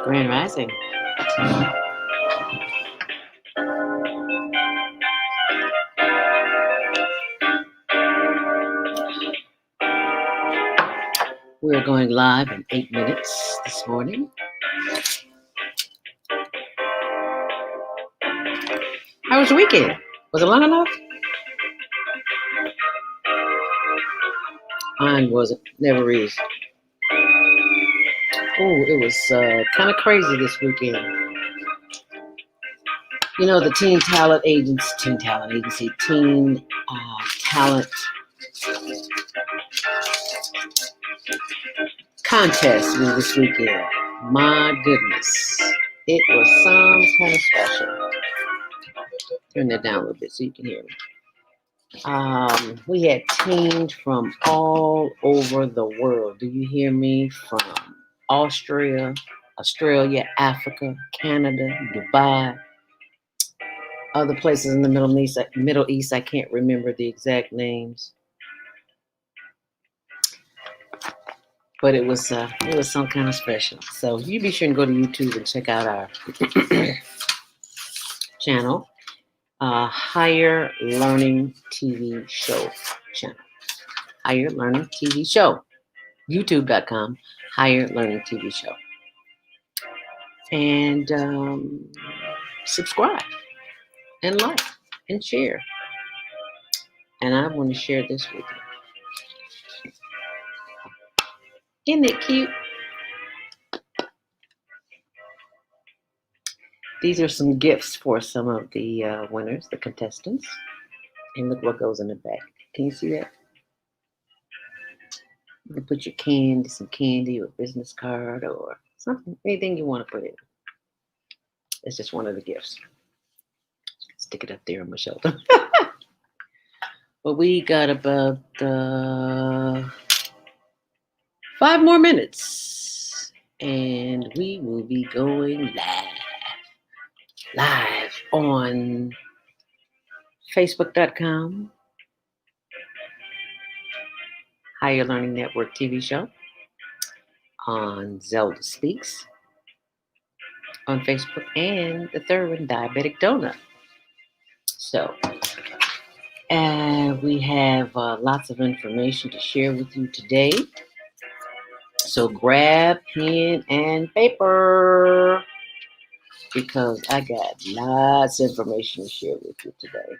Grand Rising. We're going live in 8 minutes this morning. How was your weekend? Was it long enough? Mine wasn't. Never is. Oh, it was kind of crazy this weekend. You know, the Teen Talent contest was this weekend. My goodness. It was some kind of special. Turn that down a little bit so you can hear me. We had teams from all over the world. Do you hear me? From Australia, Africa, Canada, Dubai, other places in the Middle East. I can't remember the exact names, but it was some kind of special. So you be sure and go to YouTube and check out our channel, Higher Learning TV Show channel. Higher Learning TV Show. YouTube.com, Higher Learning TV Show. And subscribe and like and share. And I want to share this with you. Isn't it cute? These are some gifts for some of the winners, the contestants. And look what goes in the back. Can you see that? You can put your some candy or business card or something, anything you want to put in. It's just one of the gifts. Stick it up there on my shoulder. But we got about 5 more minutes. And we will be going live on Facebook.com, Higher Learning Network TV show, on ZeldaSpeaks, on Facebook, and the third one, Diabetic Donut. So, we have lots of information to share with you today. So grab pen and paper, because I got lots of information to share with you today.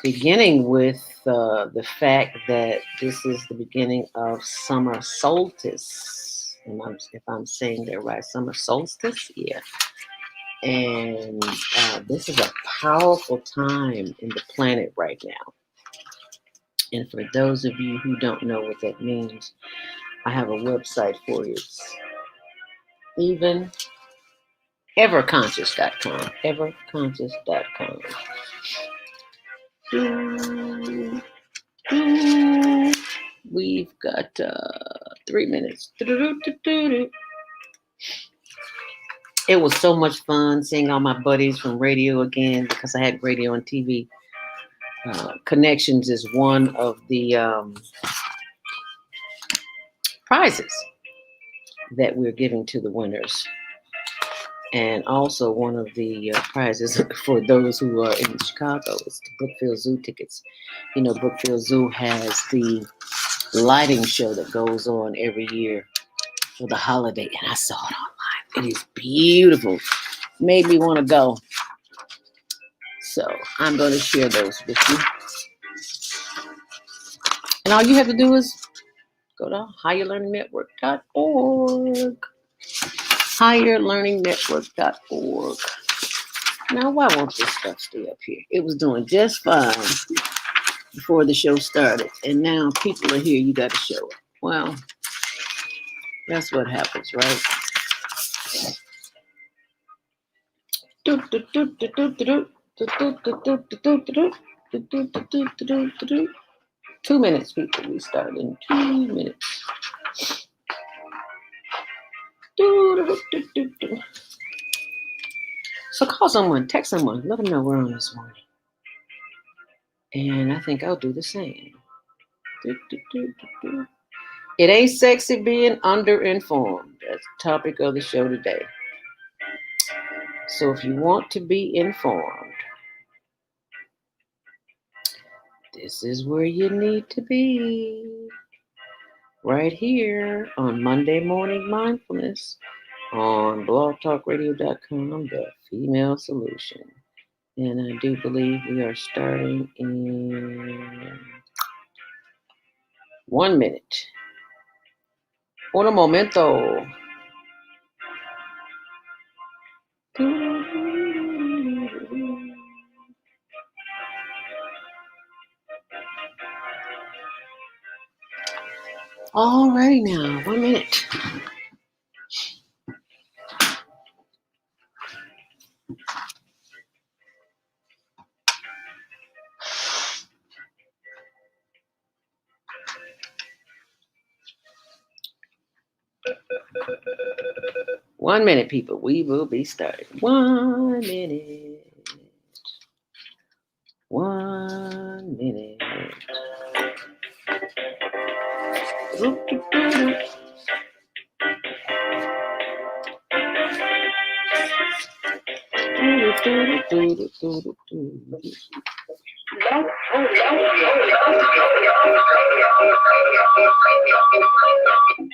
Beginning with the fact that this is the beginning of summer solstice. And if I'm saying that right, summer solstice, yeah. And this is a powerful time in the planet right now. And for those of you who don't know what that means, I have a website for you. It's everconscious.com. Everconscious.com. We've got 3 minutes. It was so much fun seeing all my buddies from radio again, because I had radio and TV. Connections is one of the prizes that we're giving to the winners. And also one of the prizes for those who are in Chicago is the Brookfield Zoo tickets. You know, Brookfield Zoo has the lighting show that goes on every year for the holiday. And I saw it online. It is beautiful. Made me want to go. So I'm going to share those with you. And all you have to do is go to higherlearningnetwork.org. higherlearningnetwork.org. Now, why won't this stuff stay up here? It was doing just fine before the show started, and now people are here. You got to show it. Well, that's what happens, right? 2 minutes, people. We start in 2 minutes. So call someone, text someone, let them know we're on this morning. And I think I'll do the same. It ain't sexy being underinformed. That's the topic of the show today. So if you want to be informed, this is where you need to be. Right here on Monday Morning Mindfulness on blogtalkradio.com, the female solution. And I do believe we are starting in 1 minute. Un momento. Alrighty now, 1 minute. One minute, people. We will be starting. 1 minute. 1 minute.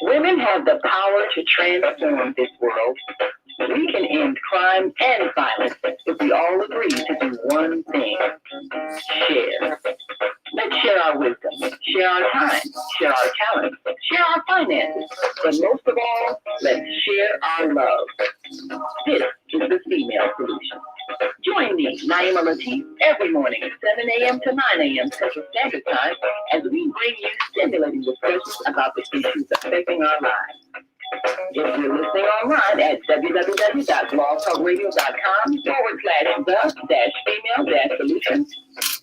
Women have the power to transform this world. We can end crime and violence if we all agree to do one thing: share. Let's share our wisdom, share our time, share our talents, share our finances, but most of all, let's share our love. This is the female solution. Join me, Naima Latif, every morning at 7 a.m. to 9 a.m. Central Standard Time as we bring you stimulating discussions about the issues affecting our lives. If you're listening online at www.blogtalkradio.com/the-female-solutions,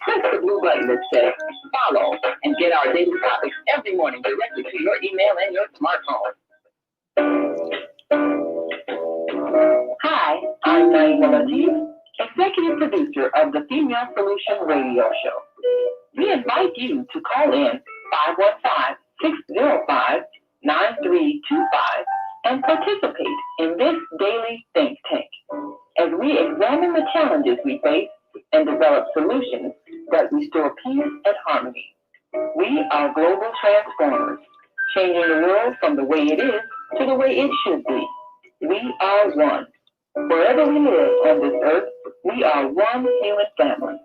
press the blue button that says follow and get our daily topics every morning directly to your email and your smartphone. Hi, I'm Naima Latif, executive producer of the Female Solution Radio Show. We invite you to call in 515-605-9325 and participate in this daily think tank as we examine the challenges we face and develop solutions that restore peace and harmony. We are global transformers, changing the world from the way it is to the way it should be. We are one. Wherever we live on this earth, we are one human family.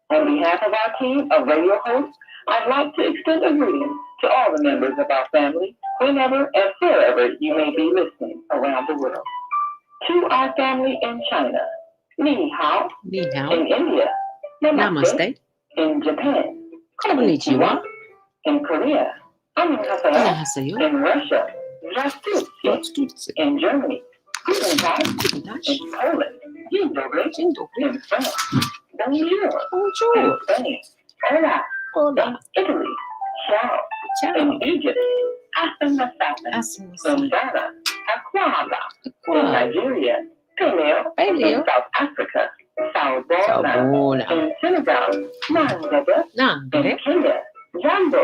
On behalf of our team of radio hosts, I'd like to extend a greeting to all the members of our family, whenever and wherever you may be listening around the world. To our family in China, Ni Hao. Ni hao. In India, Namaste. In Japan, Konnichiwa. In Korea, Annyeonghaseyo. In Russia, Здравствуйте. In Germany, Guten Tag. Tag. In Poland, Dzień dobry. Dzień dobry. In France, Bonjour. Bonjour. In Spain, Hola. Hola. In Italy, Ciao. Ciao. In Egypt, Asamasaka. In Ghana, Akwaba. In Nigeria, Peleo. Peleo. In South Africa, Saobola. Saobola. In Senegal, Nangaba. Nangaba. In Kenya, Jambo.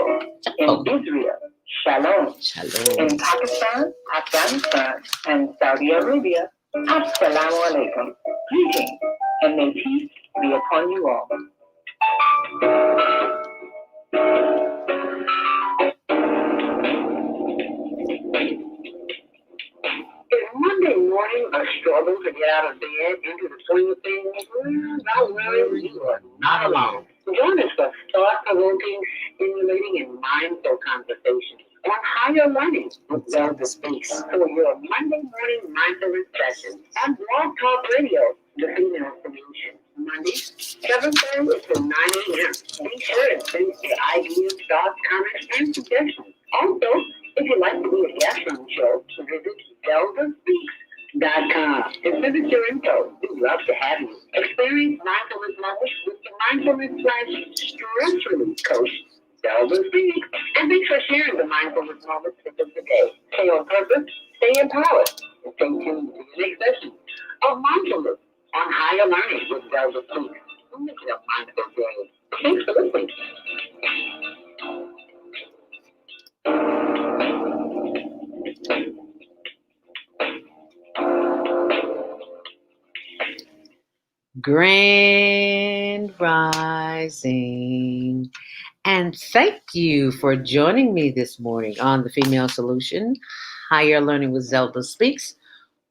In Israel, Shalom. Shalom. In Pakistan, Afghanistan, and Saudi Arabia, Assalamu alaikum. Greetings, and may peace be upon you all. Is Monday morning a struggle to get out of bed into the swing of things? Don't worry, you are not alone. Join us for thought-provoking, stimulating, and mindful conversations on higher learning with ZeldaSpeaks for your Monday morning mindfulness session on Blog Talk Radio, the female solution. Mondays, 7:30 to 9 a.m. Be sure to send your ideas, thoughts, comments, and suggestions. Also, if you'd like to be a guest on the show, visit ZeldaSpeaks.com and visit your info. We'd love to have you. Experience mindfulness moments with the mindfulness/stress relief coach, Zelda Speaks. And thanks for sharing the mindfulness moments with us today. Stay on purpose, stay empowered, and stay tuned to the next session of mindfulness on higher learning with Zelda Speaks. Make it a mindful day. Thanks for listening. Grand Rising. And thank you for joining me this morning on the Female Solution Higher Learning with Zelda Speaks.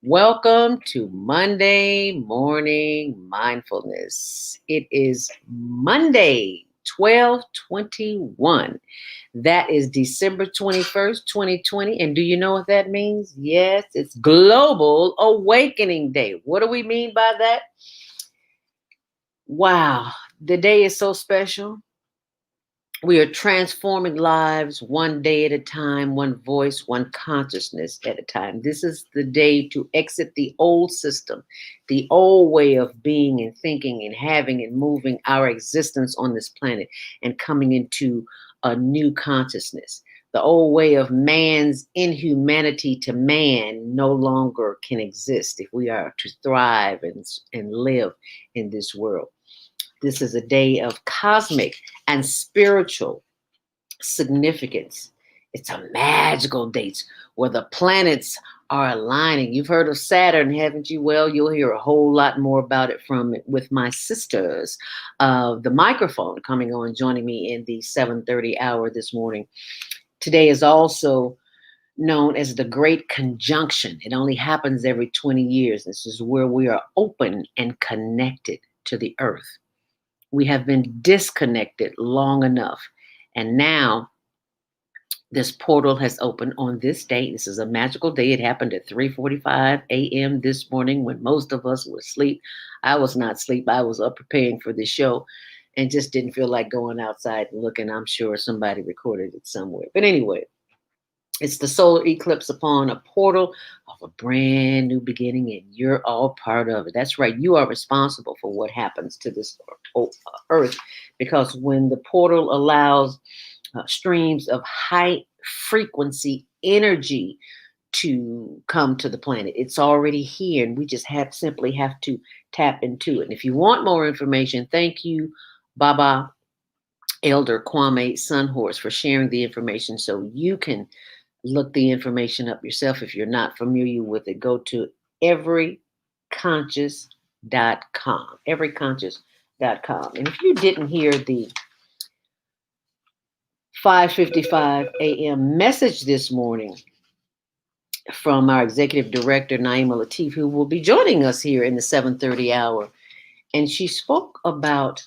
Welcome to Monday Morning Mindfulness. It is Monday, 12/21. That is December 21st, 2020. And do you know what that means? Yes, it's Global Awakening Day. What do we mean by that? Wow, the day is so special. We are transforming lives one day at a time, one voice, one consciousness at a time. This is the day to exit the old system, the old way of being and thinking and having and moving our existence on this planet and coming into a new consciousness. The old way of man's inhumanity to man no longer can exist if we are to thrive and live in this world. This is a day of cosmic and spiritual significance. It's a magical date where the planets are aligning. You've heard of Saturn, haven't you? Well, you'll hear a whole lot more about it with my sisters. The microphone coming on, joining me in the 7:30 hour this morning. Today is also known as the Great Conjunction. It only happens every 20 years. This is where we are open and connected to the earth. We have been disconnected long enough. And now this portal has opened on this day. This is a magical day. It happened at 3:45 a.m. this morning when most of us were asleep. I was not asleep. I was up preparing for this show and just didn't feel like going outside and looking. I'm sure somebody recorded it somewhere. But anyway, it's the solar eclipse upon a portal of a brand new beginning, and you're all part of it. That's right. You are responsible for what happens to this earth, because when the portal allows streams of high frequency energy to come to the planet, it's already here, and we just simply have to tap into it. And if you want more information, thank you, Baba Elder Kwame Sunhorse, for sharing the information so you can look the information up yourself. If you're not familiar with it, go to everyconscious.com. Everyconscious.com. And if you didn't hear the 5:55 a.m. message this morning from our executive director, Naima Latif, who will be joining us here in the 7:30 hour, and she spoke about,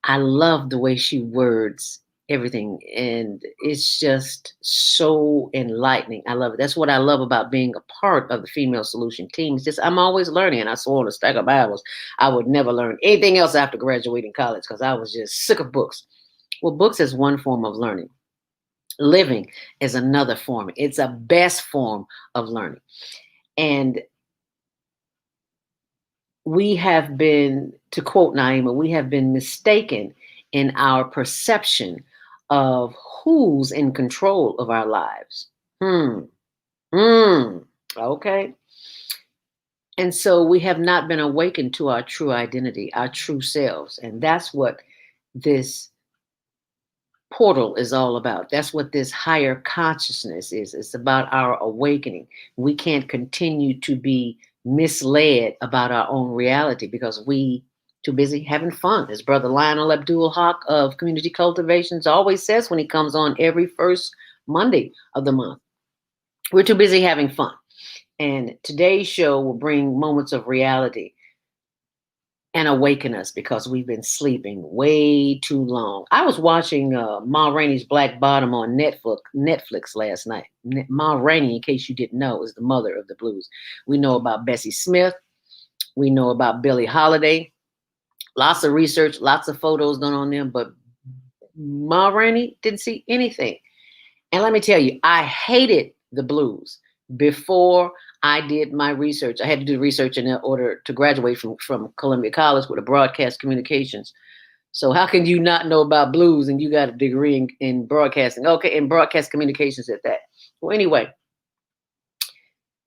I love the way she words everything, and it's just so enlightening. I love it. That's what I love about being a part of the Female Solution team. It's just I'm always learning, and I swore on a stack of Bibles I would never learn anything else after graduating college because I was just sick of books. Well, books is one form of learning. Living is another form. It's a best form of learning. And we have been, to quote Naima, we have been mistaken in our perception of who's in control of our lives. Okay. And so we have not been awakened to our true identity, our true selves. And that's what this portal is all about. That's what this higher consciousness is. It's about our awakening. We can't continue to be misled about our own reality because we too busy having fun. As Brother Lionel Abdul Haq of Community Cultivations always says when he comes on every first Monday of the month, we're too busy having fun. And today's show will bring moments of reality and awaken us because we've been sleeping way too long. I was watching Ma Rainey's Black Bottom on Netflix last night. Ma Rainey, in case you didn't know, is the mother of the blues. We know about Bessie Smith. We know about Billie Holiday. Lots of research, lots of photos done on them, but Ma Rainey didn't see anything. And let me tell you, I hated the blues before I did my research. I had to do research in order to graduate from Columbia College with a broadcast communications. So how can you not know about blues and you got a degree in broadcasting? Okay, in broadcast communications at that. Well, anyway,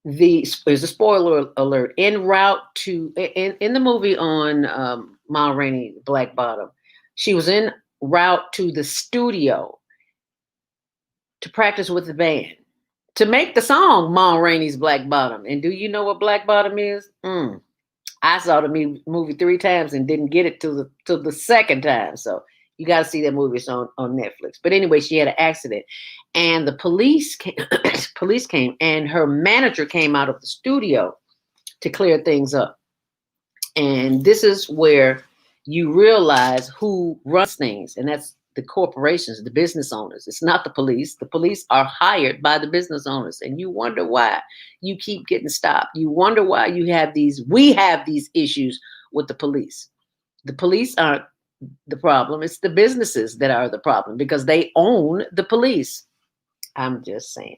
there's a spoiler alert. En route to, in the movie on Ma Rainey, Black Bottom, she was en route to the studio to practice with the band, to make the song Ma Rainey's Black Bottom. And do you know what Black Bottom is? I saw the movie 3 times and didn't get it till the second time. So you got to see that movie. It's on Netflix. But anyway, she had an accident, and the police came, police came, and her manager came out of the studio to clear things up. And this is where you realize who runs things, and that's the corporations, the business owners. It's not the police. The police are hired by the business owners, and you wonder why you keep getting stopped. You wonder why we have these issues with the police. The police aren't the problem. It's the businesses that are the problem because they own the police. I'm just saying.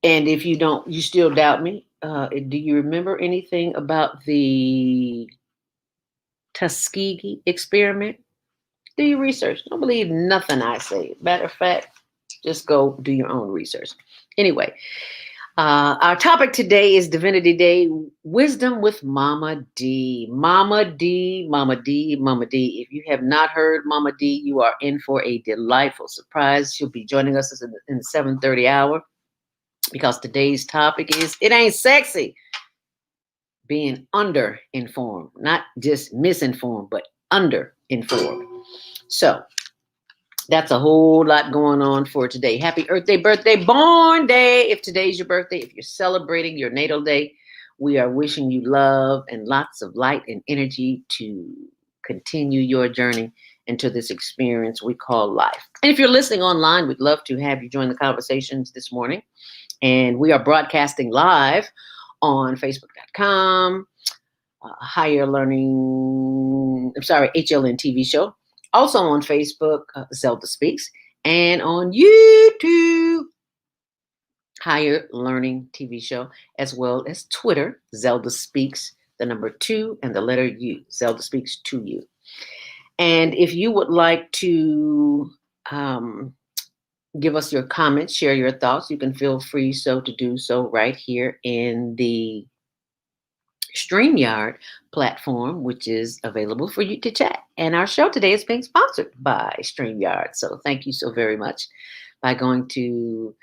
And if you still doubt me, do you remember anything about the Tuskegee experiment? Do your research. Don't believe nothing I say. Matter of fact, just go do your own research. Anyway, our topic today is Divinity Day, Wisdom with Mama D. Mama D, Mama D, Mama D. If you have not heard Mama D, you are in for a delightful surprise. She'll be joining us in the 7:30 hour because today's topic is, it ain't sexy being under-informed, not just misinformed, but under-informed. So that's a whole lot going on for today. Happy Earth Day, birthday, born day. If today's your birthday, if you're celebrating your natal day, we are wishing you love and lots of light and energy to continue your journey into this experience we call life. And if you're listening online, we'd love to have you join the conversations this morning. And we are broadcasting live on Facebook.com, HLN TV show. Also on Facebook, ZeldaSpeaks, and on YouTube, Higher Learning TV show, as well as Twitter, ZeldaSpeaks, the number 2 and the letter U, ZeldaSpeaks to you. And if you would like to give us your comments, share your thoughts, you can feel free to do so right here in the StreamYard platform, which is available for you to chat. And our show today is being sponsored by StreamYard. So thank you so very much by going to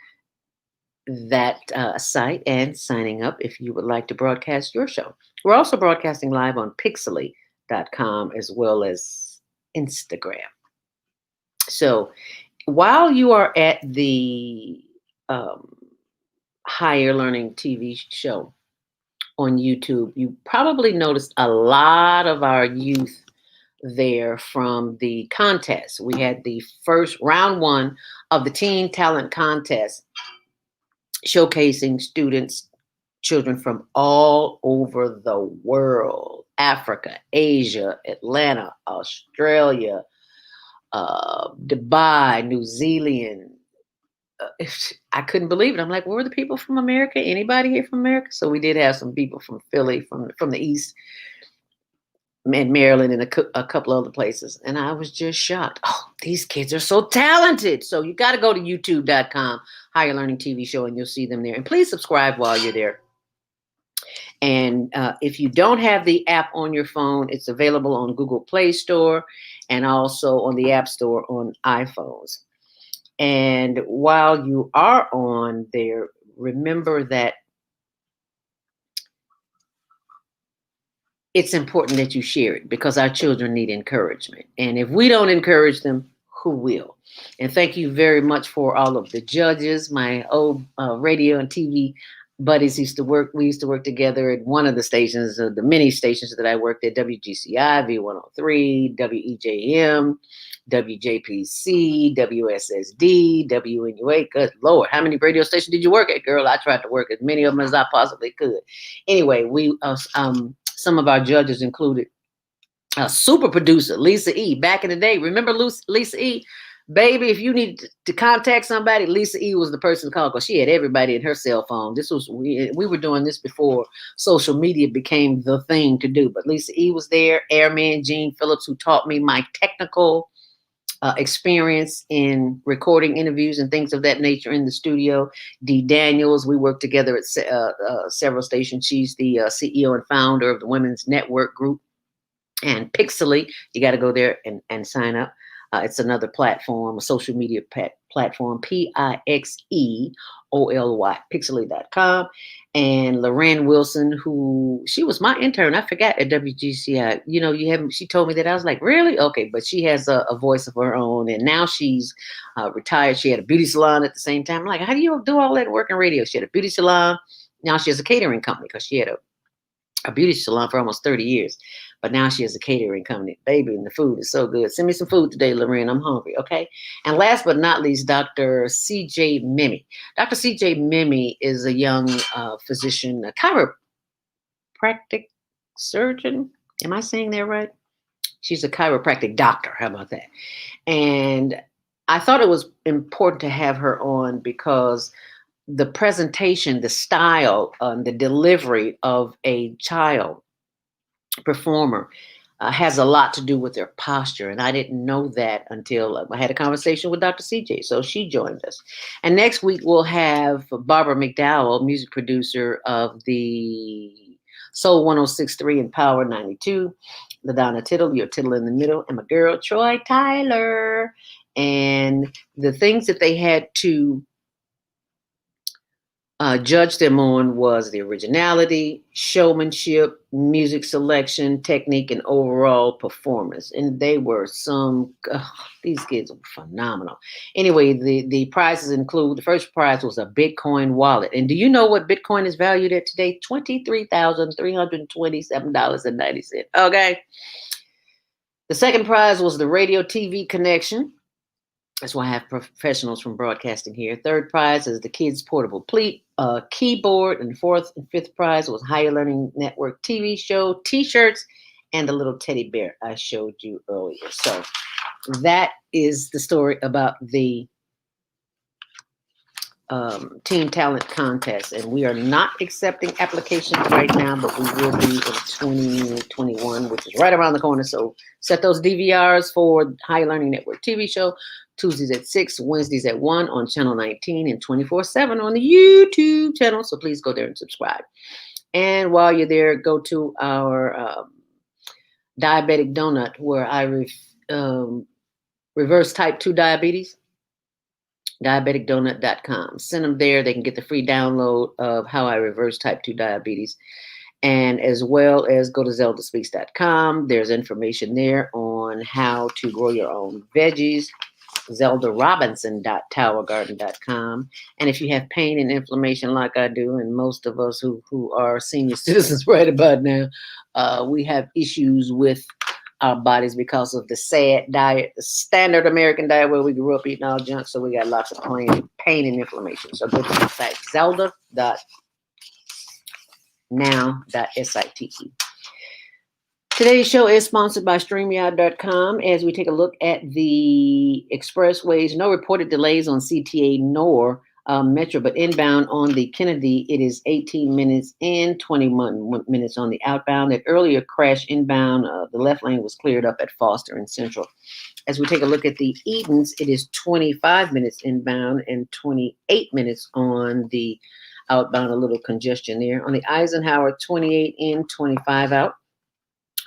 that site and signing up if you would like to broadcast your show. We're also broadcasting live on Pixely.com as well as Instagram. So while you are at the Higher Learning TV show on YouTube, you probably noticed a lot of our youth there from the contest. We had the first round 1 of the Teen Talent Contest, showcasing children from all over the world: Africa, Asia, Atlanta, Australia, Dubai, New Zealand. I couldn't believe it. I'm like, where were the people from America? Anybody here from America? So we did have some people from Philly, from the East, and Maryland, and a couple other places. And I was just shocked. Oh, these kids are so talented. So you got to go to youtube.com, Higher Learning TV show, and you'll see them there. And please subscribe while you're there. And if you don't have the app on your phone, it's available on Google Play Store and also on the App Store on iPhones. And while you are on there, remember that it's important that you share it because our children need encouragement. And if we don't encourage them, who will? And thank you very much for all of the judges, my old radio and TV buddies. We used to work together at one of the stations, the many stations that I worked at: WGCI, V103, WEJM, WJPC, WSSD, WNUA. Good Lord, how many radio stations did you work at, girl? I tried to work as many of them as I possibly could. Anyway, some of our judges included super producer Lisa E. Back in the day, remember Lisa E? Baby, if you need to contact somebody, Lisa E was the person to call because she had everybody in her cell phone. We were doing this before social media became the thing to do. But Lisa E was there. Airman Gene Phillips, who taught me my technical experience in recording interviews and things of that nature in the studio. Dee Daniels, we worked together at several stations. She's the CEO and founder of the Women's Network Group. And Pixely, you got to go there and sign up. It's another platform, a social media platform, Pixeoly, pixely.com. And Loren Wilson, who she was my intern, I forgot, at WGCI. You know, she told me that. I was like, really? Okay, but she has a voice of her own, and now she's retired. She had a beauty salon at the same time. I'm like, how do you do all that work in radio? She had a beauty salon. Now she has a catering company because she had a beauty salon for almost 30 years. But now she has a catering company. Baby, and the food is so good. Send me some food today, Lorraine. I'm hungry, okay? And last but not least, Dr. C.J. Mimi. Dr. C.J. Mimi is a young physician, a chiropractic surgeon. Am I saying that right? She's a chiropractic doctor. How about that? And I thought it was important to have her on because the presentation, the style, the delivery of a child performer has a lot to do with their posture. And I didn't know that until I had a conversation with Dr. CJ. So she joined us. And next week we'll have Barbara McDowell, music producer of the Soul 106.3 and Power 92, LaDonna Tittle, your Tittle in the Middle, and my girl, Troy Tyler. And the things that they had to judge them on was the originality, showmanship, music selection, technique, and overall performance. And they were these kids were phenomenal. Anyway, the prizes include, the first prize was a Bitcoin wallet. And do you know what Bitcoin is valued at today? $23,327.90. Okay. The second prize was the radio TV connection. That's why I have professionals from broadcasting here. Third prize is the Kids Portable Keyboard. And fourth and fifth prize was Higher Learning Network TV show, T-shirts, and the little teddy bear I showed you earlier. So that is the story about the Teen Talent Contest. And we are not accepting applications right now, but we will be in 2021, which is right around the corner. So set those DVRs for Higher Learning Network TV show. Tuesdays at 6, Wednesdays at 1 on channel 19, and 24/7 on the YouTube channel. So please go there and subscribe. And while you're there, go to our diabetic donut, where I reverse type 2 diabetes, diabeticdonut.com. Send them there. They can get the free download of how I reverse type 2 diabetes. And as well as go to ZeldaSpeaks.com. There's information there on how to grow your own veggies. ZeldaRobinson.towergarden.com. And if you have pain and inflammation like I do, and most of us who are senior citizens right about now, we have issues with our bodies because of the SAD diet, the standard American diet where we grew up eating all junk. So we got lots of pain and inflammation. So go to the site zelda.now.site. Today's show is sponsored by StreamYard.com as we take a look at the expressways. No reported delays on CTA nor Metro, but inbound on the Kennedy, it is 18 minutes and 21 minutes on the outbound. That earlier crash inbound, the left lane was cleared up at Foster and Central. As we take a look at the Edens, it is 25 minutes inbound and 28 minutes on the outbound, a little congestion there. On the Eisenhower, 28 in, 25 out.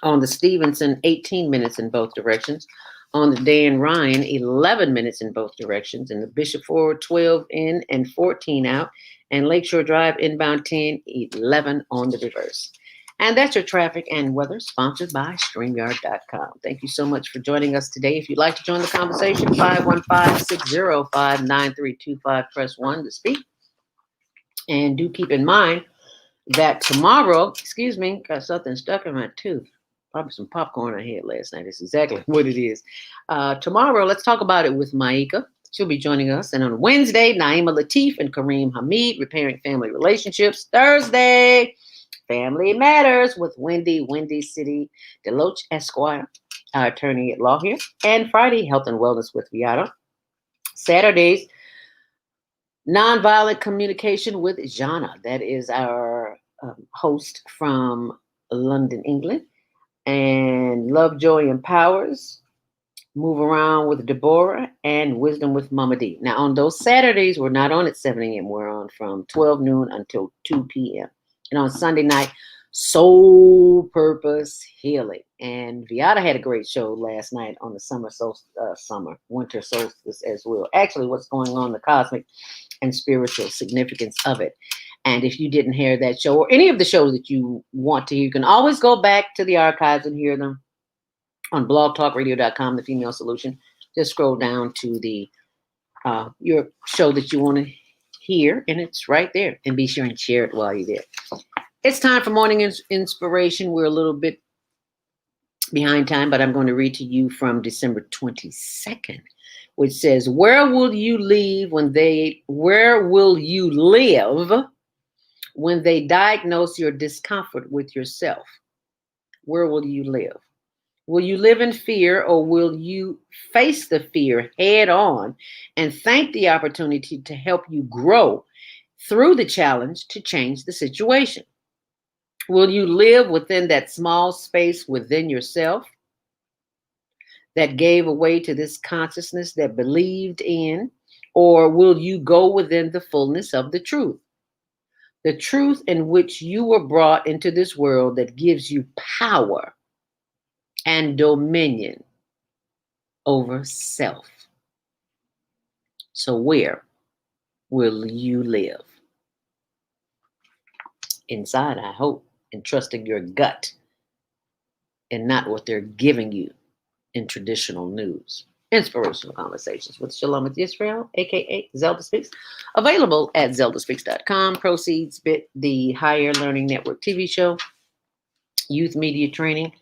On the Stevenson, 18 minutes in both directions. On the Dan Ryan, 11 minutes in both directions. And the Bishop Ford, 12 in and 14 out. And Lakeshore Drive, inbound 10, 11 on the reverse. And that's your traffic and weather, sponsored by StreamYard.com. Thank you so much for joining us today. If you'd like to join the conversation, 515-605-9325, press 1 to speak. And do keep in mind that tomorrow, got something stuck in my tooth. Probably some popcorn I had last night. That's exactly what it is. Tomorrow, let's talk about it with Maika. She'll be joining us. And on Wednesday, Naima Latif and Kareem Hamid, Repairing Family Relationships. Thursday, Family Matters with Wendy City Deloach Esquire, our attorney at law here. And Friday, Health and Wellness with Viata. Saturdays, Nonviolent Communication with Jana. That is our host from London, England. And Love, Joy, and Powers, Move Around with Deborah, and Wisdom with Mama D. Now, on those Saturdays, we're not on at 7 a.m. We're on from 12 noon until 2 p.m. And on Sunday night, Soul Purpose Healing. And Viata had a great show last night on the winter solstice as well. Actually, what's going on, the cosmic and spiritual significance of it. And if you didn't hear that show or any of the shows that you want to hear, you can always go back to the archives and hear them on blogtalkradio.com, The Female Solution. Just scroll down to the your show that you want to hear, and it's right there. And be sure and share it while you're there. It's time for morning inspiration. We're a little bit behind time, but I'm going to read to you from December 22nd, which says, where will you live when they diagnose your discomfort with yourself? Where will you live? Will you live in fear, or will you face the fear head on and thank the opportunity to help you grow through the challenge to change the situation? Will you live within that small space within yourself that gave away to this consciousness that believed in, or will you go within the fullness of the truth in which you were brought into this world that gives you power and dominion over self? So where will you live? Inside, I hope, and trusting your gut and not what they're giving you in traditional news. Inspirational Conversations with Shalom with Israel, aka ZeldaSpeaks, available at ZeldaSpeaks.com. Proceeds bit the Higher Learning Network TV show, youth media training,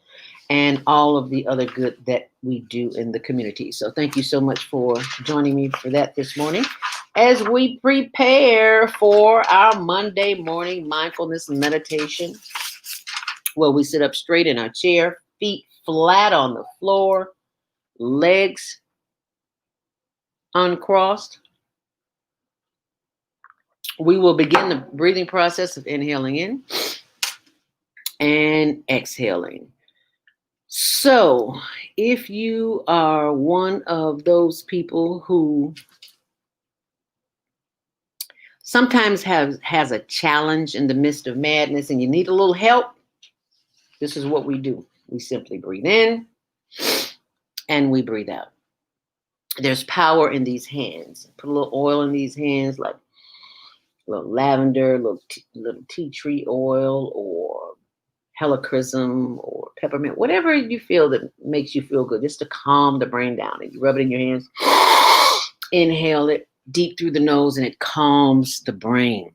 and all of the other good that we do in the community. So thank you so much for joining me for that this morning as we prepare for our Monday morning mindfulness meditation, where we sit up straight in our chair, feet flat on the floor, legs uncrossed. We will begin the breathing process of inhaling in and exhaling. So, if you are one of those people who sometimes has a challenge in the midst of madness and you need a little help, this is what we do. We simply breathe in and we breathe out. There's power in these hands. Put a little oil in these hands, like a little lavender, little tea tree oil, or helichrysum, or peppermint, whatever you feel that makes you feel good, just to calm the brain down. And you rub it in your hands, inhale it deep through the nose, and it calms the brain,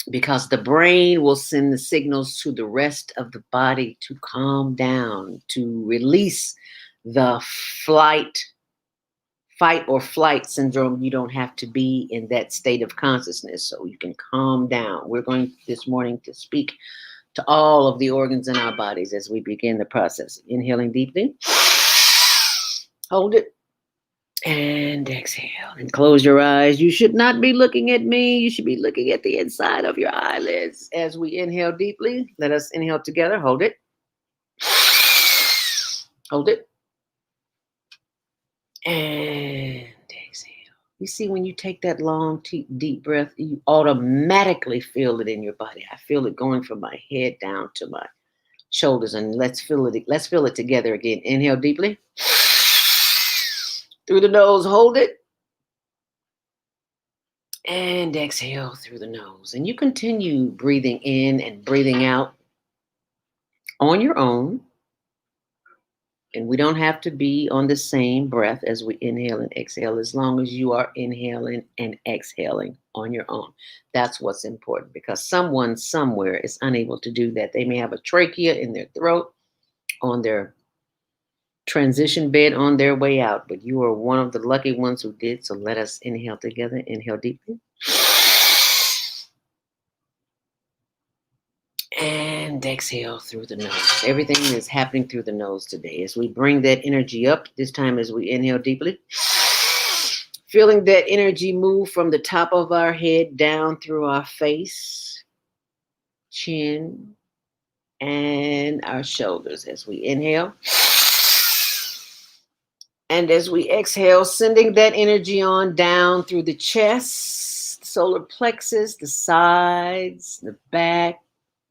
because the brain will send the signals to the rest of the body to calm down, to release the fight or flight syndrome. You don't have to be in that state of consciousness, so you can calm down. We're going this morning to speak to all of the organs in our bodies as we begin the process. Inhaling deeply, hold it, and exhale, and close your eyes. You should not be looking at me. You should be looking at the inside of your eyelids as we inhale deeply. Let us inhale together. Hold it. Hold it. And exhale. You see, when you take that long, deep breath, you automatically feel it in your body. I feel it going from my head down to my shoulders. And let's feel it together again. Inhale deeply. Through the nose, hold it. And exhale through the nose. And you continue breathing in and breathing out on your own. And we don't have to be on the same breath as we inhale and exhale, as long as you are inhaling and exhaling on your own. That's what's important, because someone somewhere is unable to do that. They may have a trachea in their throat, on their transition bed on their way out, but you are one of the lucky ones who did. So let us inhale together. Inhale deeply. And exhale through the nose. Everything is happening through the nose today. As we bring that energy up, this time as we inhale deeply, feeling that energy move from the top of our head down through our face, chin, and our shoulders as we inhale. And as we exhale, sending that energy on down through the chest, solar plexus, the sides, the back,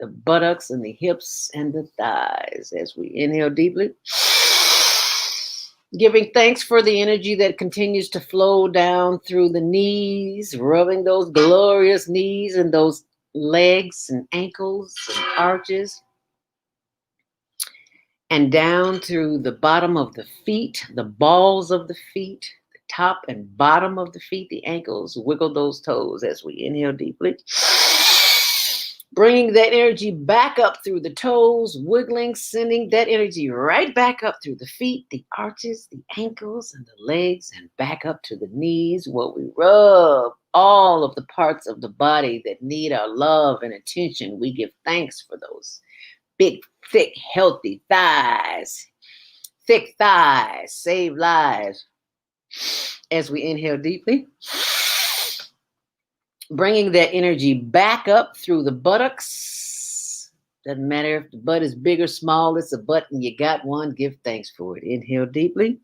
the buttocks and the hips and the thighs as we inhale deeply. Giving thanks for the energy that continues to flow down through the knees, rubbing those glorious knees and those legs and ankles and arches, and down through the bottom of the feet, the balls of the feet, the top and bottom of the feet, the ankles. Wiggle those toes as we inhale deeply. Bringing that energy back up through the toes, wiggling, sending that energy right back up through the feet, the arches, the ankles, and the legs, and back up to the knees, where we rub all of the parts of the body that need our love and attention. We give thanks for those big, thick, healthy thighs. Thick thighs save lives. As we inhale deeply, bringing that energy back up through the buttocks. Doesn't matter if the butt is big or small, it's a butt and you got one. Give thanks for it. Inhale deeply.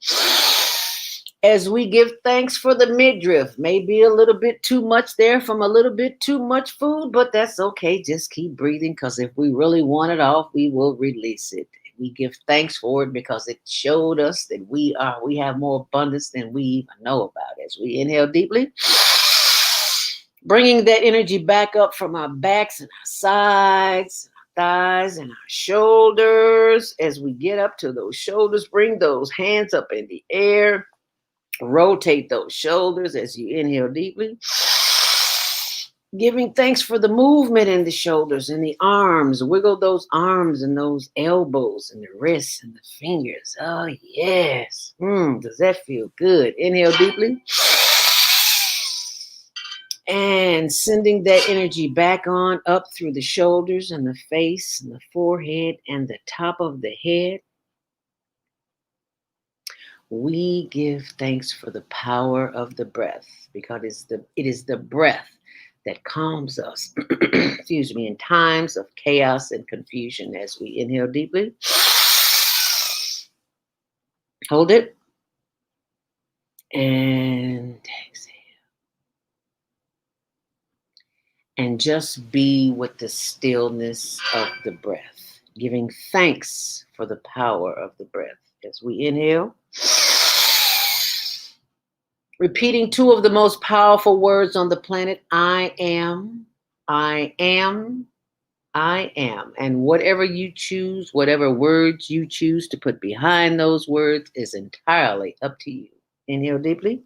As we give thanks for the midriff, maybe a little bit too much there from a little bit too much food, but that's okay. Just keep breathing, because if we really want it off, we will release it. We give thanks for it because it showed us that we have more abundance than we even know about. As we inhale deeply, bringing that energy back up from our backs and our sides, thighs and our shoulders. As we get up to those shoulders, bring those hands up in the air. Rotate those shoulders as you inhale deeply. Giving thanks for the movement in the shoulders and the arms. Wiggle those arms and those elbows and the wrists and the fingers. Oh, yes. Does that feel good? Inhale deeply. And sending that energy back on up through the shoulders and the face and the forehead and the top of the head. We give thanks for the power of the breath, because it is the breath that calms us, excuse me, in times of chaos and confusion. As we inhale deeply, hold it, and exhale. And just be with the stillness of the breath, giving thanks for the power of the breath. As we inhale, repeating two of the most powerful words on the planet: I am, I am, I am. And whatever you choose, whatever words you choose to put behind those words is entirely up to you. Inhale deeply.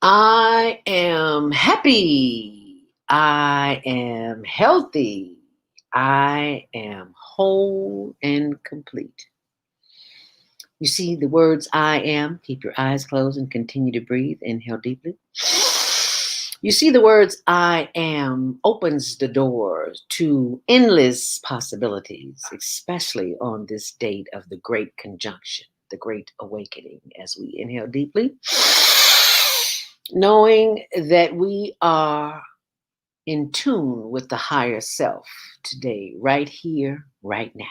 I am happy. I am healthy. I am whole and complete. You see the words I am. Keep your eyes closed and continue to breathe. Inhale deeply. You see the words I am opens the door to endless possibilities, especially on this date of the great conjunction, the great awakening. As we inhale deeply, knowing that we are in tune with the higher self today, right here, right now.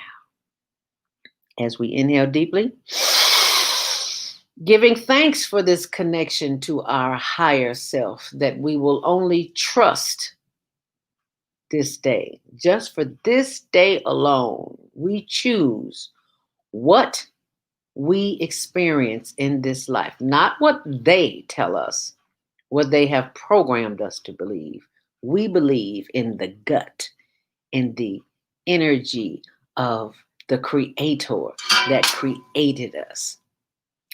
As we inhale deeply, giving thanks for this connection to our higher self, that we will only trust this day. Just for this day alone, we choose what we experience in this life, not what they tell us, what they have programmed us to believe. We believe in the gut, in the energy of the creator that created us.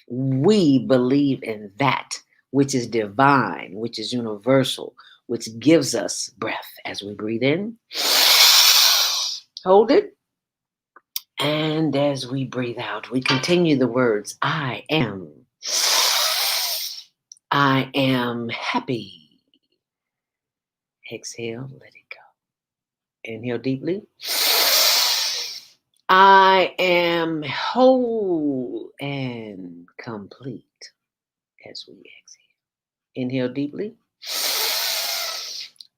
We believe in that which is divine, which is universal, which gives us breath. As we breathe in, hold it. And as we breathe out, we continue the words, I am. I am happy. Exhale, let it go. Inhale deeply. I am whole and complete. As we exhale. Inhale deeply.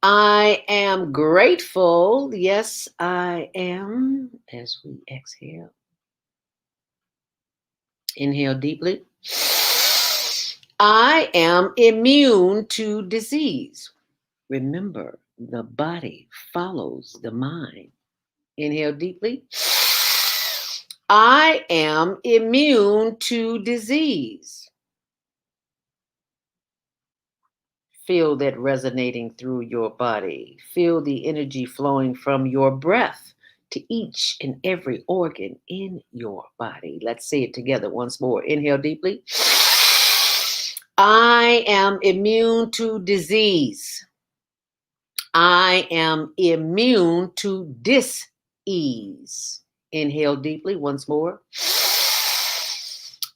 I am grateful. Yes, I am. As we exhale. Inhale deeply. I am immune to disease. Remember The body follows the mind. Inhale deeply. I am immune to disease. Feel that resonating through your body. Feel the energy flowing from your breath to each and every organ in your body. Let's say it together once more. Inhale deeply. I am immune to disease. I am immune to dis-ease. Inhale deeply once more.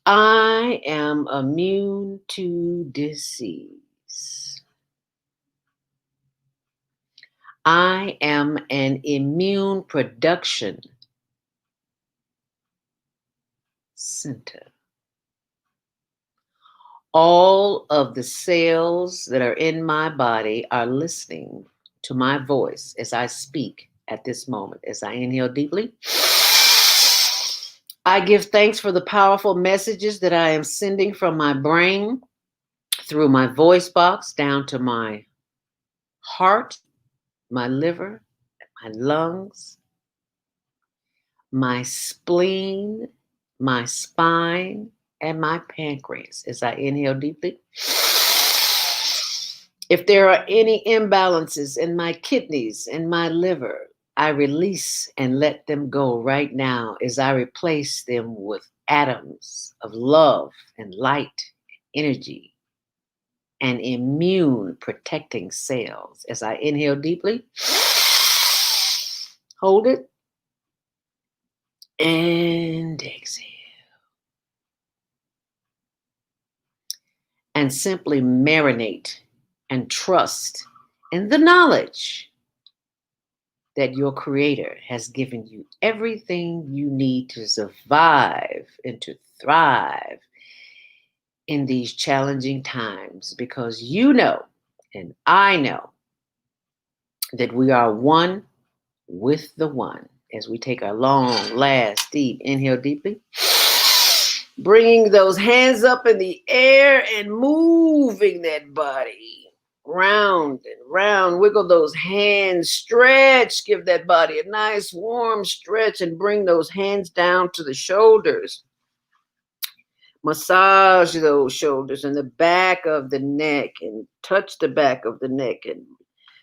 I am immune to disease. I am an immune production center. All of the cells that are in my body are listening to my voice as I speak at this moment. As I inhale deeply, I give thanks for the powerful messages that I am sending from my brain through my voice box down to my heart, my liver, my lungs, my spleen, my spine, and my pancreas. As I inhale deeply, if there are any imbalances in my kidneys and my liver, I release and let them go right now as I replace them with atoms of love and light, energy, and immune protecting cells. As I inhale deeply, hold it, and exhale. And simply marinate and trust in the knowledge that your creator has given you everything you need to survive and to thrive in these challenging times, because you know, and I know, that we are one with the one. As we take our long, last, deep inhale deeply, bringing those hands up in the air and moving that body round and round. Wiggle those hands, stretch, give that body a nice warm stretch, and bring those hands down to the shoulders. Massage those shoulders and the back of the neck, and touch the back of the neck and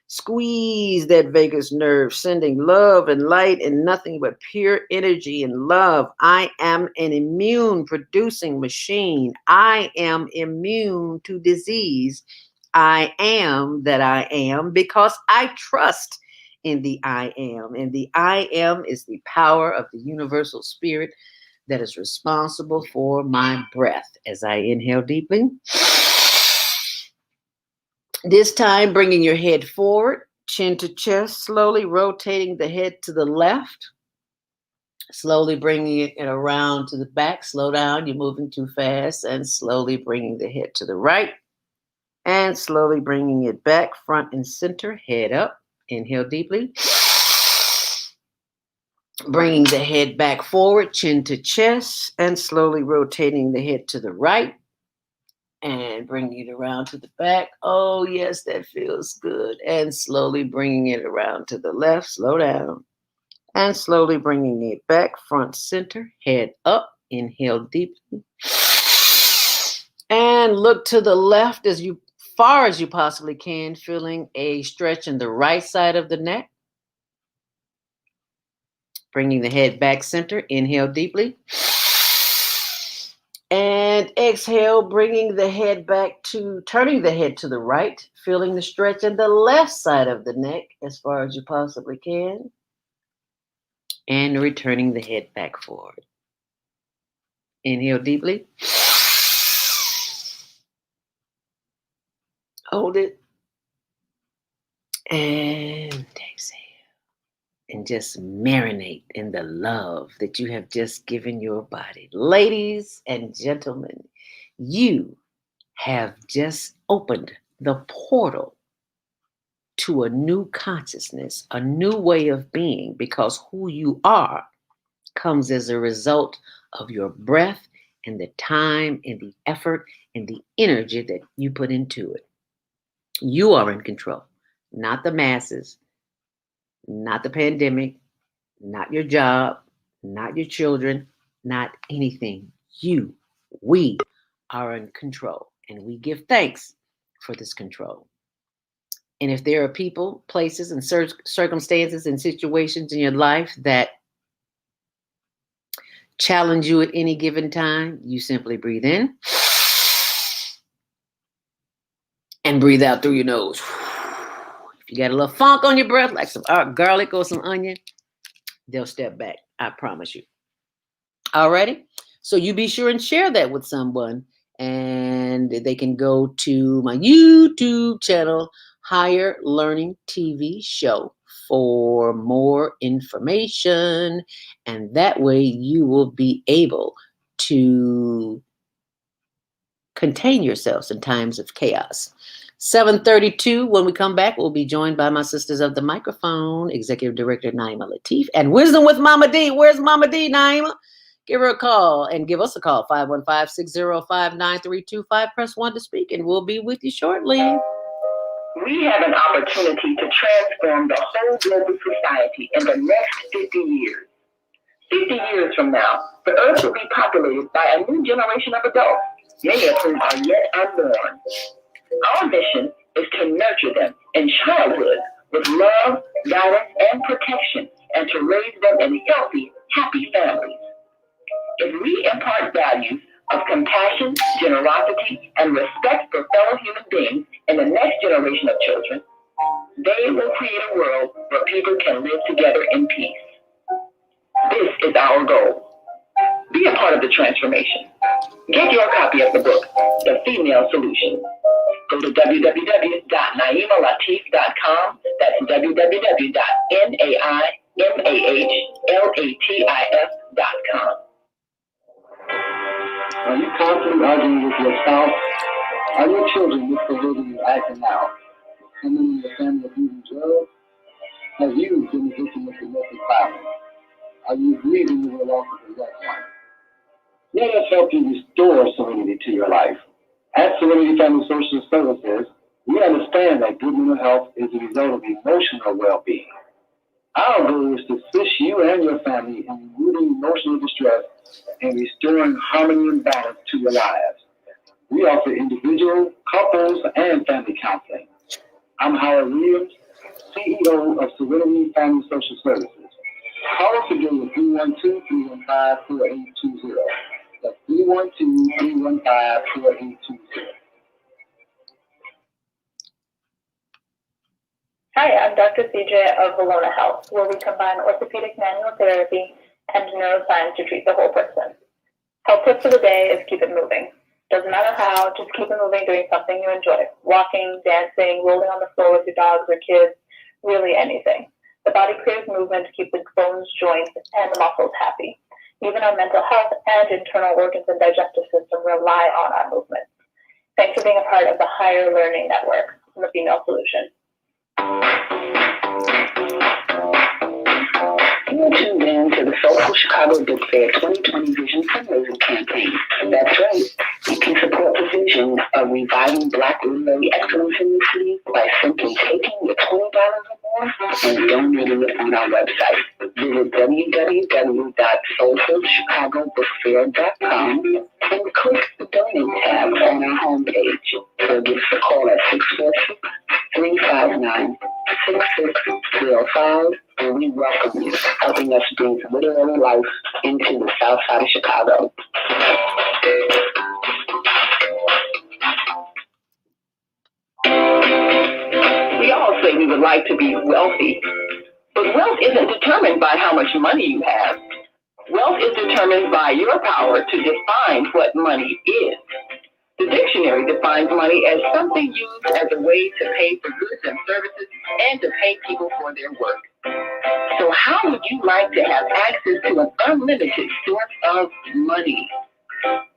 squeeze that vagus nerve, sending love and light and nothing but pure energy and love. I am an immune producing machine. I am immune to disease. I am that I am because I trust in the I am. And the I am is the power of the universal spirit that is responsible for my breath. As I inhale deeply, this time, bringing your head forward, chin to chest, slowly rotating the head to the left, slowly bringing it around to the back. Slow down, you're moving too fast, and slowly bringing the head to the right, and slowly bringing it back, front and center, head up. Inhale deeply, bringing the head back forward, chin to chest, and slowly rotating the head to the right, and bringing it around to the back. Oh, yes, that feels good. And slowly bringing it around to the left. Slow down. And slowly bringing it back, front center, head up. Inhale deeply. And look to the left as far as you possibly can, feeling a stretch in the right side of the neck. Bringing the head back center. Inhale deeply. And exhale, bringing the head back to, turning the head to the right, feeling the stretch in the left side of the neck as far as you possibly can, and returning the head back forward. Inhale deeply. Hold it. And exhale. And just marinate in the love that you have just given your body. Ladies and gentlemen, you have just opened the portal to a new consciousness, a new way of being, because who you are comes as a result of your breath and the time and the effort and the energy that you put into it. You are in control. not the masses, not the pandemic, not your job, not your children, not anything. We are in control, and we give thanks for this control. And if there are people, places, and circumstances and situations in your life that challenge you at any given time, you simply breathe in and breathe out through your nose. If you got a little funk on your breath, like some garlic or some onion, they'll step back. I promise you. Alrighty? So you be sure and share that with someone. And they can go to my YouTube channel, Higher Learning TV Show, for more information. And that way you will be able to contain yourselves in times of chaos. 7:32, when we come back, we'll be joined by my sisters of the microphone, Executive Director Naima Latif, and Wisdom with Mama D. Where's Mama D, Naima? Give her a call and give us a call, 515-605-9325. Press 1 to speak, and we'll be with you shortly. We have an opportunity to transform the whole global society in the next 50 years. 50 years from now, the earth will be populated by a new generation of adults, many of whom are yet unborn. Our mission is to nurture them in childhood with love, guidance, and protection, and to raise them in healthy, happy families. If we impart values of compassion, generosity, and respect for fellow human beings in the next generation of children, they will create a world where people can live together in peace. This is our goal. Be a part of the transformation. Get your copy of the book, The Female Solution. Go to www.naimalatif.com. That's www.naimalatif.com. Are you constantly arguing with your spouse? Are your children misbehaving and acting out? Someone in your family abusing drugs? Have you been a victim of domestic violence? Are you grieving the loss of a loved one? Let us help you restore serenity to your life. At Serenity Family Social Services, we understand that good mental health is a result of emotional well-being. Our goal is to assist you and your family in removing emotional distress and restoring harmony and balance to your lives. We offer individual, couples, and family counseling. I'm Howard Williams, CEO of Serenity Family Social Services. Call us today at 312-315-4820. That's 312-315-4820. Hi, I'm Dr. CJ of Valona Health, where we combine orthopedic manual therapy and neuroscience to treat the whole person. Health tip for the day is keep it moving. Doesn't matter how, just keep it moving doing something you enjoy. Walking, dancing, rolling on the floor with your dogs or kids, really anything. The body craves movement to keep the bones, joints, and the muscles happy. Even our mental health and internal organs and digestive system rely on our movement. Thanks for being a part of the Higher Learning Network, the Female Solution. You're tuned in to the Soulful Chicago Book Fair 2020 Vision Fundraising Campaign. That's right. You can support the vision of reviving Black literary excellence in the city by simply taking your $20 or more and donating it on our website. Visit www.soulfulchicagobookfair.com and click the Donate tab on our homepage. Or give us a call at 646-359-6605, and we welcome you, helping us bring literary life into the South Side of Chicago. We all say we would like to be wealthy, but wealth isn't determined by how much money you have. Wealth is determined by your power to define what money is. The dictionary defines money as something used as a way to pay for goods and services and to pay people for their work. So how would you like to have access to an unlimited source of money?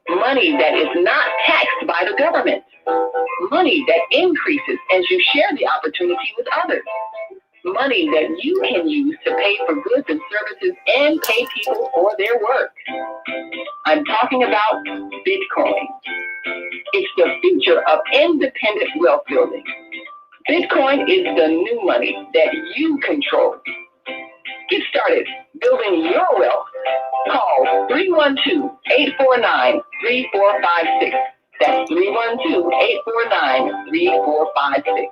Money that is not taxed by the government. Money that increases as you share the opportunity with others. Money that you can use to pay for goods and services and pay people for their work. I'm talking about Bitcoin. It's the future of independent wealth building. Bitcoin is the new money that you control. Get started building your wealth. Call 312-849-3456. That's 312-849-3456.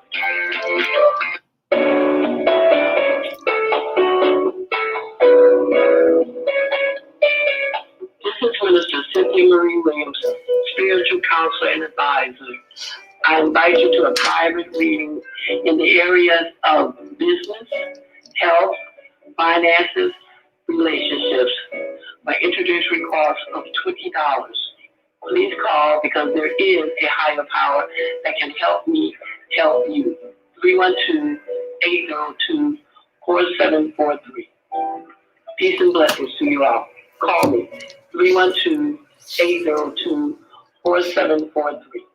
This is Minister Cynthia Marie Williamson, spiritual counselor and advisor. I invite you to a private reading in the areas of business, health, finances, relationships. My introductory cost of $20. Please call because there is a higher power that can help me help you. 312-802-4743. Peace and blessings to you all. Call me. 312-802-4743.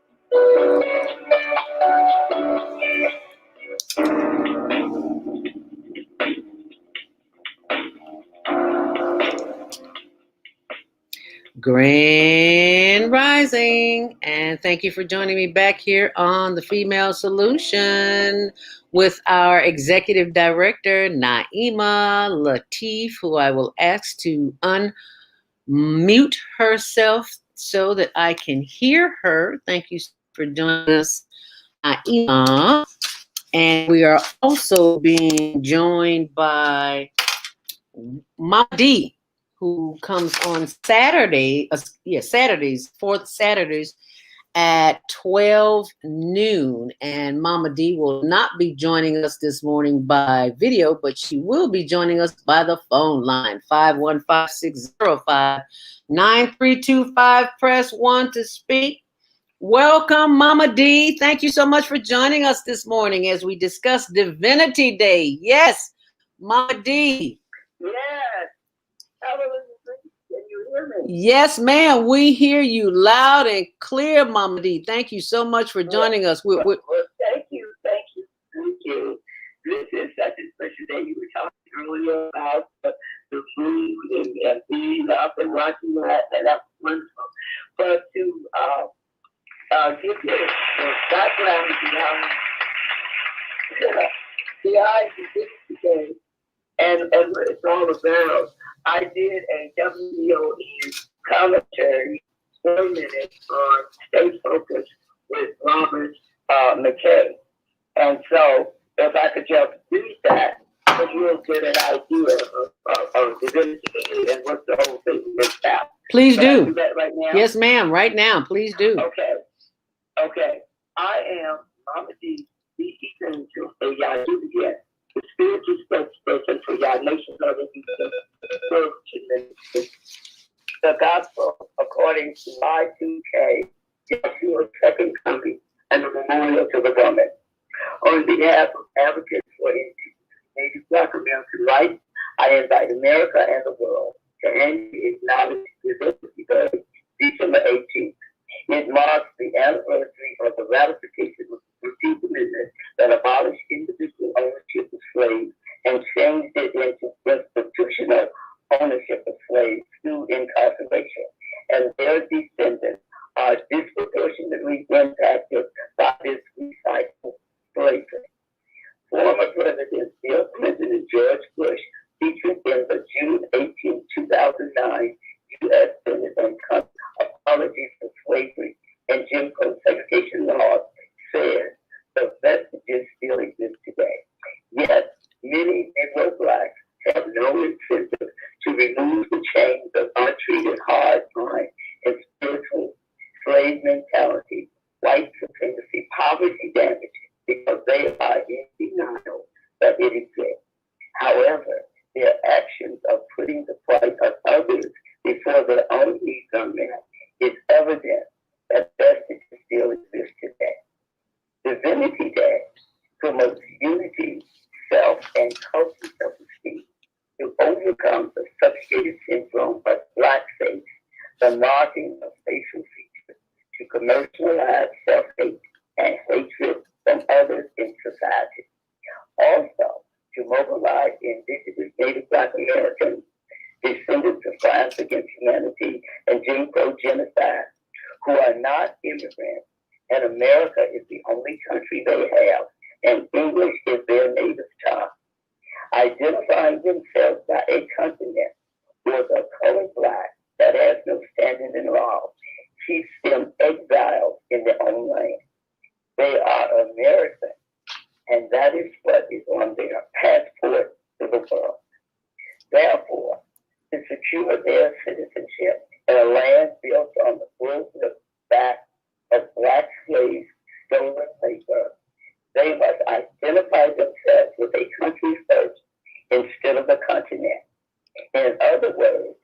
Grand Rising, and thank you for joining me back here on The Female Solution with our Executive Director, Naima Latif, who I will ask to unmute herself so that I can hear her. Thank you for joining us, Naima. And we are also being joined by Mama D, who comes on Saturdays, fourth Saturdays at 12 noon. And Mama D will not be joining us this morning by video, but she will be joining us by the phone line, 515-605-9325. Press 1 to speak. Welcome, Mama D. Thank you so much for joining us this morning as we discuss Divinity Day. Yes, Mama D. Yes. Can you hear me? Yes, ma'am. We hear you loud and clear, Mama D. Thank you so much for joining us. Well, thank you. This is such a special day. You were talking earlier about the food and being up and watching that, and that's wonderful. But to give you the background behind the eyes of this today and what it's all about. I did a WOE commentary 4 minutes on Stay Focused with Robert McKay. And so if I could just read that, then you'll get an idea of divinity and what the whole thing is about. Please Can I do. do that right now? Yes, ma'am. Right now. Please do. Okay. I am Mama D, D.C. Angel, and y'all do it again. The spiritual spokesperson for y'all nation loving spiritual. The gospel according to Y2K, Yeshua's second coming, and the memorial to the woman. On behalf of advocates for Native Black American rights, I invite America and the world to annually acknowledge Diversity Day, December 18th. It marks the anniversary of the ratification of the 13th Amendment that abolished individual ownership of slaves and changed it into institutional ownership of slaves through incarceration. And their descendants are disproportionately impacted by this recycled slavery. Former Presidents Bill Clinton and George Bush featured in the June 18, 2009 U.S. Senate and Apology for Slavery and Jim Crow segregation laws said the vestiges still exist today. Yet, many Negro Blacks have no incentive to remove the chains of untreated hard mind and spiritual slave mentality, white supremacy, poverty damage, because they are in denial that it exists. However, their actions of putting the plight of others before their own needs are met is evident that vestiges still exist today. Divinity Day promotes unity, self, and cultural self-esteem to overcome the subjugated syndrome of blackface, the marking of facial features, to commercialize self-hate and hatred from others in society. Also, to mobilize indigenous Native Black Americans, descendants of crimes against humanity and Jim Crow genocide, who are not immigrants, and America is the only country they have and English is their native tongue. Identifying themselves by a continent or the color black that has no standing in law keeps them exiled in their own land. They are American, and that is what is on their passport to the world. Therefore, to secure their citizenship in a land built on the full back of black slaves' stolen labor, they must identify themselves with a country first instead of a continent. In other words,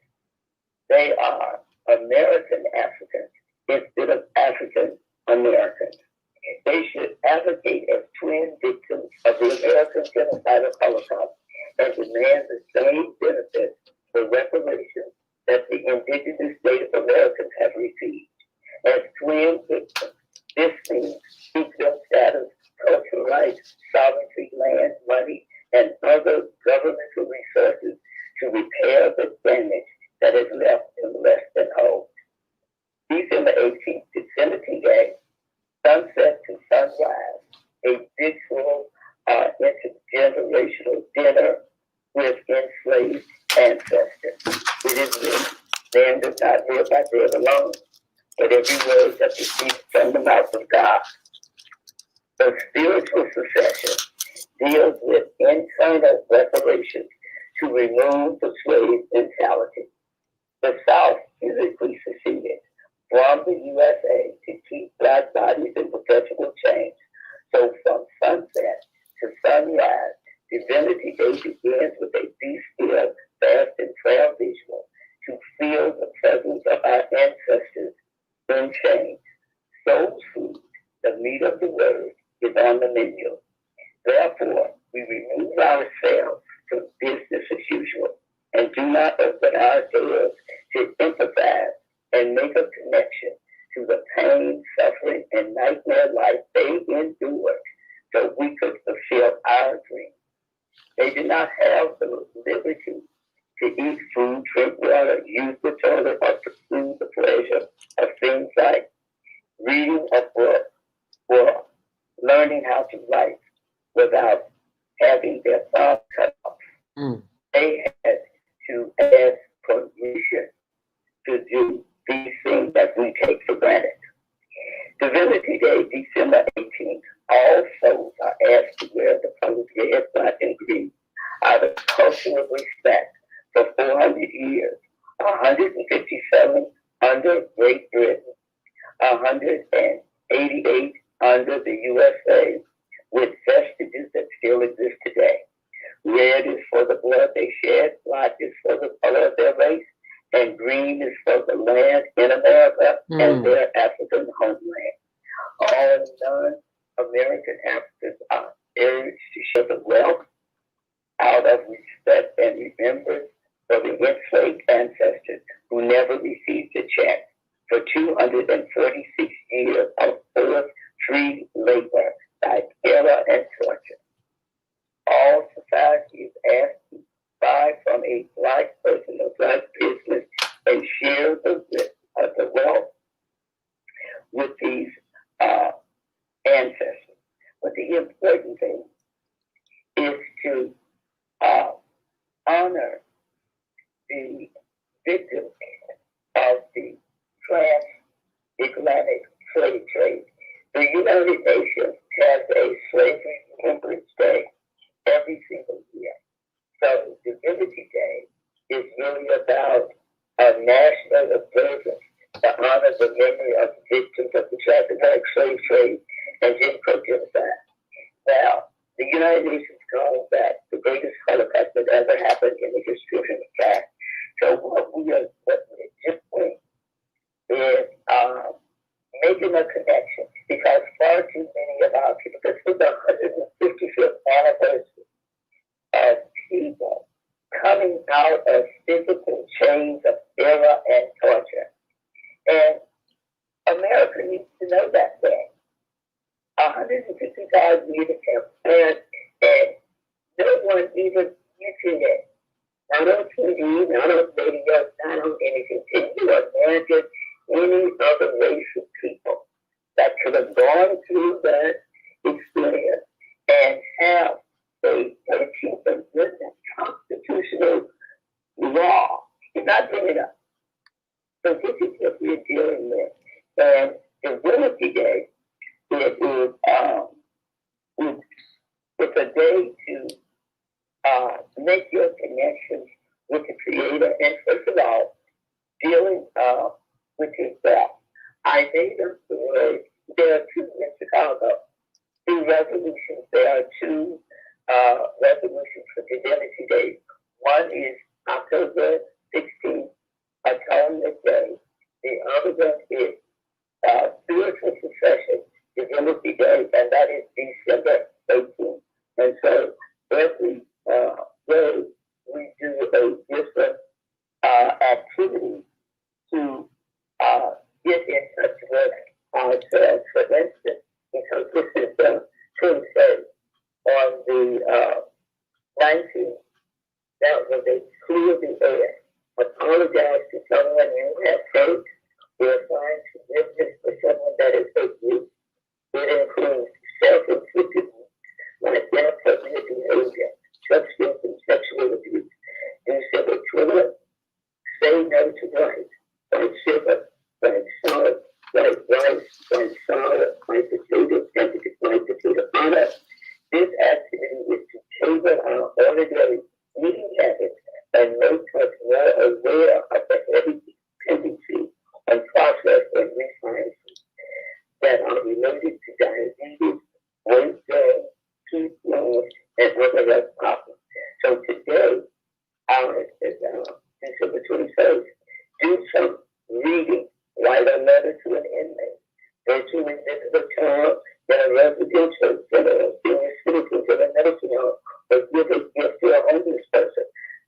they are American Africans instead of African Americans. They should advocate as twin victims of the American genocidal Holocaust and demand the same benefits for reparations that the indigenous Native Americans have received. As twin victims, this means equal status, cultural rights, sovereignty, land, money, and other governmental resources to repair the damage that is left them less than whole. December 18th to Trinity Day, sunset to sunrise, a visual intergenerational dinner with enslaved ancestors. It is written, man does not live by bread alone, but every word that proceeds from the mouth of God. The spiritual succession deals with internal reparations to remove the slave mentality. The South physically seceded from the USA to keep black bodies in perpetual change. So from sunset to sunrise, Divinity Day begins with a be-still, fast, and prayer visual to feel the presence of our ancestors in change. Soul food, the meat of the word, is on the menu. Therefore, we remove ourselves from business as usual and do not open our doors to empathize and make a connection to the pain, suffering, and nightmare life they endured so we could fulfill our dreams. They did not have the liberty to eat food, drink water, use the toilet, or pursue the pleasure of things like reading a book or learning how to write without having their thumb cut off. They had to ask permission to do these things that we take for granted. Divinity Day, December 18th, all souls are asked to wear the colors red, black, and green out of cultural respect for 400 years, 157 under Great Britain, 188 under the USA, with vestiges that still exist today. Red is for the blood they shed, black is for the color of their race, and green is for the land in America and their African homeland. All non-American Africans are urged to share the wealth out of respect and remembrance for the enslaved ancestors who never received a check for 246 years of forced free labor by terror and torture. All society is asked to buy from a black person or black business and share the wealth with these ancestors. But the important thing is to honor the victims of the transatlantic slave trade. The United Nations has a slavery remembrance day every single year. So Divinity Day is really about a national observance to honor the memory of victims of the transatlantic slave trade and Jim Crow genocide. Now, the United Nations calls that the greatest Holocaust that ever happened in the history of humankind. So what we're just doing is making a connection, because far too many of our people, this was the 155th anniversary of people coming out of physical chains of terror and torture. And America needs to know that thing. 155 years have passed, and no one even mentioned it. Not on TV, not on radio, not on anything. Can you imagine any other race of people that could have gone through that experience it's a day to make your connections with the Creator, and first of all, dealing with yourself. I made up the word. There are two in Chicago, two resolutions. There are two resolutions for Divinity Day. One is October 16th, Atonement Day. The other one is Spiritual Succession Divinity Day, and that is December 18th. And so every day we do a different activity to get in touch with ourselves. For instance, because this is Tuesday on the 19th, that was a clear the air. Apologize to someone you have hurt. We're find forgiveness for someone that has hurt you. It includes self-inflicted like inappropriate behavior, substance and sexual abuse. Do civil trauma. Say no to rice, like sugar, like salt, like rice, like salad, like potato, like potato product. This activity is to table our ordinary eating habits and make us more aware of the heavy tendencies and process and refined that are related to diabetes, weight gain, teeth loss, and other health problems. So today, December 21st, do some reading, write a letter to an inmate, virtually visit a child in a residential center, senior citizens in a nursing home, or give a gift to a homeless person.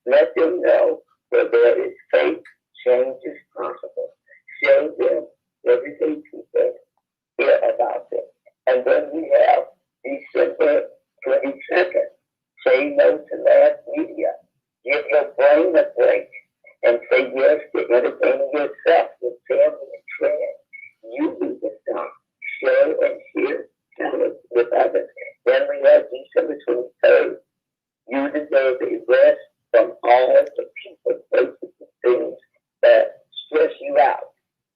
Let them know that there is faith, change is possible. Show them everyday people hear about them. And then we have December 22nd, say no to mass media. Give your brain a break and say yes to entertaining yourself with family and friends. You need to stop. Share and share talent with others. Then we have December 23rd. You deserve a rest from all the people, places, and things that stress you out.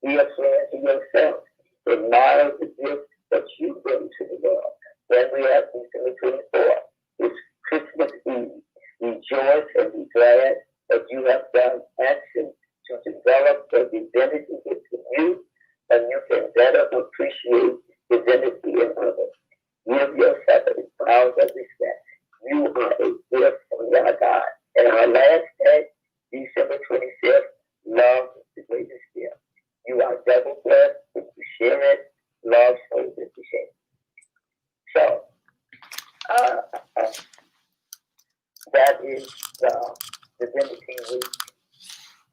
Be a friend to yourself. Admire the gift that you bring to the world. Then we have December 24th. It's Christmas Eve. Rejoice and be glad that you have done action to develop the divinity within you, and you can better appreciate divinity in others. Give yourself a proud respect. You are a gift from your God. And our last day, December 25th, love is the greatest gift. You are double blessed if you share it. Love shows if you share it. So, that is Divinity Week.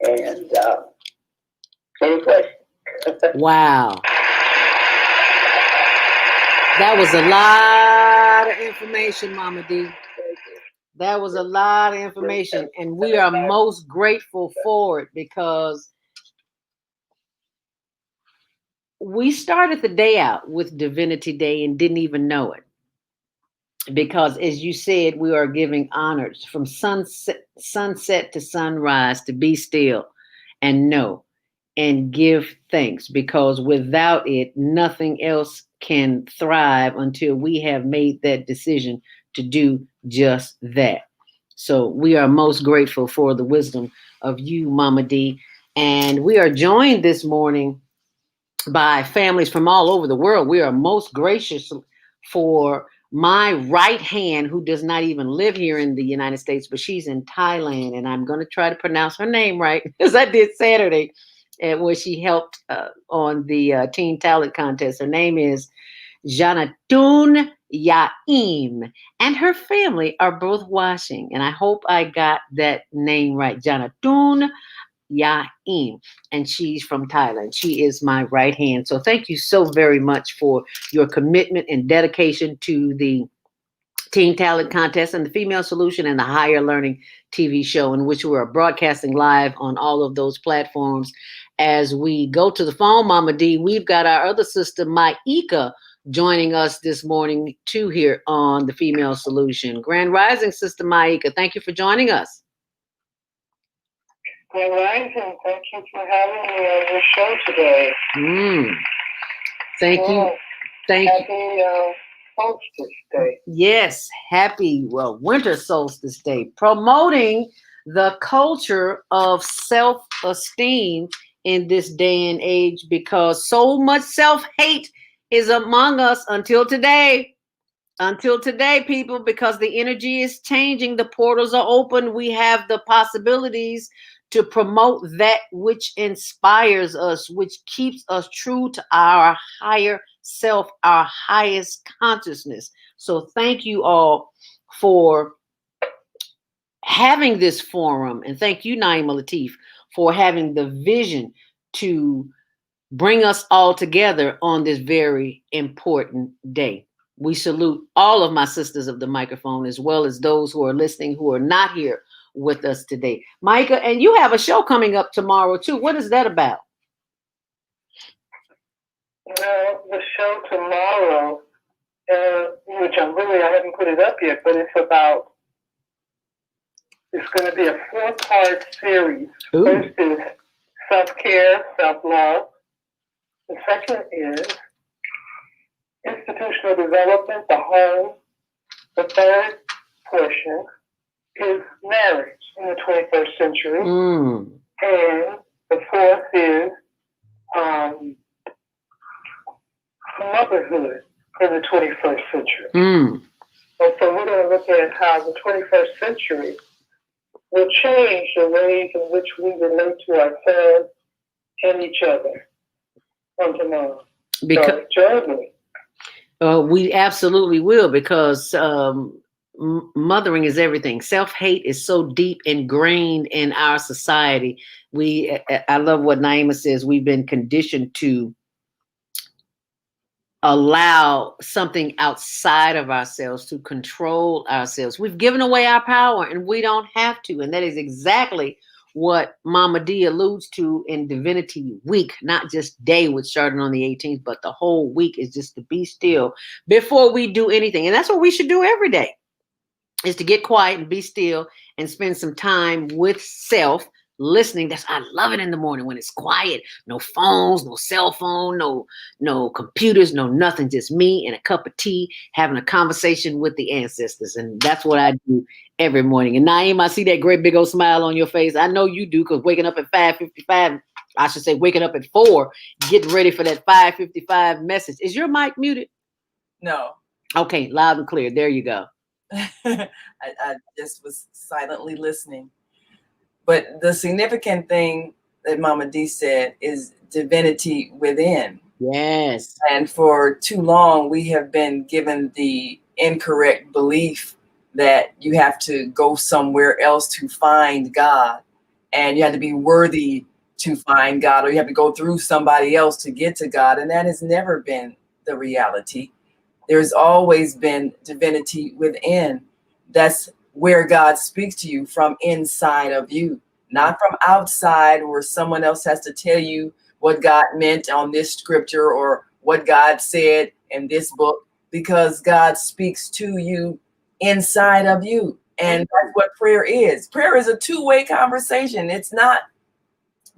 And any questions? Wow. That was a lot of information, Mama D. That was a lot of information. And we are most grateful for it because we started the day out with Divinity Day and didn't even know it. Because as you said, we are giving honors from sunset to sunrise to be still and know and give thanks, because without it, nothing else can thrive until we have made that decision to do just that. So we are most grateful for the wisdom of you, Mama D. And we are joined this morning by families from all over the world. We are most gracious for my right hand, who does not even live here in the United States, but she's in Thailand. And I'm going to try to pronounce her name right, as I did Saturday, where she helped on the Teen Talent Contest. Her name is Janatun Yaim, and her family are both washing. And I hope I got that name right. Janatun Yaim, and she's from Thailand. She is my right hand. So thank you so very much for your commitment and dedication to the Teen Talent Contest and the Female Solution and the Higher Learning TV show, in which we are broadcasting live on all of those platforms. As we go to the phone, Mama D, we've got our other sister, Maika, joining us this morning too here on the Female Solution. Grand Rising, Sister Maika, thank you for joining us. Grand Rising, thank you for having me on your show today. Thank you. Thank you. Happy Solstice Day. Yes, happy winter solstice day, promoting the culture of self-esteem in this day and age because so much self-hate is among us until today. Until today, people, because the energy is changing, the portals are open, we have the possibilities to promote that which inspires us, which keeps us true to our higher self, our highest consciousness. So thank you all for having this forum, and thank you, Naima Latif, for having the vision to bring us all together on this very important day. We salute all of my sisters of the microphone, as well as those who are listening who are not here with us today. Micah, and you have a show coming up tomorrow too. What is that about? Well, the show tomorrow, which I haven't put it up yet, but it's going to be a 4-part series. Ooh. First is self-care, self-love. The second is institutional development, the home. The third portion is marriage in the 21st century. And the fourth is motherhood in the 21st century. And so we're going to look at how the 21st century will change the ways in which we relate to ourselves and each other on tomorrow. Because we absolutely will, because mothering is everything. Self-hate is so deep ingrained in our society. I love what Naima says. We've been conditioned to allow something outside of ourselves to control ourselves. We've given away our power, and we don't have to. And that is exactly what Mama D alludes to in Divinity Week, not just day, which started on the 18th, but the whole week is just to be still before we do anything. And that's what we should do every day, is to get quiet and be still and spend some time with self, listening. I love it in the morning when it's quiet, no phones, no cell phone, no computers, no nothing, just me and a cup of tea, having a conversation with the ancestors. And that's what I do every morning. And Naeem, I see that great big old smile on your face. I know you do, because waking up at 5:55, I should say waking up at 4, getting ready for that 5:55 message. Is your mic muted? No. Okay, loud and clear. There you go. I just was silently listening. But the significant thing that Mama D said is divinity within. Yes. And for too long, we have been given the incorrect belief that you have to go somewhere else to find God, and you have to be worthy to find God, or you have to go through somebody else to get to God. And that has never been the reality. There's always been divinity within. That's where God speaks to you, from inside of you, not from outside, where someone else has to tell you what God meant on this scripture or what God said in this book, because God speaks to you inside of you. And that's what prayer is. Prayer is a two-way conversation. It's not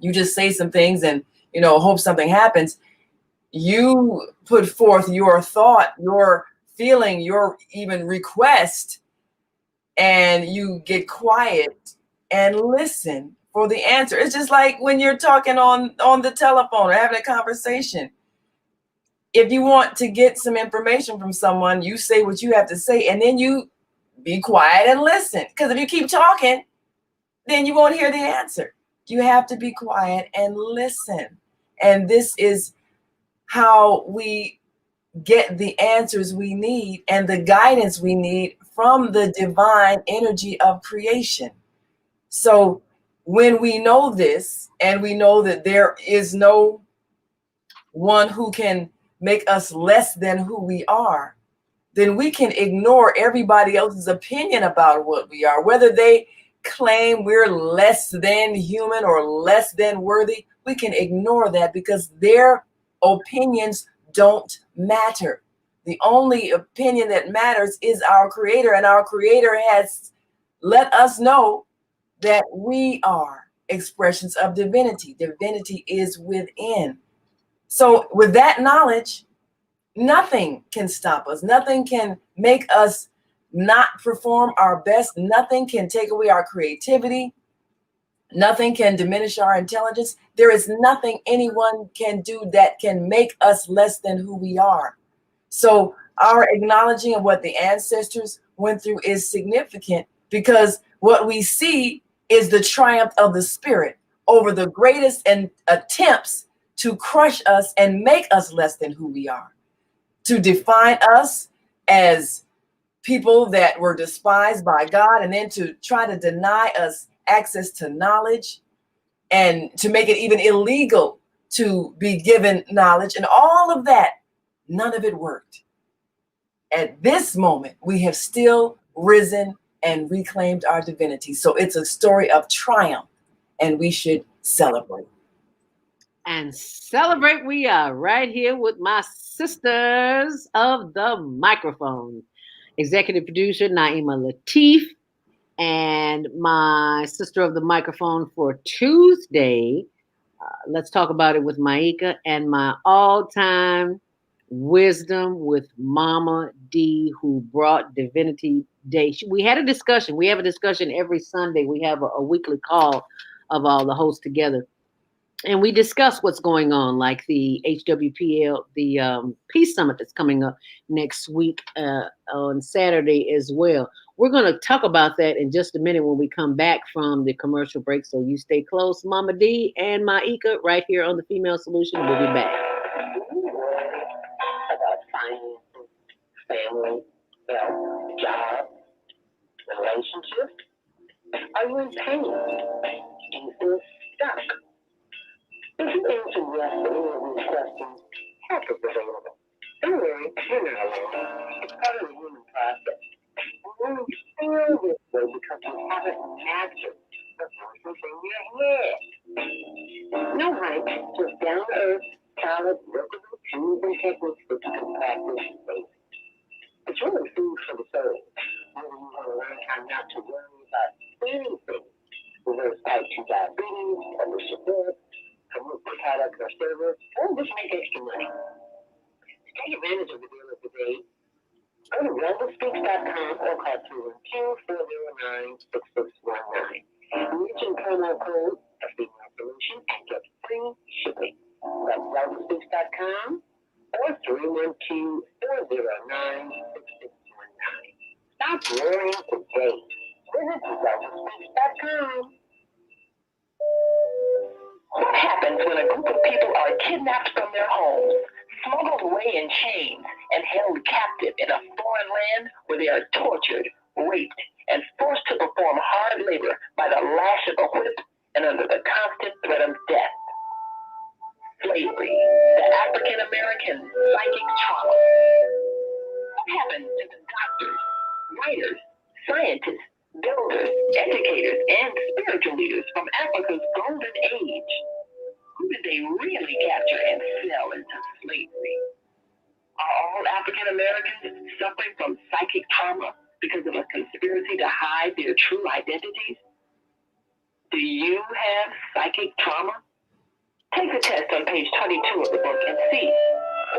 you just say some things and, hope something happens. You put forth your thought, your feeling, your even request, and you get quiet and listen for the answer. It's just like when you're talking on the telephone or having a conversation. If you want to get some information from someone, you say what you have to say, and then you be quiet and listen. Because if you keep talking, then you won't hear the answer. You have to be quiet and listen. And this is how we get the answers we need and the guidance we need from the divine energy of creation. So when we know this, and we know that there is no one who can make us less than who we are, then we can ignore everybody else's opinion about what we are, whether they claim we're less than human or less than worthy. We can ignore that, because their opinions don't matter. The only opinion that matters is our Creator, and our Creator has let us know that we are expressions of divinity. Divinity is within. So with that knowledge, Nothing can stop us. Nothing can make us not perform our best. Nothing can take away our creativity. Nothing can diminish our intelligence. There is nothing anyone can do that can make us less than who we are. So our acknowledging of what the ancestors went through is significant, because what we see is the triumph of the spirit over the greatest and attempts to crush us and make us less than who we are, to define us as people that were despised by God, and then to try to deny us access to knowledge and to make it even illegal to be given knowledge, and all of that. None of it worked. At this moment, we have still risen and reclaimed our divinity. So it's a story of triumph, and we should celebrate. And celebrate we are right here with my sisters of the microphone. Executive producer Naima Latif, and my sister of the microphone for Tuesday. Let's talk about it with Maika, and my all-time wisdom with Mama D, who brought Divinity Day. We had a discussion. We have a discussion every Sunday. We have a weekly call of all the hosts together. And we discuss what's going on, like the HWPL, the Peace Summit that's coming up next week on Saturday as well. We're going to talk about that in just a minute when we come back from the commercial break. So you stay close, Mama D and Maika, right here on the Female Solution. We'll be back. About finances, family, health, job, relationships. Are you in pain? Do you feel stuck? If you answer yes to any of these questions, help is available. Don't worry, you're not alone. It's part of the human process. And you feel this way because you haven't mastered the voices in your head. No hype, just down-to-earth, solid, workable tools and techniques that you can practice daily. It's really food for the soul. Whether you want to learn how not to worry about anything, reverse type 2 diabetes, publish your book, promote the product or service, or just make extra money. To take advantage of the deal of the day, go to ZeldaSpeaks.com or call 212-409-6619. Mention promo code for Female Solution and get free shipping. That's ZeldaSpeaks.com or 312-409-6619. Stop worrying today. Visit ZeldaSpeaks.com. What happens when a group of people are kidnapped from their homes, smuggled away in chains, and held captive in a foreign land where they are tortured, raped, and forced to perform hard labor by the lash of a whip and under the constant threat of death? Slavery, the African American psychic trauma. What happens to the doctors, writers, scientists, builders, educators, and spiritual leaders from Africa's golden age? Who did they really capture and sell into slavery? Are all African Americans suffering from psychic trauma because of a conspiracy to hide their true identities? Do you have psychic trauma? Take the test on page 22 of the book and see.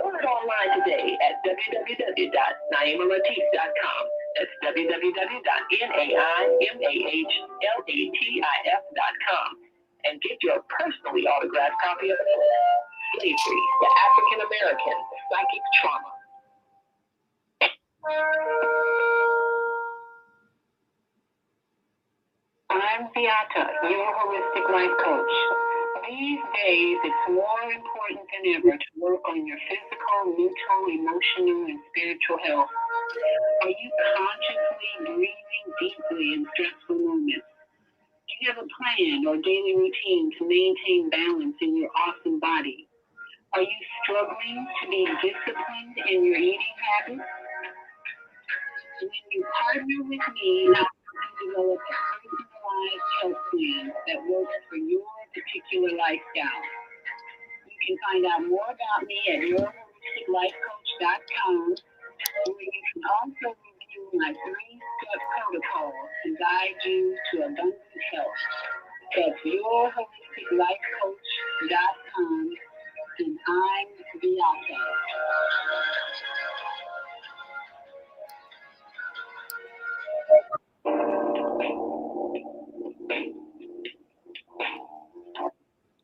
Order it online today at www.naimalatif.com. That's www.naimalatif.com. And get your personally autographed copy of the book, Slavery, the African American Psychic Trauma. I'm Beata, your holistic life coach. These days, it's more important than ever to work on your physical, mental, emotional, and spiritual health. Are you consciously breathing deeply in stressful moments? Do you have a plan or daily routine to maintain balance in your awesome body? Are you struggling to be disciplined in your eating habits? When you partner with me, I'll develop a personalized health plan that works for your particular lifestyle. You can find out more about me at yourholisticlifecoach.com, where you can also review my 3-step protocol to guide you to abundant health. That's yourholisticlifecoach.com, and I'm Beata.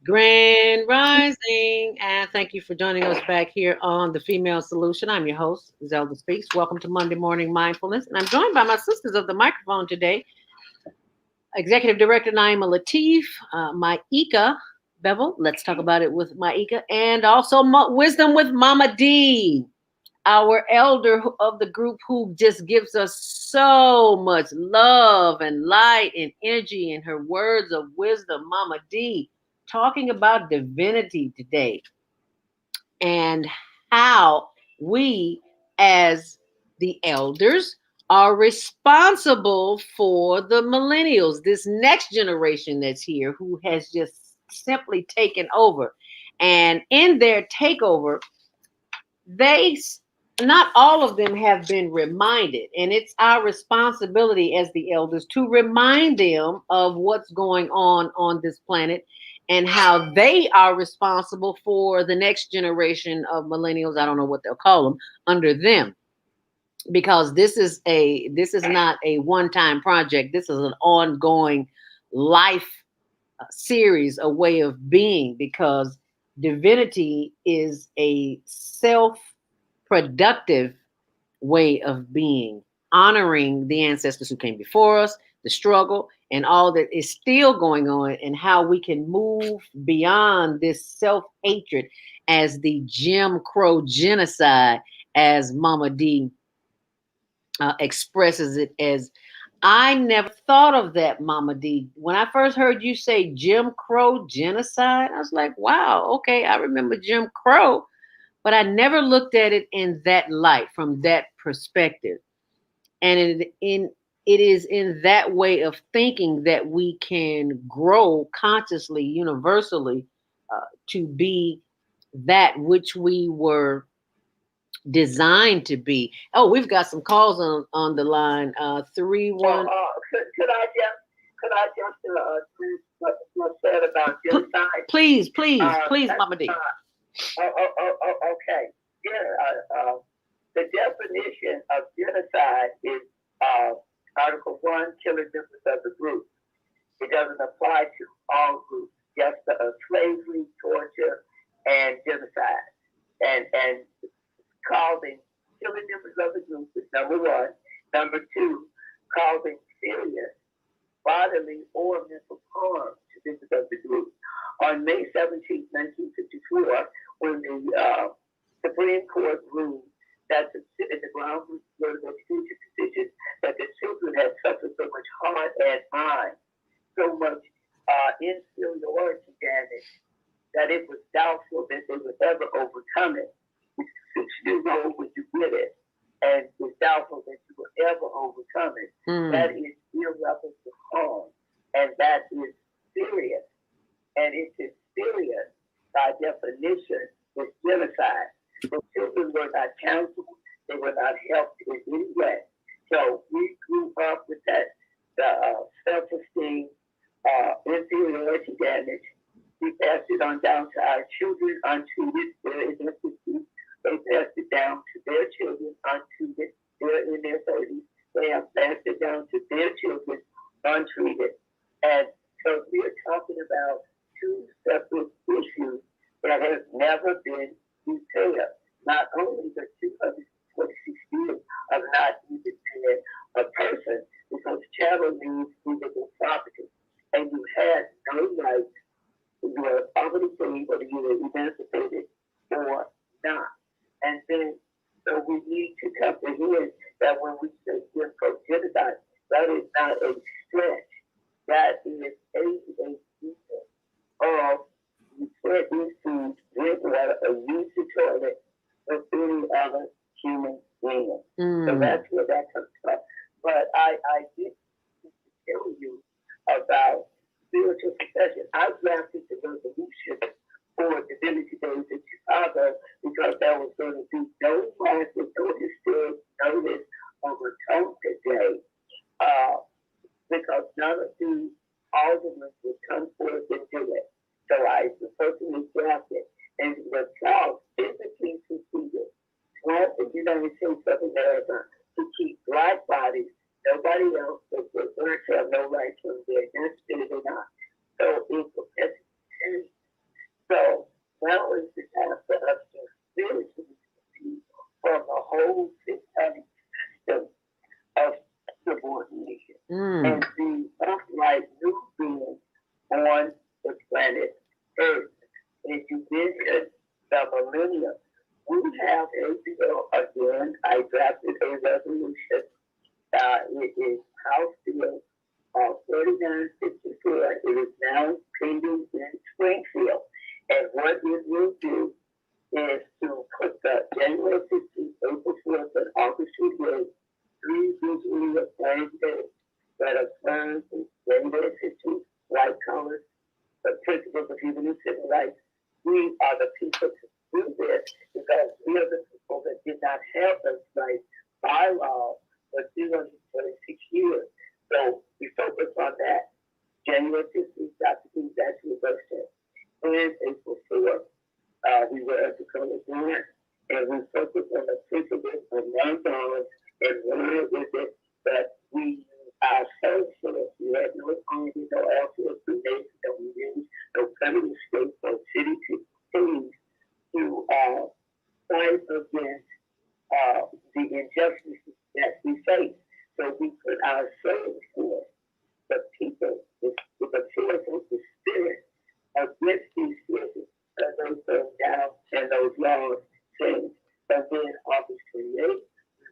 Grand Rising, and thank you for joining us back here on The Female Solution. I'm your host, Zelda Speaks. Welcome to Monday Morning Mindfulness, and I'm joined by my sisters of the microphone today, Executive Director Naima Latif, Maika Bevel. Let's talk about it with Maika, and also Wisdom with Mama D, our elder of the group who just gives us so much love and light and energy in her words of wisdom. Mama D, talking about divinity today and how we as the elders are responsible for the millennials, this next generation that's here who has just simply taken over. And in their takeover, they not all of them have been reminded, and it's our responsibility as the elders to remind them of what's going on this planet and how they are responsible for the next generation of millennials. I don't know what they'll call them under them, because this is not a one-time project. This is an ongoing life series, a way of being, because divinity is a self productive way of being, honoring the ancestors who came before us, the struggle, and all that is still going on, and how we can move beyond this self hatred as the Jim Crow genocide, as Mama D expresses it as. I never thought of that, Mama D. When I first heard you say Jim Crow genocide, I was like, wow, okay, I remember Jim Crow, but I never looked at it in that light, from that perspective. And it is in that way of thinking that we can grow consciously, universally, to be that which we were designed to be. Oh, we've got some calls on the line. 3-1. Could I just what said about genocide? Please, Mama D. Okay. Yeah. The definition of genocide is Article 1, killing members of the group. It doesn't apply to all groups, just slavery, torture, and genocide. And killing members of the group is number one. Number two, causing serious bodily or mental harm to members of the group. On May 17, 1954, when the Supreme Court ruled that in the ground rules education decision that the children had suffered so much heart and mind, so much inferiority damage, that it was doubtful that they would ever overcome it. 6 years old when you get it, and it's doubtful that you will ever overcome it. That is irreparable harm, and that is serious. And it is serious by definition with genocide. The children were not counseled, they were not helped in any way. So we grew up with that self-esteem, inferiority damage. We passed it on down to our children untreated. They're in their 50s. They passed it down to their children untreated. They're in their 30s. They have passed it down to their children untreated. And so we're talking about two separate issues that have never been repaired. Not only the 246 years of not even being a person, because chattel means movable property, and you had no rights. You were already free, whether you were emancipated or not. And then, so we need to comprehend that when we say Jim Crow genocide, that is not a stretch. That is a people of you can't use food, drink water, or use the toilet or any other human being. So that's where that comes from. But I did tell you about spiritual succession. I drafted the resolution for Divinity Days in Chicago because there was going to be no classes, no historic notice of Atonement Day, because none of the aldermen would come forth and do it. So I personally drafted, and the South physically succeeded. Well, the United States of America to keep black bodies, nobody else, but blacks have no right to them. They're not. So it was So now is the time for us to spiritually see from the whole systemic system of subordination and see upright new beings on the planet Earth. If you visit the millennium, we have a bill again. I drafted a resolution. It is House Bill 4964. It is now pending in Springfield. And what it will do is to put the January 15th, April 4th, and August 28th, 3 visually applied days that affirm the January 15th, white collar, the principles of human and civil rights. We are the people to do this because we are the people that did not have those rights by law for 226 years. So we focus on that. January 15th, Dr. King's actual birthday. And April 4th, we were at the color grant, and we focus on the principles of nonviolence and learn with it that we ourselves for us. We had no army, no alternate nation, no unions, no federal state, no city teams to fight against the injustices that we face. So we put ourselves for the people, with the force of the spirit against these forces, and those burn down and those laws change. And then August 28th,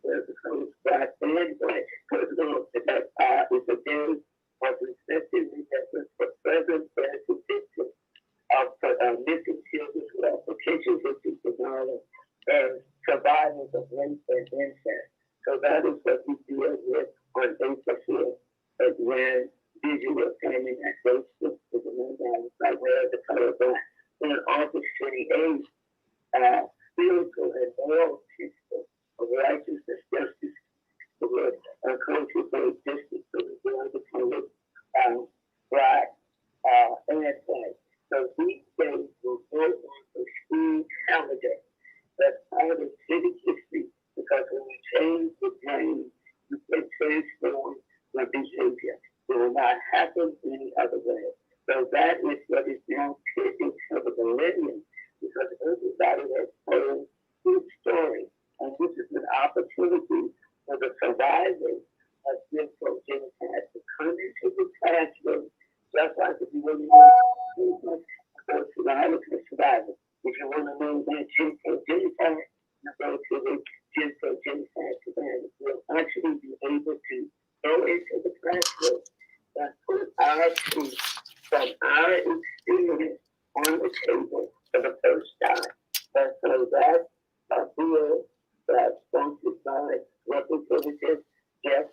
there's a code black and white. Because that is a day of respected remembrance for present benefit victims of missing children who are application victims of violence and survivors of rape and incest. So that is what we deal with on April 4th, as when visual family and those things to the nonviolence by way of the color black. On August 28th, spiritual and moral principles of righteousness, justice, the word country-based justice, so the word of color black and white. So these days will go on the school calendar. That's part of civic history, because when you change the brain, you can transform the behavior. It will not happen any other way. So that is what is now pending for the millennium, because everybody has told his story. And this is an opportunity for the survivors of Jim Crow genocide to come into the classroom, just like if you want to know survivors. If you want to know that Jim Crow genocide, you go to the Jim Crow genocide survivors. You'll actually be able to go into the classroom and put our truth from our experience on the table for the first time. And so that's a bill that's sponsored by Representative Jeff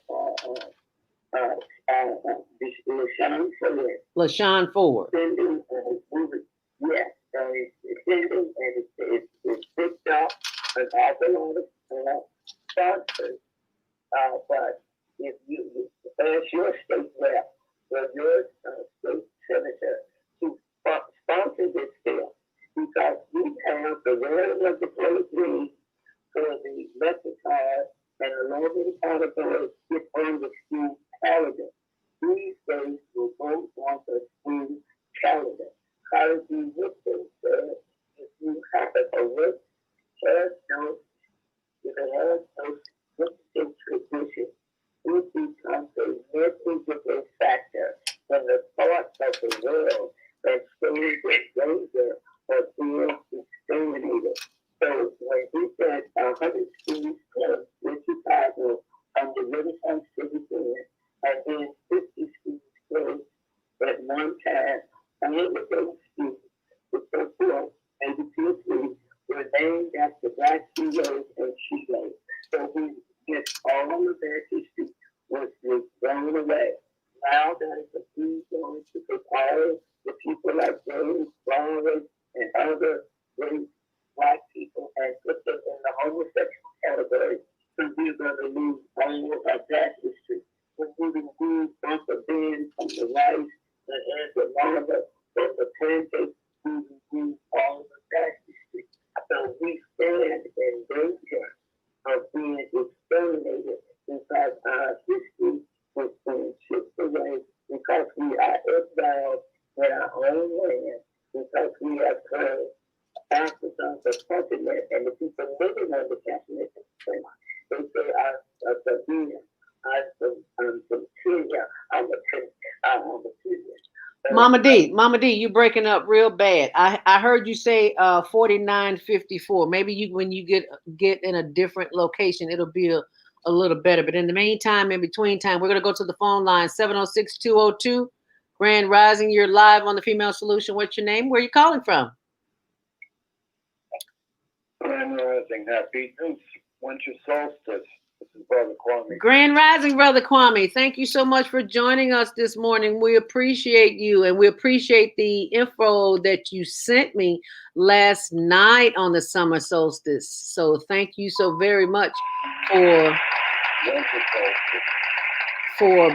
LaShawn Ford. Sending and it's moving. Yes, so it's sending and it's picked up an awful lot of sponsors. But if you, as your state rep, or your state senator, to sponsor this bill, because we have the wearing of the clothes green for the leprechaun and the Northern categories get on the school calendar. These days will go on the school calendar. How do you look at it? If you have a work, if it has no tradition, it becomes a negligible factor when the thoughts of the world that stays with danger or being exterminated. So when he said 100 schools closed in Chicago under Renaissance City Plan, and then 50 schools closed at one time, and all of those schools, the so-called maybe 2 or 3, were named after Black heroes and heroes. So we get all of that history was thrown away. Now that is a huge going to prepare the people like James Brown and other great Black people and put them in the homosexual category. So we're going to lose all of that history. We're going to lose Uncle Ben from the rice and the mama from the pancakes. We will lose all of that history. So we stand in danger of being exterminated because our history was being chipped away, because we are exiled in our own land, because we have heard thousands of the continent and the people living on the continent. They say our Sabina, our from Syria, our Syria. Mama D, you breaking up real bad. I heard you say 4954. Maybe you when you get in a different location, it'll be a little better. But in the meantime, in between time, we're gonna go to the phone line 706-202. Grand Rising, you're live on the Female Solution. What's your name? Where are you calling from? Grand Rising, happy winter solstice. This is Brother Kwame. Grand Rising, Brother Kwame. Thank you so much for joining us this morning. We appreciate you, and we appreciate the info that you sent me last night on the summer solstice. So thank you so very much for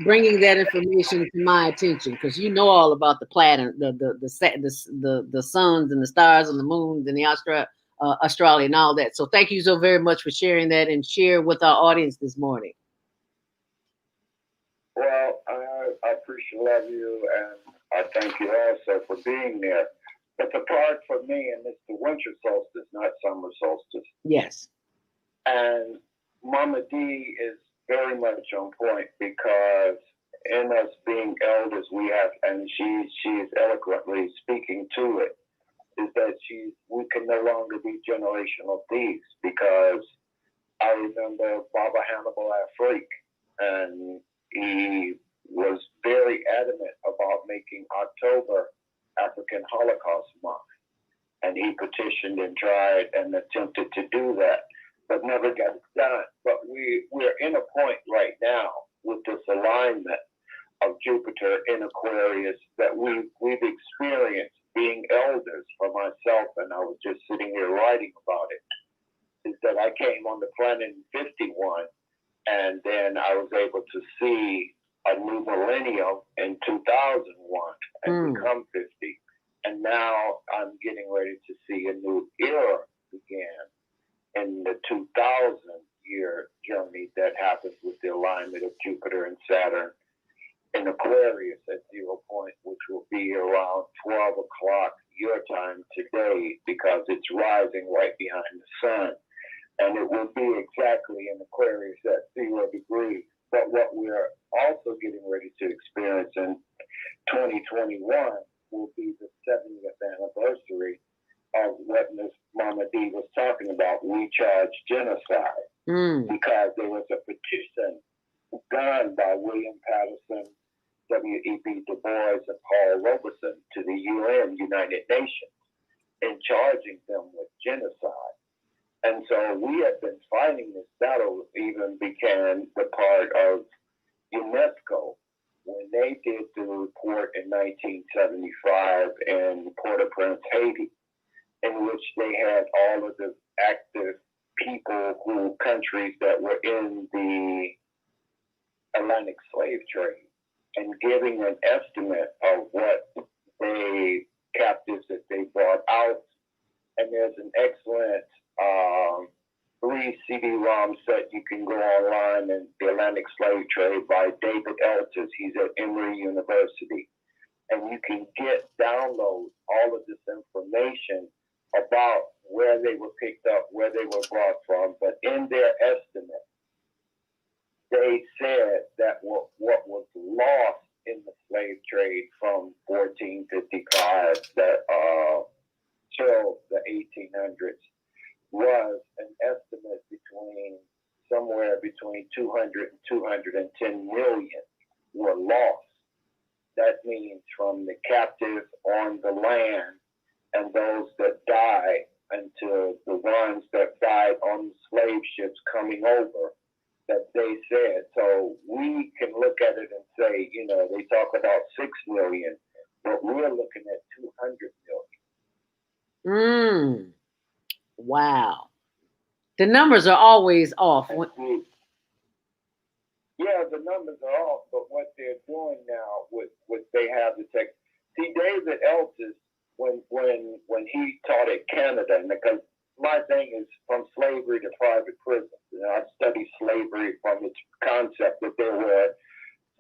bringing that information to my attention, because you know all about the planet, the suns and the stars and the moons and the Australia and all that. So thank you so very much for sharing that and share with our audience this morning. Well, I appreciate you, and I thank you also for being there. But the part for me, and it's the winter solstice, not summer solstice. Yes. And Mama D is very much on point, because in us being elders, we have, and she is eloquently speaking to it, is that we can no longer be generational thieves, because I remember Baba Hannibal Afrique, and he was very adamant about making October African Holocaust Month. And he petitioned and tried and attempted to do that, but never got it done. But we're in a point right now with this alignment of Jupiter in Aquarius that we've experienced being elders for myself, and I was just sitting here writing about it, is that I came on the planet in 51, and then I was able to see a new millennium in 2001 and become 50. And now I'm getting ready to see a new era begin in the 2000 year journey that happens with the alignment of Jupiter and Saturn in Aquarius at 0 point, which will be around 12 o'clock your time today, because it's rising right behind the sun. And it will be exactly in Aquarius at 0 degrees. But what we're also getting ready to experience in 2021 will be the 70th anniversary of what Ms. Mama D was talking about, recharge genocide. Because there was a petition done by William Patterson, W.E.B. Du Bois, and Paul Robeson to the UN, United Nations, in charging them with genocide. And so we have been fighting this battle, even became the part of UNESCO when they did the report in 1975 in Port-au-Prince, Haiti, in which they had all of the active countries that were in the Atlantic slave trade, and giving an estimate of what the captives that they brought out. And there's an excellent 3 CD-ROM set you can go online in the Atlantic slave trade by David Eltis. He's at Emory University. And you can download all of this information about where they were picked up, where they were brought from. But in their estimate, they said that what was lost in the slave trade from 1455 till the 1800s was an estimate somewhere between 200 and 210 million were lost. That means from the captives on the land and those that died, until the ones that died on the slave ships coming over, that they said. So we can look at it and say, they talk about 6 million, but we're looking at 200 million. Wow. The numbers are always off. Yeah, the numbers are off, but what they're doing now with they have the tech. See, David Eltis, when he taught at Canada, and because my thing is from slavery to private prison. I studied slavery from its concept that there were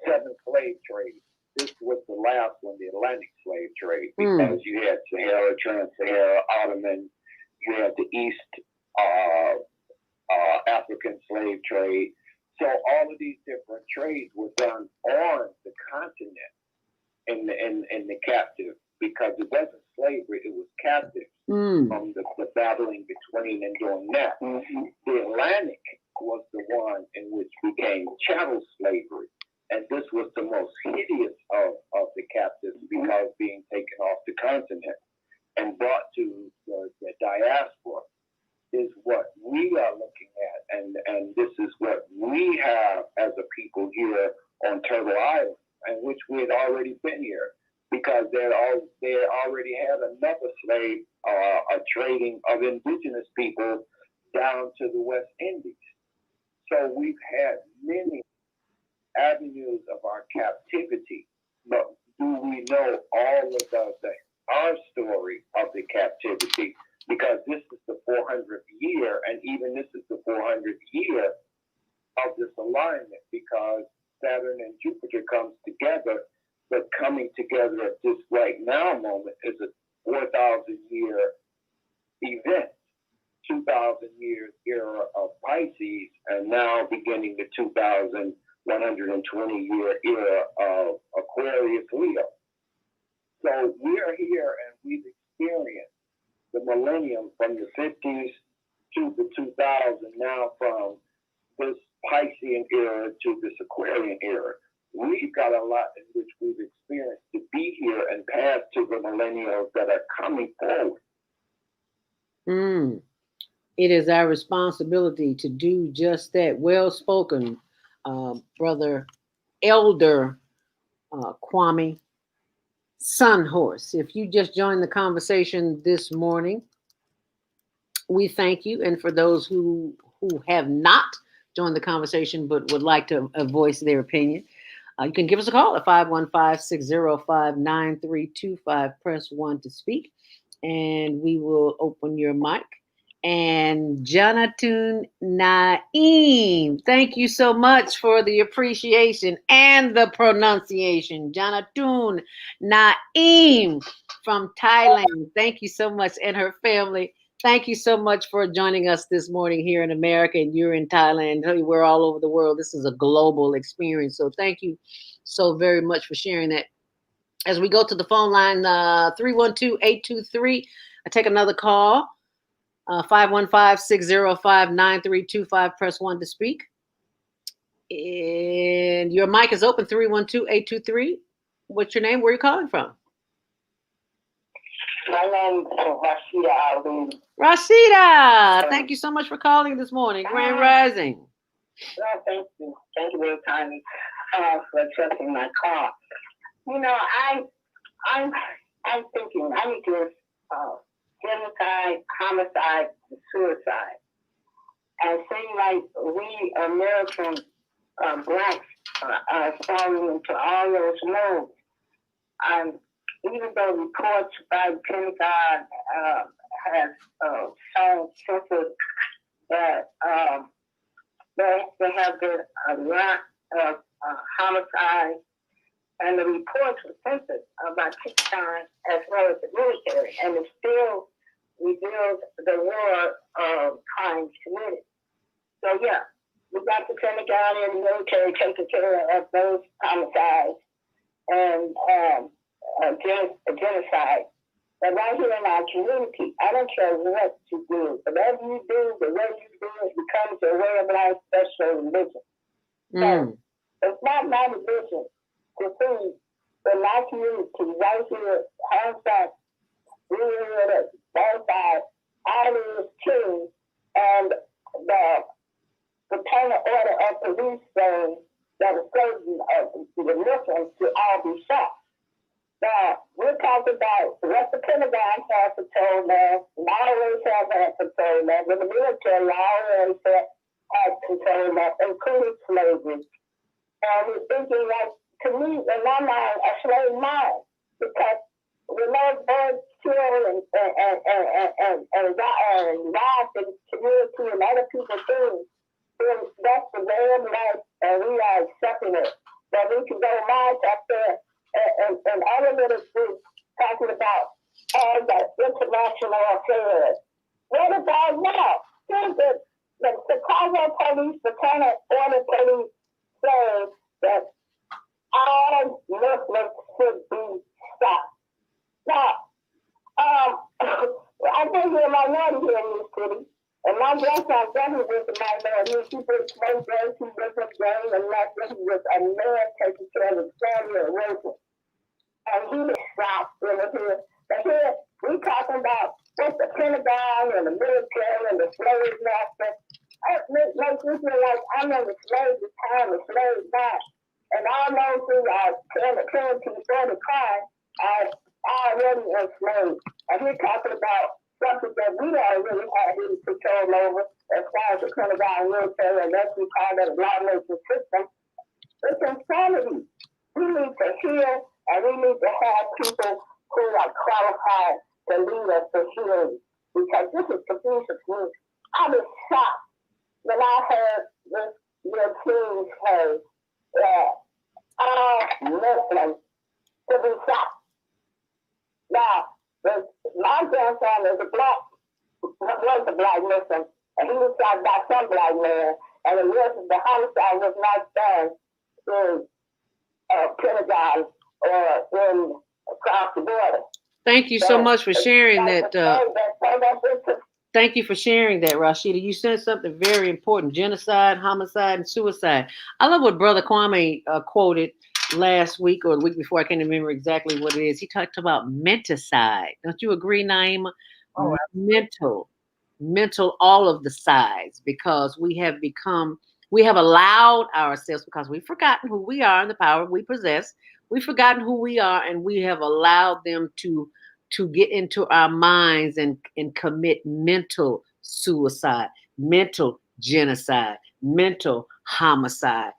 7 slave trades this was the last one, the Atlantic slave trade, because you had Sahara, Trans-Sahara, Ottoman, you had the East African slave trade. So all of these different trades were done on the continent in the captive, because it wasn't slavery, it was captive from the battling between and doing that. The Atlantic was the one in which became chattel slavery. And this was the most hideous of the captives, because being taken off the continent and brought to the diaspora is what we are looking at. And this is what we have as a people here on Turtle Island, and which we had already been here, because they already had another slave, a trading of indigenous people down to the West Indies. So we've had many avenues of our captivity, but do we know all of our story of the captivity? Because this is the 400th year, and even this is the 400th year of this alignment, because Saturn and Jupiter comes together, but coming together at this right now moment is a 4,000-year event, 2,000 years era of Pisces, and now beginning the 2,120-year era of Aquarius Leo. So we are here, and we've experienced the millennium from the 50s to the 2000s, now from this Piscean era to this Aquarian era. We've got a lot in which we've experienced to be here and pass to the millennials that are coming forward. It is our responsibility to do just that. Well spoken, Brother Elder Kwame Sunhorse. If you just joined the conversation this morning, we thank you. And for those who have not joined the conversation but would like to voice their opinion, you can give us a call at 515-605-9325. Press 1 to speak, and we will open your mic. And Jonathan Naeem, thank you so much for the appreciation and the pronunciation. Jonathan Naeem from Thailand, thank you so much, and her family. Thank you so much for joining us this morning here in America, and you're in Thailand. We're all over the world. This is a global experience. So thank you so very much for sharing that. As we go to the phone line, 312-823, I take another call. 515-605-9325. Press 1 to speak. And your mic is open, 312-823. What's your name? Where are you calling from? My name is Rashida Ali. Rashida, thank you so much for calling this morning. Grand Rising. Well, thank you. Thank you very kindly for accepting my call. You know, I'm thinking I need to genocide, homicide, and suicide. And seem like we American blacks are falling into all those modes. Even though reports by the Pentagon have shown census that there have been a lot of homicides, and the reports were censored about 6 times, as well as the military, and it still reveals the war crimes committed. So yeah, we got the Pentagon and the military taking care of those homicides and genocide. But right here in our community, I don't care what you do. Whatever you do, the way you do it becomes a way of life, that's your religion. So it's not my religion to see in my community right here, Hillside, Hillside, Island King, and the penal order of police saying that a certain the Muslims should all be shot. Now, we're talking about what the Pentagon has control of, always have had control of, but the military always had control of, including slavery. And we're thinking like, to me, in my mind, a slave mind, because when those birds kill and rob the community and other people things, then that's the way of life, and we are accepting it. But we can go march up there and all of it is talking about all the international affairs. What about now? Here's the Chicago police, the County Order Police, says that all Muslims should be stopped. Now, I think we're a minority here in this city, and my grandson definitely was a minority. He was one day, he was a gang, and last day he was a man taking care of his family and working. And he was shot in here. But here, we talking about what the Pentagon and the military and the slave master. It makes me feel like I'm in the slave time, the slave back. And all those who are penalty for the crime are already enslaved. And we're talking about something that we don't really have any control over as far as the Pentagon military, and that's we call that a lawmaking system. It's insanity. We need to heal, and we need to have people who are qualified to lead us to healing. Because this is confusing to me. I was shocked when I heard this European say that all Muslims should be shot. Now, my grandson was a black Muslim, and he was shot by some black man, and the homicide was not done in Pentagon or in across the border. Thank you so much for sharing that. Thank you for sharing that, Rashida. You said something very important: genocide, homicide, and suicide. I love what Brother Kwame quoted last week or the week before. I can't remember exactly what it is. He talked about menticide. Don't you agree, Naima? Oh, mental, all of the sides, because we have allowed ourselves, because we've forgotten who we are and the power we possess. We've forgotten who we are, and we have allowed them to get into our minds and commit mental suicide, mental genocide, mental homicide,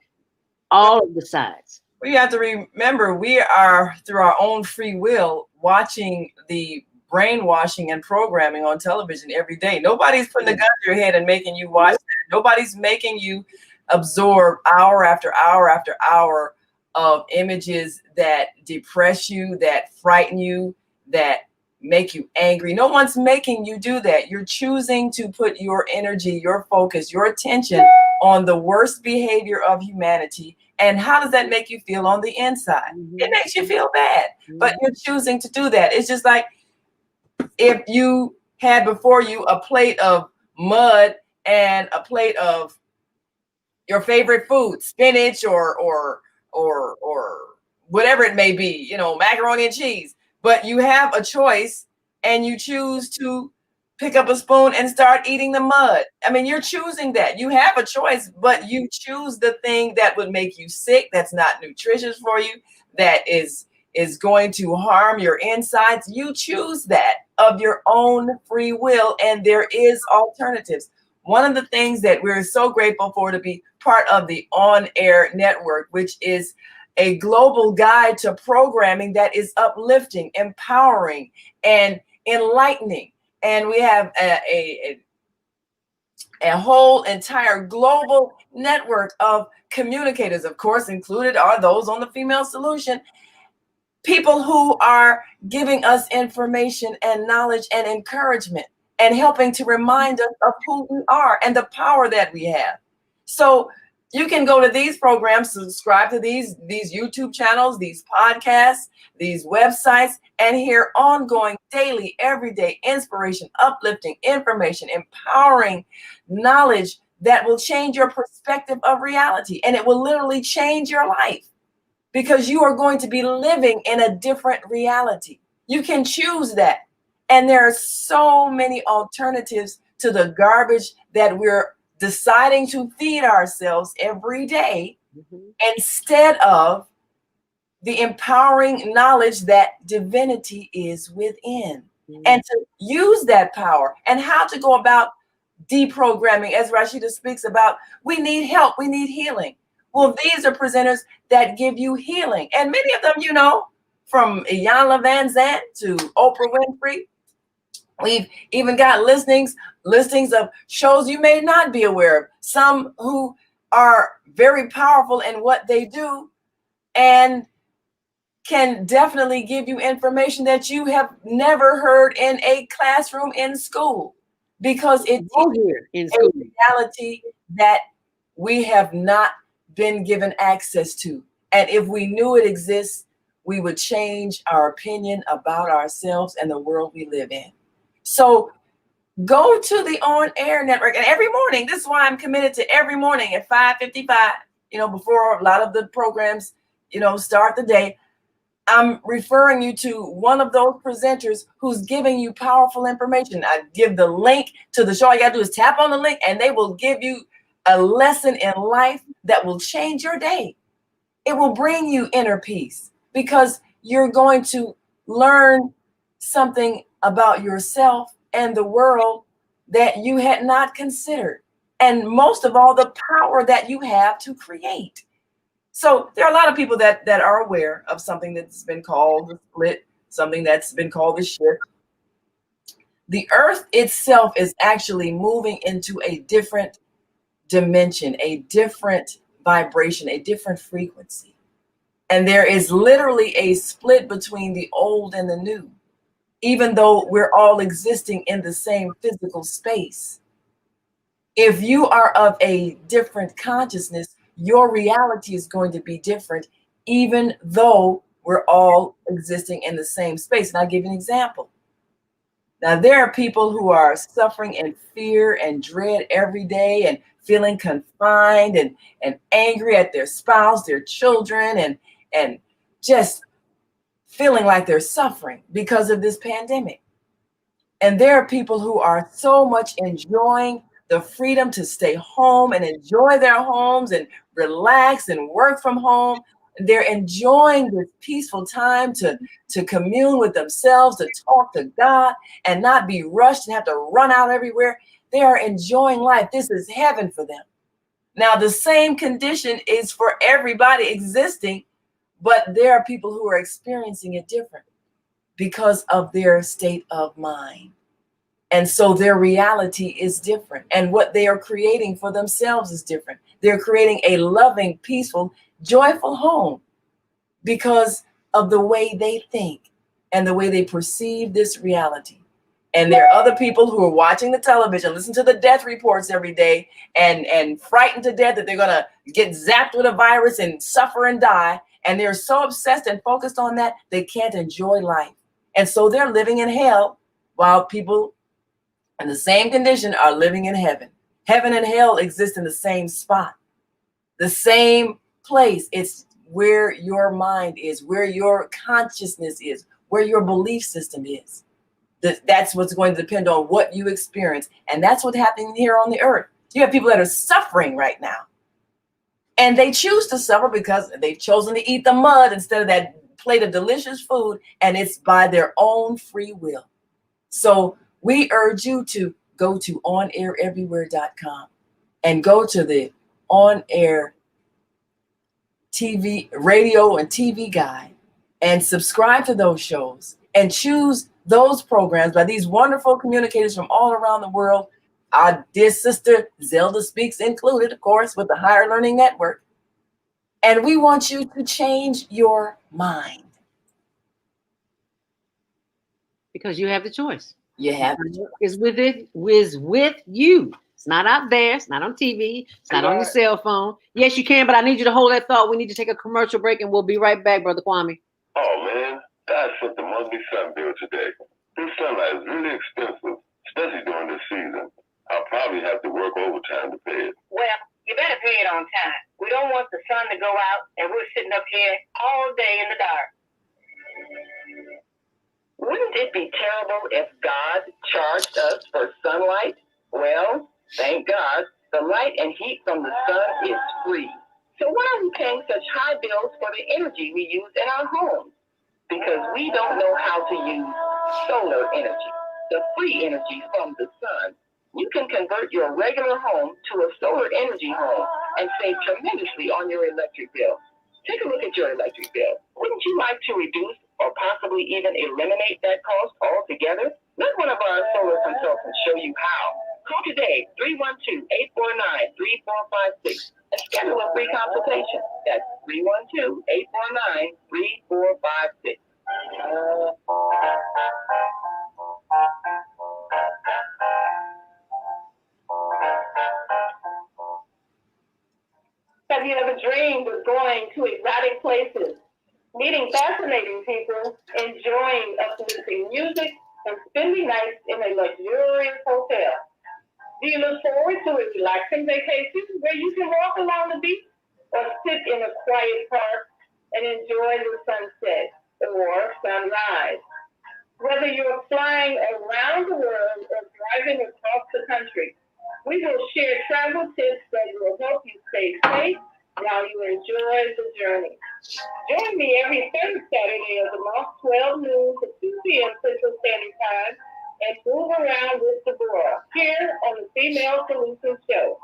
all of the sides. We have to remember we are, through our own free will, watching the brainwashing and programming on television every day. Nobody's putting a gun to your head and making you watch that. Nobody's making you absorb hour after hour after hour of images that depress you, that frighten you, that make you angry. No one's making you do that. You're choosing to put your energy, your focus, your attention on the worst behavior of humanity. And how does that make you feel on the inside? It makes you feel bad, but you're choosing to do that. It's just like if you had before you a plate of mud and a plate of your favorite food, spinach or whatever it may be, macaroni and cheese, but you have a choice and you choose to pick up a spoon and start eating the mud. I mean, you're choosing that. You have a choice, but you choose the thing that would make you sick, that's not nutritious for you, that is going to harm your insides. You choose that of your own free will, and there is alternatives. One of the things that we're so grateful for to be part of the On Air Network, which is a global guide to programming that is uplifting, empowering, and enlightening. And we have a whole entire global network of communicators, of course, included are those on the Female Solution, people who are giving us information and knowledge and encouragement and helping to remind us of who we are and the power that we have. So you can go to these programs, subscribe to these YouTube channels, these podcasts, these websites, and hear ongoing, daily, everyday inspiration, uplifting information, empowering knowledge that will change your perspective of reality. And it will literally change your life because you are going to be living in a different reality. You can choose that. And there are so many alternatives to the garbage that we're deciding to feed ourselves every day instead of the empowering knowledge that divinity is within, and to use that power and how to go about deprogramming. As Rashida speaks about, we need help, we need healing. Well, these are presenters that give you healing, and many of them, from Iyanla Van Zandt to Oprah Winfrey. We've even got listings of shows you may not be aware of, some who are very powerful in what they do and can definitely give you information that you have never heard in a classroom in school, because it Go here in a school. reality that we have not been given access to. And if we knew it exists, we would change our opinion about ourselves and the world we live in. So go to the On Air Network, and every morning, this is why I'm committed to every morning at 5:55, before a lot of the programs, start the day. I'm referring you to one of those presenters who's giving you powerful information. I give the link to the show. All you got to do is tap on the link, and they will give you a lesson in life that will change your day. It will bring you inner peace, because you're going to learn something about yourself and the world that you had not considered. And most of all, the power that you have to create. So there are a lot of people that are aware of something that's been called the split, something that's been called the shift. The earth itself is actually moving into a different dimension, a different vibration, a different frequency. And there is literally a split between the old and the new, even though we're all existing in the same physical space. If you are of a different consciousness, your reality is going to be different, even though we're all existing in the same space. And I'll give you an example. Now, there are people who are suffering in fear and dread every day, and feeling confined and angry at their spouse, their children, and just feeling like they're suffering because of this pandemic. And there are people who are so much enjoying the freedom to stay home and enjoy their homes and relax and work from home. They're enjoying this peaceful time to commune with themselves, to talk to God and not be rushed and have to run out everywhere. They are enjoying life. This is heaven for them. Now, the same condition is for everybody existing, but there are people who are experiencing it different because of their state of mind. And so their reality is different. And what they are creating for themselves is different. They're creating a loving, peaceful, joyful home because of the way they think and the way they perceive this reality. And there are other people who are watching the television, listen to the death reports every day, and frightened to death that they're going to get zapped with a virus and suffer and die. And they're so obsessed and focused on that, they can't enjoy life. And so they're living in hell while people in the same condition are living in heaven. Heaven and hell exist in the same spot, the same place. It's where your mind is, where your consciousness is, where your belief system is. That's what's going to depend on what you experience. And that's what's happening here on the earth. You have people that are suffering right now. And they choose to suffer because they've chosen to eat the mud instead of that plate of delicious food. And it's by their own free will. So we urge you to go to onaireverywhere.com and go to the On Air TV, radio and TV guide, and subscribe to those shows and choose those programs by these wonderful communicators from all around the world. Our dear sister ZeldaSpeaks included, of course, with the Higher Learning Network. And we want you to change your mind. Because you have the choice. You have It's with you. It's not out there. It's not on TV. It's not on your cell phone. Yes, you can, but I need you to hold that thought. We need to take a commercial break, and we'll be right back, Brother Kwame. Oh, man. God sent the monthly sun bill today. This sunlight is really expensive, especially during this season. I'll probably have to work overtime to pay it. Well, you better pay it on time. We don't want the sun to go out and we're sitting up here all day in the dark. Wouldn't it be terrible if God charged us for sunlight? Well, thank God, the light and heat from the sun is free. So why are we paying such high bills for the energy we use in our homes? Because we don't know how to use solar energy, the free energy from the sun. You can convert your regular home to a solar energy home and save tremendously on your electric bill. Take a look at your electric bill. Wouldn't you like to reduce or possibly even eliminate that cost altogether? Let one of our solar consultants show you how. Call today, 312-849-3456, and schedule a free consultation. That's 312-849-3456. Have you ever dreamed of going to exotic places, meeting fascinating people, enjoying uplifting music, and spending nights in a luxurious hotel? Do you look forward to a relaxing vacation where you can walk along the beach or sit in a quiet park and enjoy the sunset or sunrise? Whether you're flying around the world or driving across the country, we will share travel tips that will help you stay safe while you enjoy the journey. Join me every third Saturday of the month, 12 noon to 2 p.m. Central Standard Time, and move around with Deborah here on the Female Solutions Show.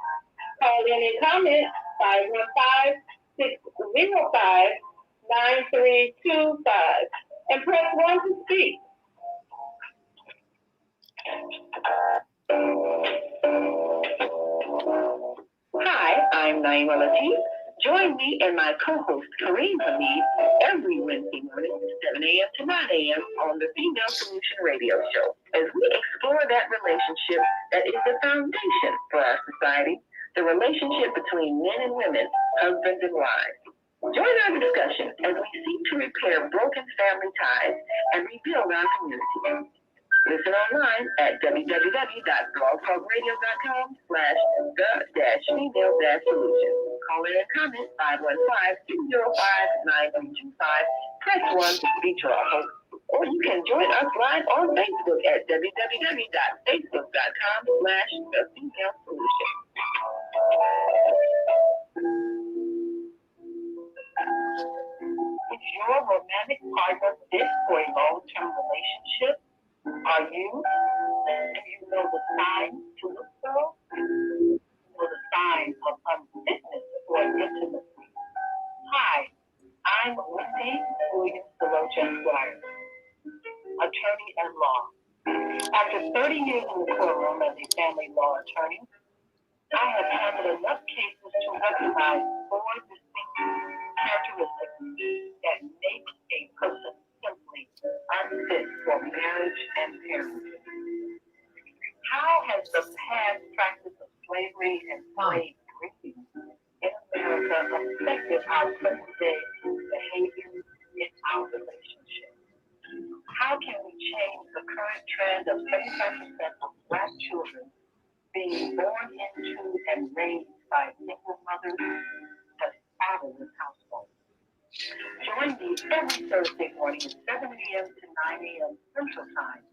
Call in and comment 515-605-9325 and press 1 to speak. Hi, I'm Naima Latif. Join me and my co-host Kareem Hamid every Wednesday morning at 7 a.m. to 9 a.m. on the Female Solution Radio Show as we explore that relationship that is the foundation for our society, the relationship between men and women, husbands and wives. Join our discussion as we seek to repair broken family ties and rebuild our community. Listen online at www.blogtalkradio.com/the-female-solution. Call in and comment 515-205-9325. Press 1 to speak to our host. Or you can join us live on Facebook at www.facebook.com/the-female-solution. Is your romantic partner fit for a long-term relationship? Are you? Do you know the signs to look for? Do you know the signs of unfitness for intimacy? Hi, I'm Wendy Williams-Deloach Esquire, attorney at law. After 30 years in the courtroom as a family law attorney, I have handled enough cases to recognize 4 distinct characteristics that make a person simply unfit for marriage and parenting. How has the past practice of slavery and slave breeding in America affected our present-day behavior in our relationship? How can we change the current trend of 75% of Black children being born into and raised by single mothers to fatherless households? Join me every Thursday morning at 7 a.m. to 9 a.m. Central Time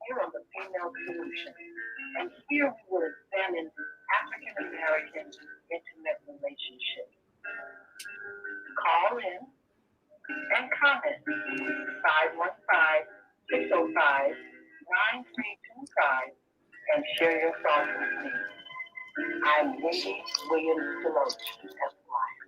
here on the Female Solution. And here we will examine African American intimate relationships. Call in and comment 515-605-9325 and share your thoughts with me. I'm Wendy Williams-Deloach, Esquire.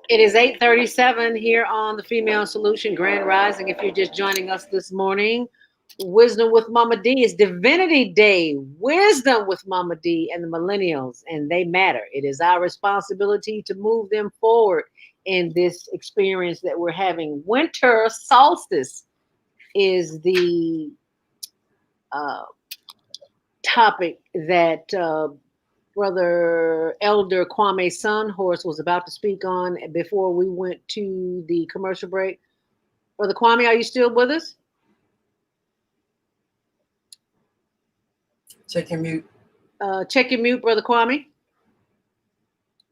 It is 8:37 here on the Female Solution Grand Rising. If you're just joining us this morning, Wisdom with Mama D is Divinity Day. Wisdom with Mama D and the millennials, and they matter. It is our responsibility to move them forward in this experience that we're having. Winter solstice is the topic that Brother Elder Kwame Sunhorse was about to speak on before we went to the commercial break. Brother Kwame, are you still with us? Check your mute. Check your mute, Brother Kwame.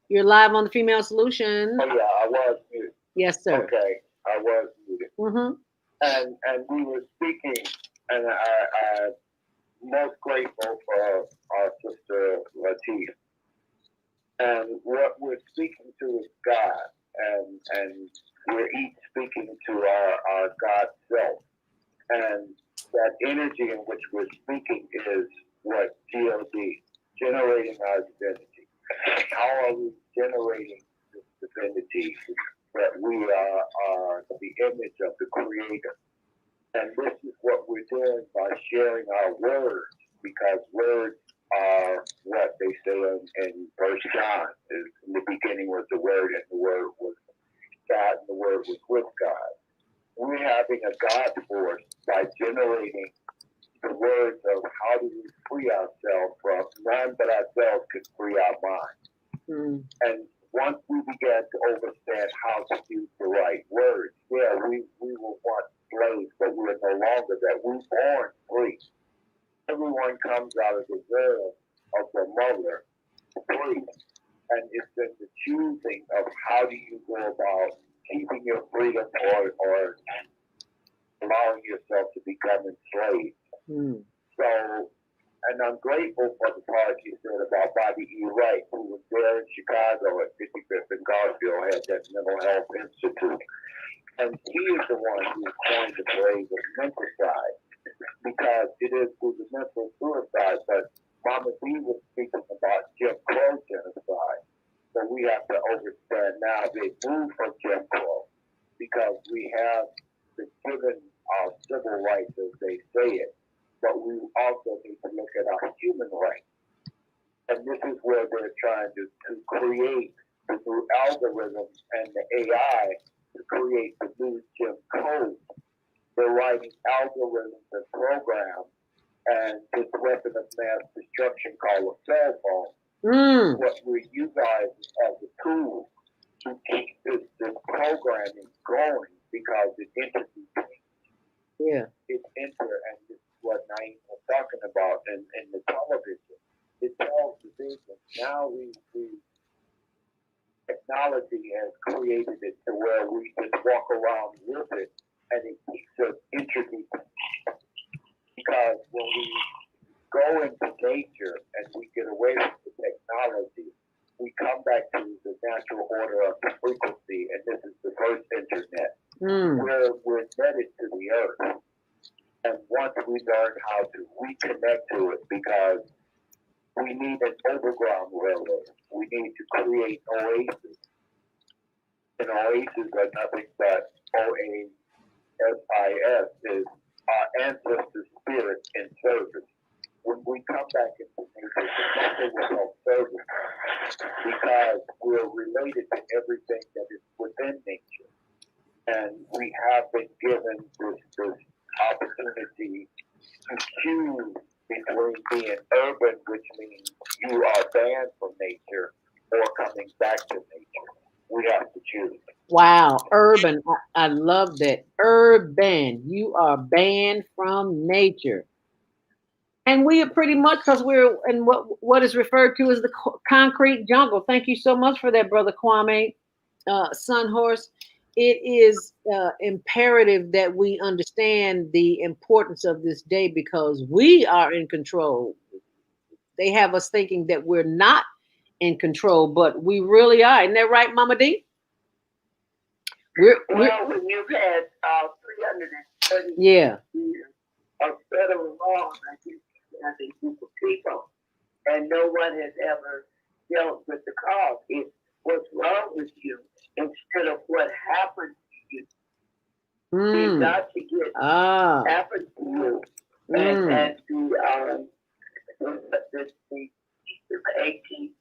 You're live on the Female Solution. Oh, yeah, I was muted. Yes, sir. Okay, I was muted. Mm-hmm. And we were speaking, and I'm most grateful for our sister Latif. And what we're speaking to is God, and we're each speaking to our God self. And that energy in which we're speaking is what GOD, generating our divinity. How are we generating this divinity that we are the image of the Creator. And this is what we're doing by sharing our words, because words are what they say in First John. Is in the beginning was the Word, and the Word was God, and the Word was with God. We're having a God force by generating the words of how do we free ourselves from none but ourselves can free our mind. And once we began to understand how to use the right words, yeah, we were once slaves, but we're no longer that. We're born free. Everyone comes out of the womb of the mother free. And it's in the choosing of how do you go about keeping your freedom or allowing yourself to become enslaved. So, and I'm grateful for the part you said about Bobby E. Wright, who was there in Chicago at 55th and Garfield, had that mental health institute. And he is the one who coined the phrase of menticide, because it is through the mental suicide. But Mama D was speaking about Jim Crow genocide. So we have to understand now they moved from Jim Crow because we have been given our civil rights as they say it. But we also need to look at our human rights. And this is where they're trying to create the new algorithms and the AI to create the new Jim Code. They're writing algorithms and programs and this weapon of mass destruction called a cell phone. What we're utilizing as a tool to keep this programming going because it enters it's enter, and this is what Naeem was talking about in the television. It tells the vision. Now technology has created it to where we just walk around with it, and it keeps us introduced. Because when we go into nature and we get away from the technology, we come back to the natural order of the frequency, and this is the first internet. Where we're netted to the earth. And once we learn how to reconnect to it, because we need an overground railroad, we need to create oases. And oases are nothing but OASIS, is our ancestor spirit in service. When we come back into nature, something will help service, because we're related to everything that is within nature. And we have been given this opportunity to choose between being urban, which means you are banned from nature, or coming back to nature. We have to choose. Wow, urban. I love that. Urban. You are banned from nature. And we are pretty much, because we're in what is referred to as the concrete jungle. Thank you so much for that, Brother Kwame, Sun Horse. It is imperative that we understand the importance of this day, because we are in control. They have us thinking that we're not in control, but we really are. Isn't that right, Mama D? Well, when you've had 330 years of federal law as a group of people, and no one has ever dealt with the cause, it's what's wrong with you instead of what happened to you. You've got to get happened to you. And the 18th,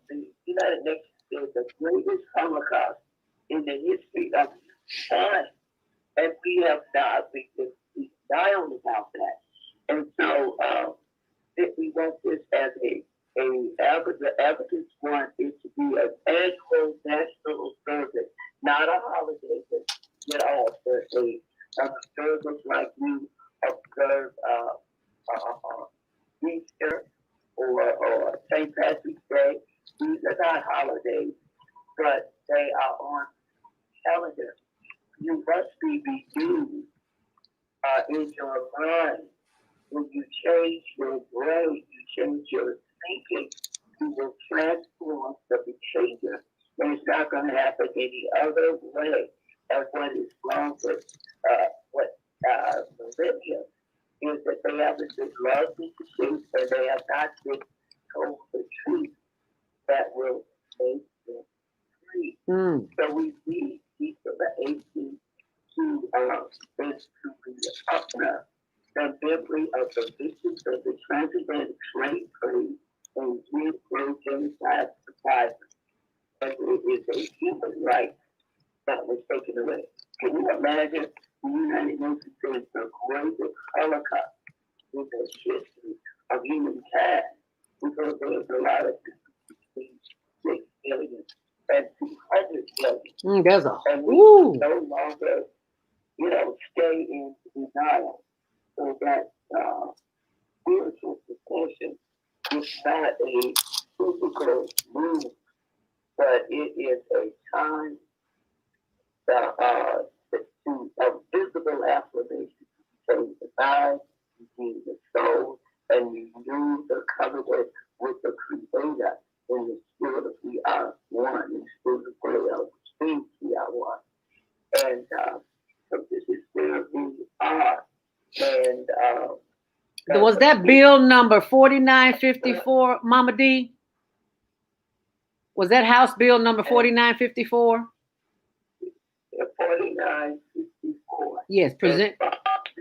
the United Nations is the greatest Holocaust in the history of time. And we have not been silent about that. And so if we want this as the advocates want it to be an annual national service, not a holiday, but also a service like you observe Easter or St. Patrick's Day. These are not holidays, but they are on calendar. You must be renewed in your mind. When you change your brain, you change your thinking, you will transform the behavior. And it's not going to happen any other way. And what is wrong with millennia is that they haven't been loved in the truth, and they have not been told the truth that will make them free. Mm. So we need people the 18 to honor the memory of the victims of the transatlantic slave trade and Jim Crow genocide survivors. And it is a human right that was taken away. Can you imagine the United Nations saying the greatest Holocaust in the history of humankind? Because there's a lot of between 6 billion and 200 billion. There's a And we ooh. no longer, stay in denial. So that spiritual suppression is not a physical move, but it is a time to a visible affirmation to change the mind, to change the soul, and renew the covenant with the Creator in the spirit of we are one, in the spirit of prayer, which means we are one. And so this is where we are. And Was that bill number 4954, Mama D? Was that House Bill number 4954? 4954. Yes,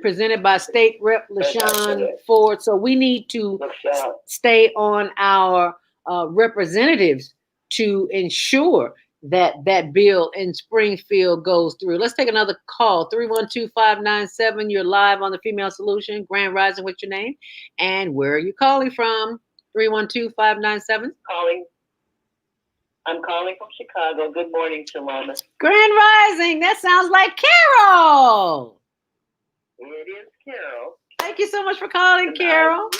presented by State Rep LaShawn Ford. So we need to stay on our representatives to ensure that that bill in Springfield goes through. Let's take another call. 312-597. You're live on the Female Solution. Grand Rising, what's your name? And where are you calling from? 312-597. I'm calling from Chicago. Good morning, Shaloma. Grand Rising. That sounds like Carol. It is Carol. Thank you so much for calling, Carol.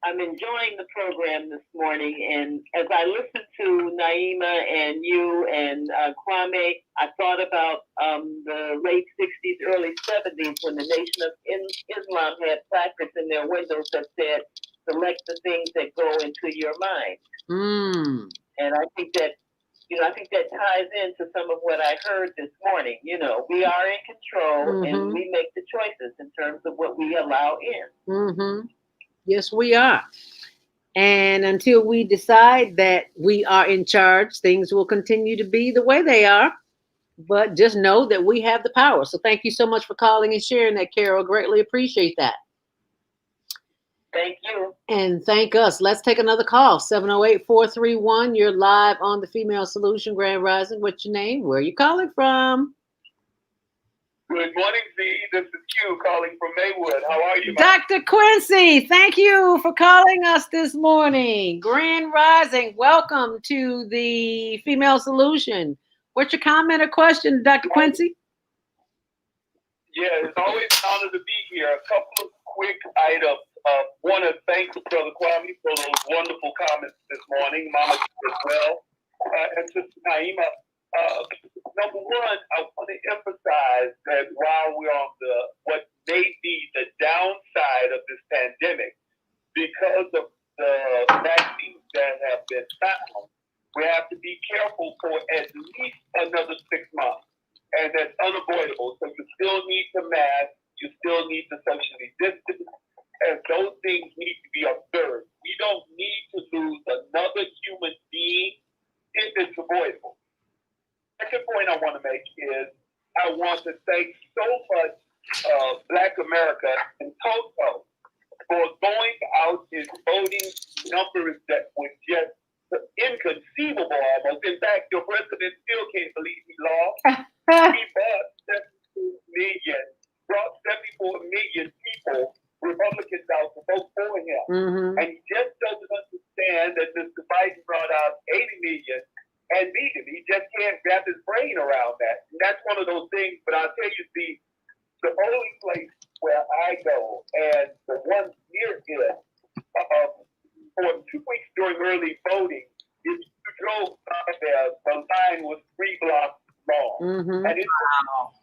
I'm enjoying the program this morning, and as I listen to Naima and you and Kwame, I thought about the late 60s, early 70s when the Nation of Islam had placards in their windows that said, select the things that go into your mind. Mm. And I think that, ties into some of what I heard this morning. We are in control, and we make the choices in terms of what we allow in. Mm-hmm. Yes, we are. And until we decide that we are in charge, things will continue to be the way they are. But just know that we have the power. So thank you so much for calling and sharing that, Carol. Greatly appreciate that. Thank you. And thank us. Let's take another call. 708-431. You're live on the Female Solution. Grand Rising. What's your name? Where are you calling from? Good morning, Z. This is Q calling from Maywood. How are you, Dr. Quincy? Thank you for calling us this morning. Grand Rising. Welcome to the Female Solution. What's your comment or question, Dr. Quincy? Yeah, it's always an honor to be here. A couple of quick items. Want to thank Brother Kwame for those wonderful comments this morning, Mama as well, and Sister Naima. Number one, I want to emphasize that while we're on what may be the downside of this pandemic, because of the vaccines that have been found, we have to be careful for at least another 6 months. And that's unavoidable. So you still need to mask, you still need to socially distance, and those things need to be observed. We don't need to lose another human being if it's avoidable. Second point I want to make is I want to thank so much Black America and Toto for going out in voting numbers that were just inconceivable almost. In fact, your president still can't believe he lost. He brought 74 million people, Republicans out to vote for him. Mm-hmm. And he just doesn't understand that Mr. Biden brought out 80 million and beat him. He just can't wrap his brain around that. And that's one of those things, but I'll tell you, the only place where I go and the one near it, for 2 weeks during early voting, if you drove by there, the line was 3 blocks long. Mm-hmm. And it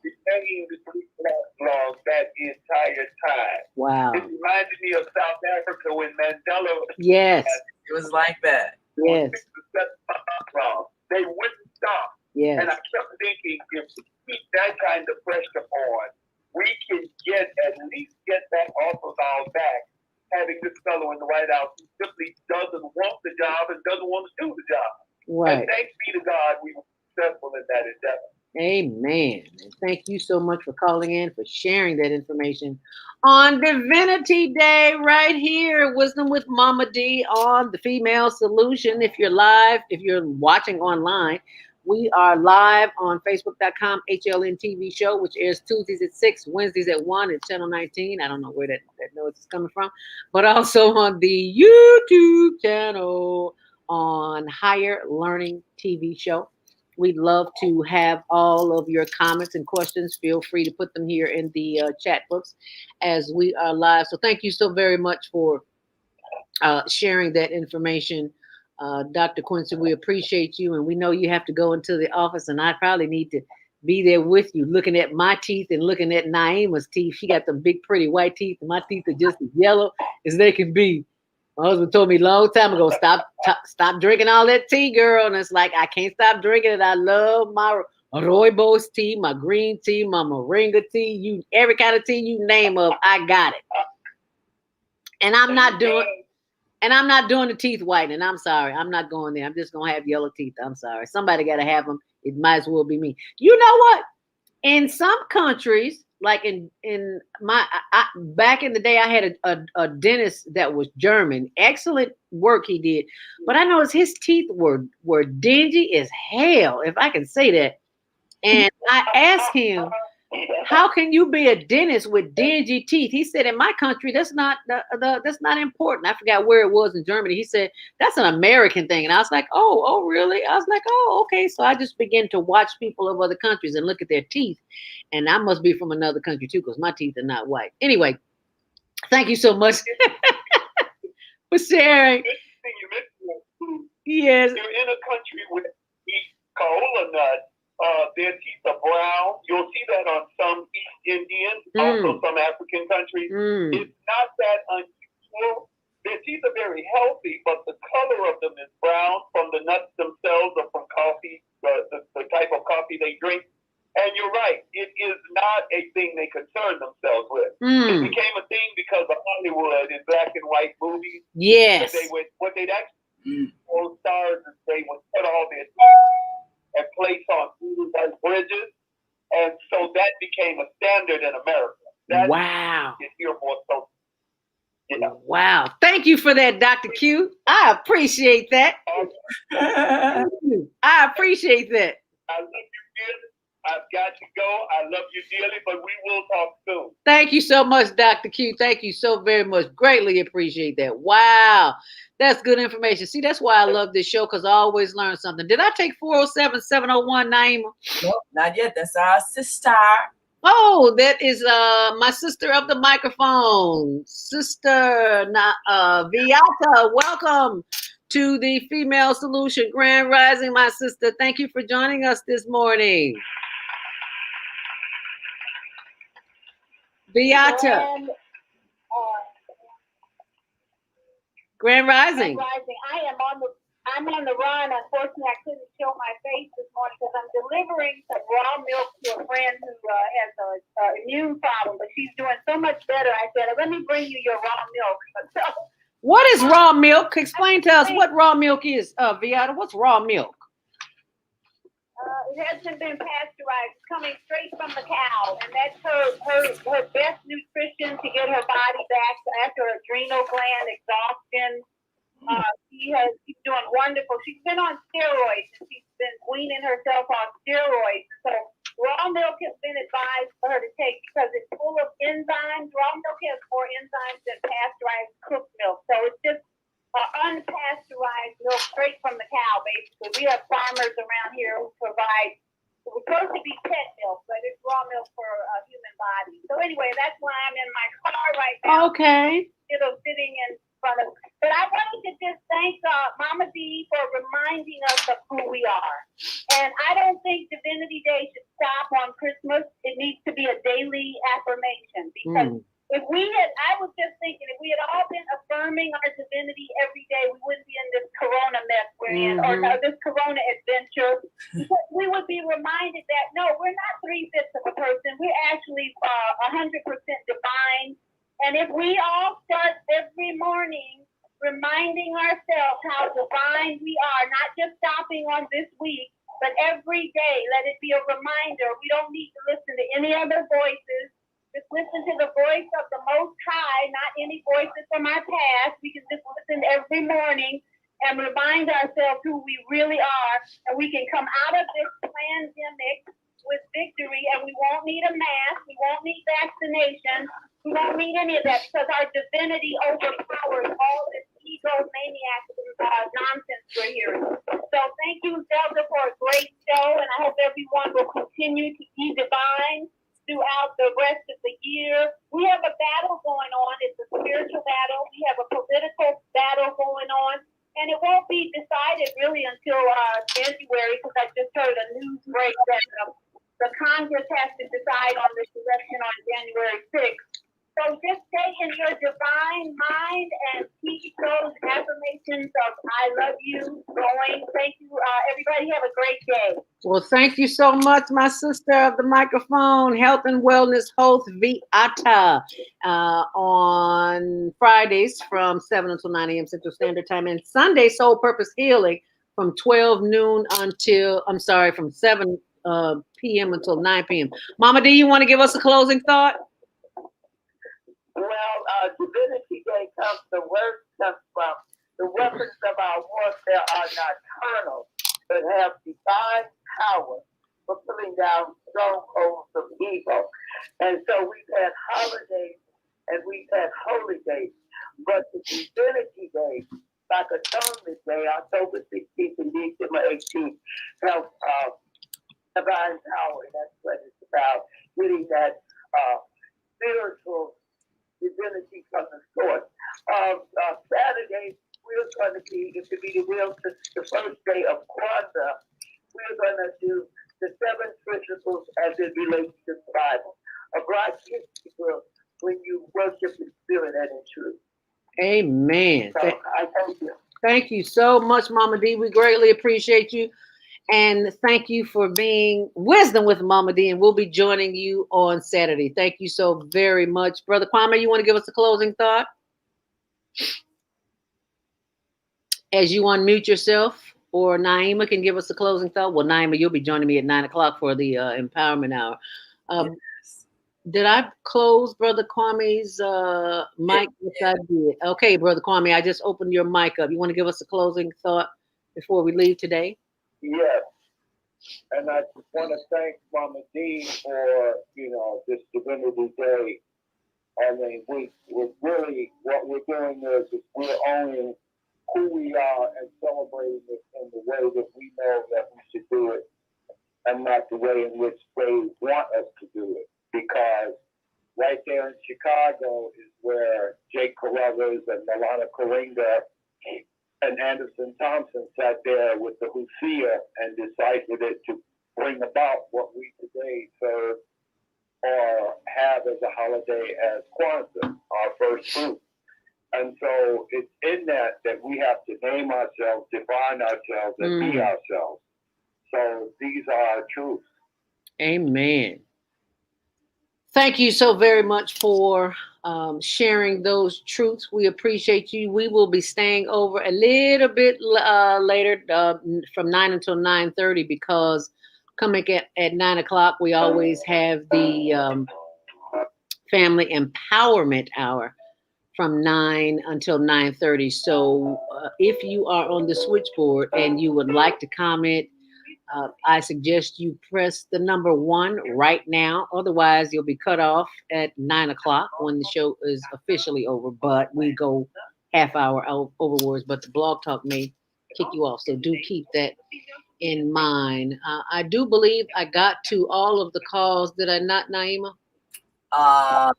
remained 3 blocks long that entire time. Wow. It reminded me of South Africa when Mandela. Yes. It was like that. Yes. They wouldn't stop. Yes. And I kept thinking, if we keep that kind of pressure on, we can get that off of our back, having this fellow in the White House who simply doesn't want the job and doesn't want to do the job. Right. And thanks be to God, we were successful in that endeavor. Amen. And thank you so much for calling in, for sharing that information on Divinity Day right here. Wisdom with Mama D on the Female Solution. If you're live, if you're watching online, we are live on Facebook.com, HLN TV show, which airs Tuesdays at 6, Wednesdays at 1 at Channel 19. I don't know where that noise is coming from, but also on the YouTube channel on Higher Learning TV show. We'd love to have all of your comments and questions. Feel free to put them here in the chat books as we are live. So thank you so very much for sharing that information, Dr. Quincy. We appreciate you, and we know you have to go into the office, and I probably need to be there with you, looking at my teeth and looking at Naima's teeth. She got them big, pretty white teeth, and my teeth are just as yellow as they can be. My husband told me a long time ago, stop drinking all that tea, girl. And it's like, I can't stop drinking it. I love my rooibos tea, my green tea, my moringa tea, every kind of tea you name of, I got it. And I'm not doing the teeth whitening. I'm sorry. I'm not going there. I'm just going to have yellow teeth. I'm sorry. Somebody got to have them. It might as well be me. You know what? In some countries, like back in the day, I had a dentist that was German. Excellent work he did, but I noticed his teeth were dingy as hell, if I can say that. And I asked him, "How can you be a dentist with dingy teeth?" He said, "In my country, that's not that's not important." I forgot where it was in Germany. He said, "That's an American thing." And I was like, "Oh, really?" I was like, "Oh, okay." So I just began to watch people of other countries and look at their teeth. And I must be from another country too, because my teeth are not white. Anyway, thank you so much for sharing. Yes. You're in a country with cola nuts. Their teeth are brown. You'll see that on some East Indian, also some African countries. It's not that unusual. Their teeth are very healthy, but the color of them is brown from the nuts themselves or from coffee, the type of coffee they drink. And you're right, it is not a thing they concern themselves with. It became a thing because of Hollywood and black and white movies. Yes. What they'd actually old stars is they would cut all their teeth and place on like bridges, and so that became a standard in America. Wow. So, wow. Thank you for that, Dr. Q. I appreciate that. I appreciate that. I love you dearly. I've got to go. I love you dearly, but we will talk soon. Thank you so much, Dr. Q. Thank you so very much. Greatly appreciate that. Wow. That's good information. See, that's why I love this show, because I always learn something. Did I take 407-701, Naima? Nope, not yet. That's our sister. Oh, that is my sister of the microphone. Sister Viata, welcome to the Female Solution Grand Rising, my sister. Thank you for joining us this morning. Viata. Grand Rising. I'm on the run. Unfortunately, I couldn't show my face this morning because I'm delivering some raw milk to a friend who has an immune problem, but she's doing so much better. I said, let me bring you your raw milk. So, what is raw milk? Explain to us what raw milk is, Viata. What's raw milk? It hasn't been pasteurized. It's coming straight from the cow, and that's her best nutrition to get her body back after adrenal gland exhaustion. She's doing wonderful. She's been on steroids, and she's been weaning herself on steroids. So raw milk has been advised for her to take because it's full of enzymes. Raw milk has more enzymes than pasteurized cooked milk. So it's just unpasteurized milk straight from the cow, basically. We have farmers around here who provide, it's supposed to be pet milk, but it's raw milk for a human body. So anyway, that's why I'm in my car right now. Okay. Sitting in front of, but I wanted to just thank Mama D for reminding us of who we are. And I don't think Divinity Day should stop on Christmas. It needs to be a daily affirmation, because if we had, I was just thinking, if we had all been affirming our divinity every day, we wouldn't be in this corona mess we're in, or this corona adventure. We would be reminded that, no, we're not 3/5 of a person. We're actually 100% divine. And if we all start every morning reminding ourselves how divine we are, not just stopping on this week, but every day. Let it be a reminder. We don't need to listen to any other voices. Just listen to the voice of the Most High, not any voices from our past. We can just listen every morning and remind ourselves who we really are, and we can come out of this pandemic with victory, and we won't need a mask, we won't need vaccination, we won't need any of that, because our divinity overpowers all this egomaniac nonsense we're hearing. So thank you, Zelda, for a great show, and I hope everyone will continue to be divine throughout the rest of the year. We have a battle going on. It's a spiritual battle. We have a political battle going on. And it won't be decided really until January, because I just heard a news break that the Congress has to decide on this election on January 6th. So just stay in your divine mind and keep those affirmations of I love you going. Thank you. Everybody have a great day. Well, thank you so much, my sister of the microphone, health and wellness host Viata, on Fridays from 7 until 9 a.m. Central Standard Time, and Sunday Soul Purpose Healing from 12 noon until, from 7 p.m. until 9 p.m. Mama D, you want to give us a closing thought? Well, Divinity Day comes, the word comes from the weapons of our warfare are not carnal, but have divine power for pulling down strongholds of evil. And so we've had holidays and we've had holy days, but the Divinity Day, like Atonement Day, October 16th and December 18th, have divine power. That's what it's about, getting that spiritual divinity from the source. Saturday, we're going to be, if it be the will, the first day of Kwanzaa, we're going to do the 7 principles as it relates to the Bible. A bright history book when you worship in spirit and in truth. Amen. So I thank you. Thank you so much, Mama D. We greatly appreciate you. And thank you for being Wisdom with Mama D. And we'll be joining you on Saturday. Thank you so very much. Brother Kwame, you want to give us a closing thought? As you unmute yourself, or Naima can give us a closing thought. Well, Naima, you'll be joining me at 9 o'clock for the Empowerment Hour. Yes. Did I close Brother Kwame's mic? Yes, I did. Okay, Brother Kwame, I just opened your mic up. You want to give us a closing thought before we leave today? Yes. And I just want to thank Mama D for, this Divinity Day. I mean, we're really, what we're doing is we're owning who we are and celebrating it in the way that we know that we should do it, and not the way in which they want us to do it. Because right there in Chicago is where Jake Carruthers and Milana Karinga and Anderson Thompson sat there with the Hosea and decided it to bring about what we today serve or have as a holiday as Kwanzaa, our first fruit. And so it's in that we have to name ourselves, define ourselves, and be ourselves. So these are our truths. Amen. Thank you so very much for sharing those truths. We appreciate you. We will be staying over a little bit later from 9 until 9:30, because coming at 9 o'clock, we always have the Family Empowerment Hour from 9 until 9:30. So if you are on the switchboard and you would like to comment, I suggest you press the number 1 right now. Otherwise, you'll be cut off at 9 o'clock when the show is officially over. But we go half hour overwards. But the blog talk may kick you off. So do keep that in mind. I do believe I got to all of the calls. Did I not, Naima?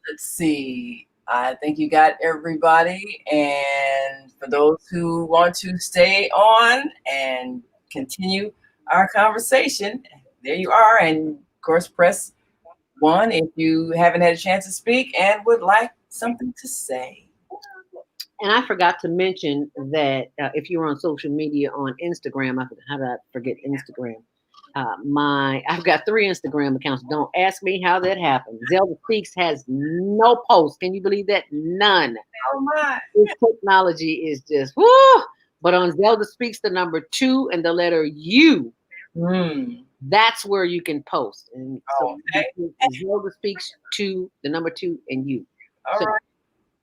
Let's see. I think you got everybody. And for those who want to stay on and continue our conversation, there you are. And of course, press 1 if you haven't had a chance to speak and would like something to say. And I forgot to mention that if you're on social media on Instagram, how did I forget Instagram? I've got 3 Instagram accounts. Don't ask me how that happened. Zelda Speaks has no posts. Can you believe that? None. Oh my. This technology is just whoo. But on Zelda Speaks, the number 2 and the letter U, that's where you can post. And so Okay. Zelda Speaks 2, the number 2 and U. All So, right.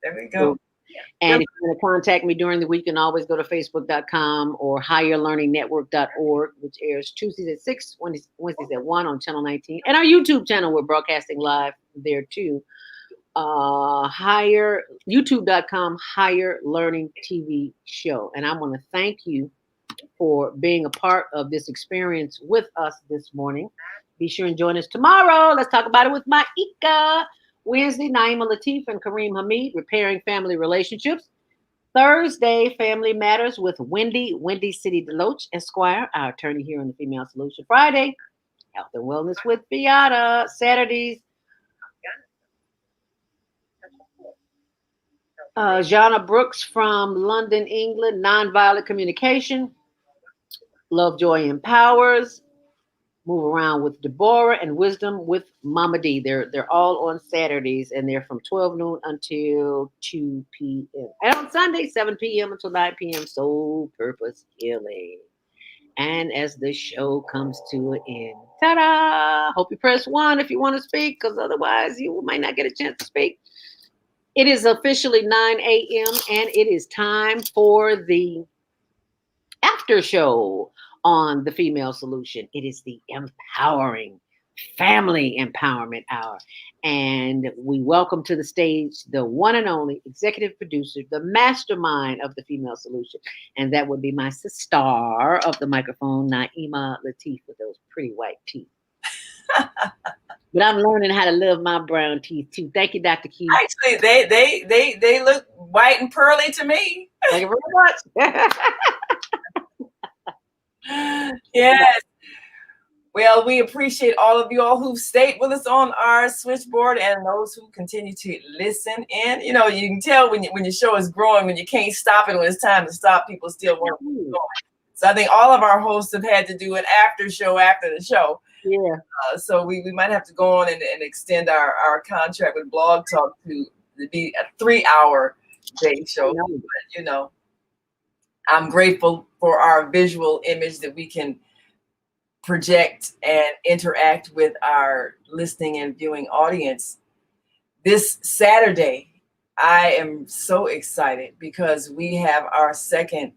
There we go. and if you want to contact me during the week, you can always go to facebook.com or higherlearningnetwork.org, which airs Tuesdays at 6, Wednesdays at 1 on Channel 19. And our YouTube channel, we're broadcasting live there too. YouTube.com, Higher Learning TV Show. And I want to thank you for being a part of this experience with us this morning. Be sure and join us tomorrow. Let's talk about it with my Ika. Wednesday, Naima Latif and Kareem Hamid, Repairing Family Relationships. Thursday, Family Matters with Wendy City Deloach, Esquire, our attorney here in the Female Solution. Friday, Health and Wellness with Beata. Saturdays, Jana Brooks from London, England, Nonviolent Communication. Love, Joy, Empowers. Move Around with Deborah, and Wisdom with Mama D. They're all on Saturdays, and they're from 12 noon until 2 p.m. And on Sunday, 7 p.m. until 9 p.m. Soul Purpose Healing. And as the show comes to an end, ta-da! Hope you press 1 if you want to speak, because otherwise you might not get a chance to speak. It is officially 9 a.m. and it is time for the after show on the Female Solution. It is the Empowering Family Empowerment Hour. And we welcome to the stage the one and only executive producer, the mastermind of the Female Solution. And that would be my sister of the microphone, Naima Latif, with those pretty white teeth. But I'm learning how to love my brown teeth too. Thank you, Dr. Keith. Actually, they look white and pearly to me. Thank you very much. Yes. Well, we appreciate all of you all who stayed with us on our switchboard and those who continue to listen in. You know, you can tell when your show is growing, when you can't stop it, when it's time to stop, people still want to keep going. So I think all of our hosts have had to do an after show after the show. Yeah. So we might have to go on and extend our contract with Blog Talk to be a 3-hour day show. But, you know, I'm grateful for our visual image that we can project and interact with our listening and viewing audience. This Saturday, I am so excited because we have our second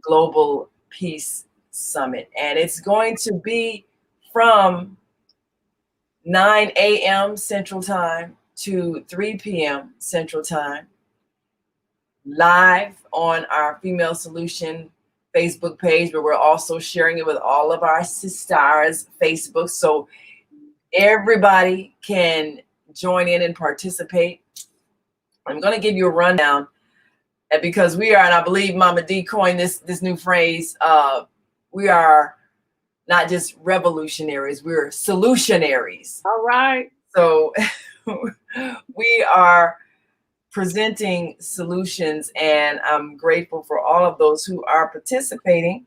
Global Peace Summit, and it's going to be from 9 a.m. Central Time to 3 p.m. Central Time, live on our Female Solution Facebook page, but we're also sharing it with all of our sisters Facebook, so everybody can join in and participate. I'm going to give you a rundown, because we are, and I believe Mama D coined this new phrase, we are not just revolutionaries, we're solutionaries. All right. So we are presenting solutions, and I'm grateful for all of those who are participating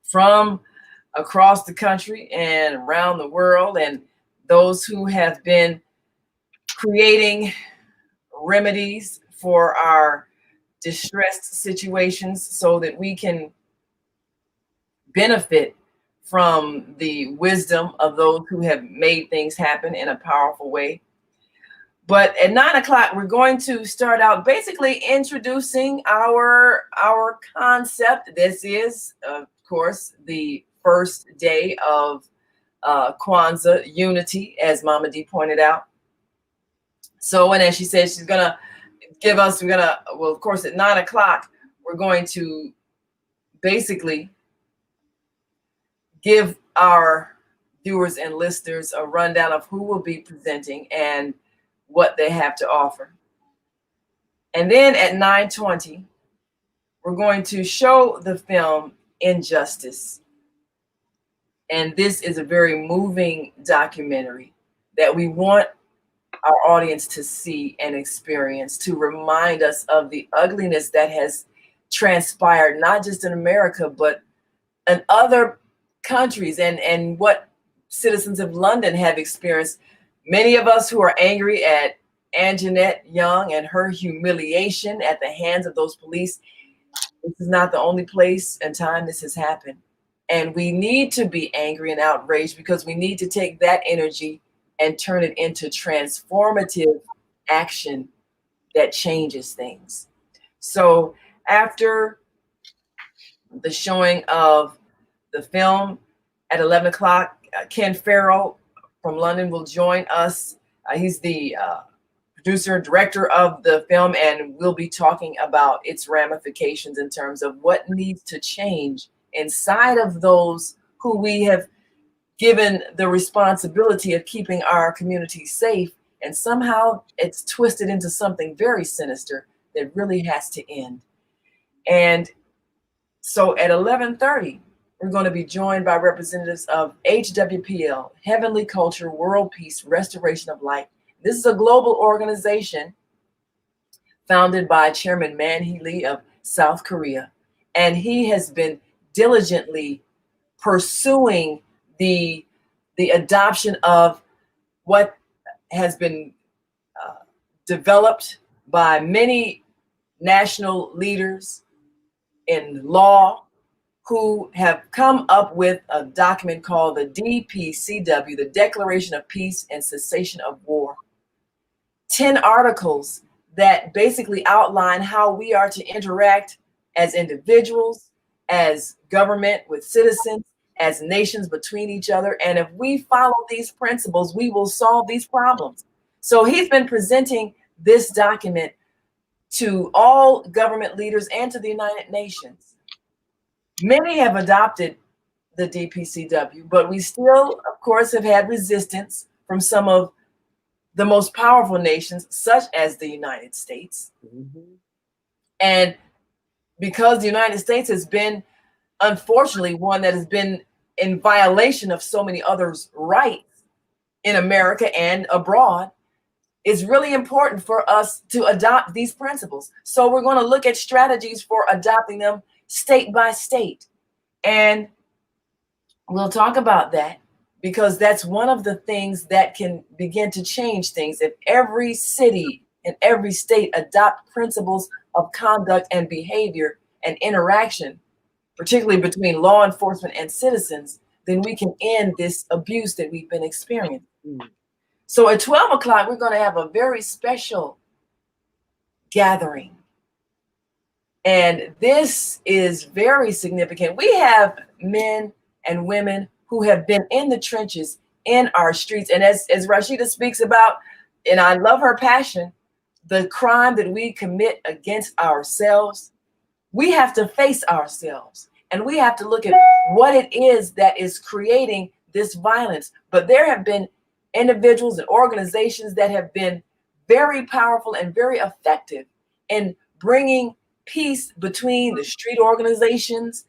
from across the country and around the world, and those who have been creating remedies for our distressed situations so that we can benefit from the wisdom of those who have made things happen in a powerful way. But at 9 o'clock, we're going to start out basically introducing our concept. This is, of course, the first day of Kwanzaa unity, as Mama D pointed out. So, and as she said, she's going to give us, well, of course, at 9 o'clock, we're going to basically give our viewers and listeners a rundown of who will be presenting and what they have to offer. And then at 9:20, we're going to show the film Injustice. And this is a very moving documentary that we want our audience to see and experience, to remind us of the ugliness that has transpired, not just in America, but in other countries and what citizens of London have experienced. Many of us who are angry at Anjanette Young and her humiliation at the hands of those police, this is not the only place and time this has happened. And we need to be angry and outraged because we need to take that energy and turn it into transformative action that changes things. So after the showing of the film at 11 o'clock, Ken Farrell from London will join us. He's the producer, director of the film, and we'll be talking about its ramifications in terms of what needs to change inside of those who we have given the responsibility of keeping our community safe. And somehow it's twisted into something very sinister that really has to end. And so at 11:30, we're going to be joined by representatives of HWPL, Heavenly Culture, World Peace, Restoration of Light. This is a global organization founded by Chairman Man-hee Lee of South Korea. And he has been diligently pursuing the adoption of what has been developed by many national leaders in law who have come up with a document called the DPCW, the Declaration of Peace and Cessation of War. 10 articles that basically outline how we are to interact as individuals, as government with citizens, as nations between each other. And if we follow these principles, we will solve these problems. So he's been presenting this document to all government leaders and to the United Nations. Many have adopted the DPCW, but we still, of course, have had resistance from some of the most powerful nations, such as the United States. Mm-hmm. And because the United States has been, unfortunately, one that has been in violation of so many others' rights in America and abroad, it's really important for us to adopt these principles. So we're going to look at strategies for adopting them state by state. And we'll talk about that because that's one of the things that can begin to change things. If every city and every state adopt principles of conduct and behavior and interaction, particularly between law enforcement and citizens, then we can end this abuse that we've been experiencing. Mm. So at 12 o'clock, we're going to have a very special gathering. And this is very significant. We have men and women who have been in the trenches in our streets. And as Rashida speaks about, and I love her passion, the crime that we commit against ourselves, we have to face ourselves. And we have to look at what it is that is creating this violence. But there have been individuals and organizations that have been very powerful and very effective in bringing peace between the street organizations,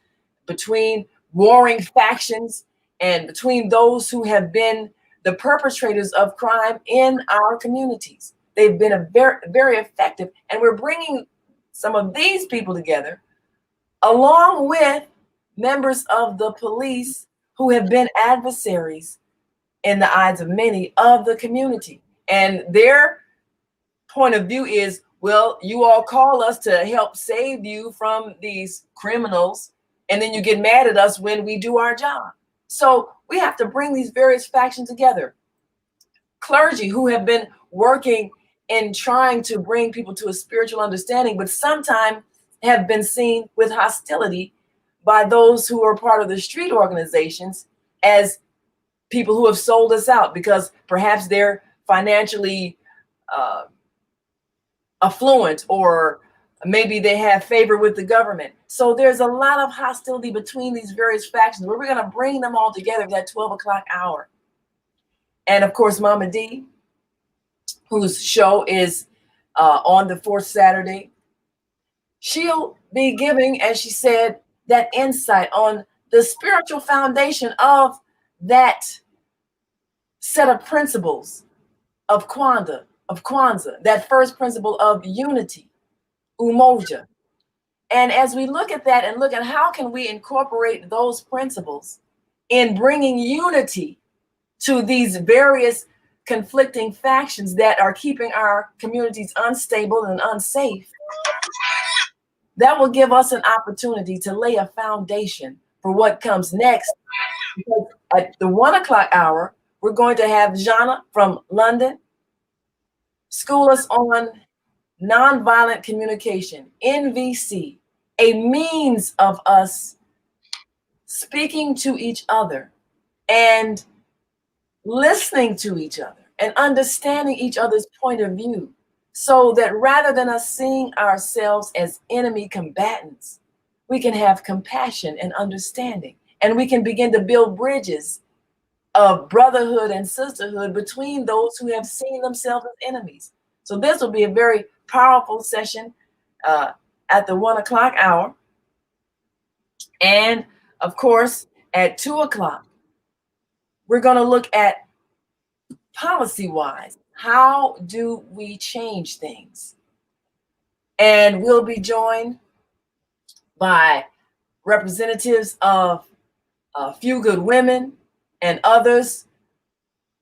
between warring factions, and between those who have been the perpetrators of crime in our communities. They've been very, very effective. And we're bringing some of these people together along with members of the police who have been adversaries in the eyes of many of the community. And their point of view is, well, you all call us to help save you from these criminals, and then you get mad at us when we do our job. So we have to bring these various factions together. Clergy who have been working in trying to bring people to a spiritual understanding, but sometimes have been seen with hostility by those who are part of the street organizations as people who have sold us out because perhaps they're financially affluent, or maybe they have favor with the government. So there's a lot of hostility between these various factions, but we're going to bring them all together at that 12 o'clock hour. And of course, Mama D, whose show is on the fourth Saturday, she'll be giving, as she said, that insight on the spiritual foundation of that set of principles of Kwanzaa, that first principle of unity, umoja. And as we look at that and look at how can we incorporate those principles in bringing unity to these various conflicting factions that are keeping our communities unstable and unsafe, that will give us an opportunity to lay a foundation for what comes next. Because at the 1 o'clock hour, we're going to have Jana from London school us on nonviolent communication, NVC, a means of us speaking to each other and listening to each other and understanding each other's point of view, so that rather than us seeing ourselves as enemy combatants, we can have compassion and understanding, and we can begin to build bridges of brotherhood and sisterhood between those who have seen themselves as enemies. So this will be a very powerful session at the 1 o'clock hour. And of course, at 2 o'clock, we're going to look at policy-wise, how do we change things? And we'll be joined by representatives of A Few Good Women and others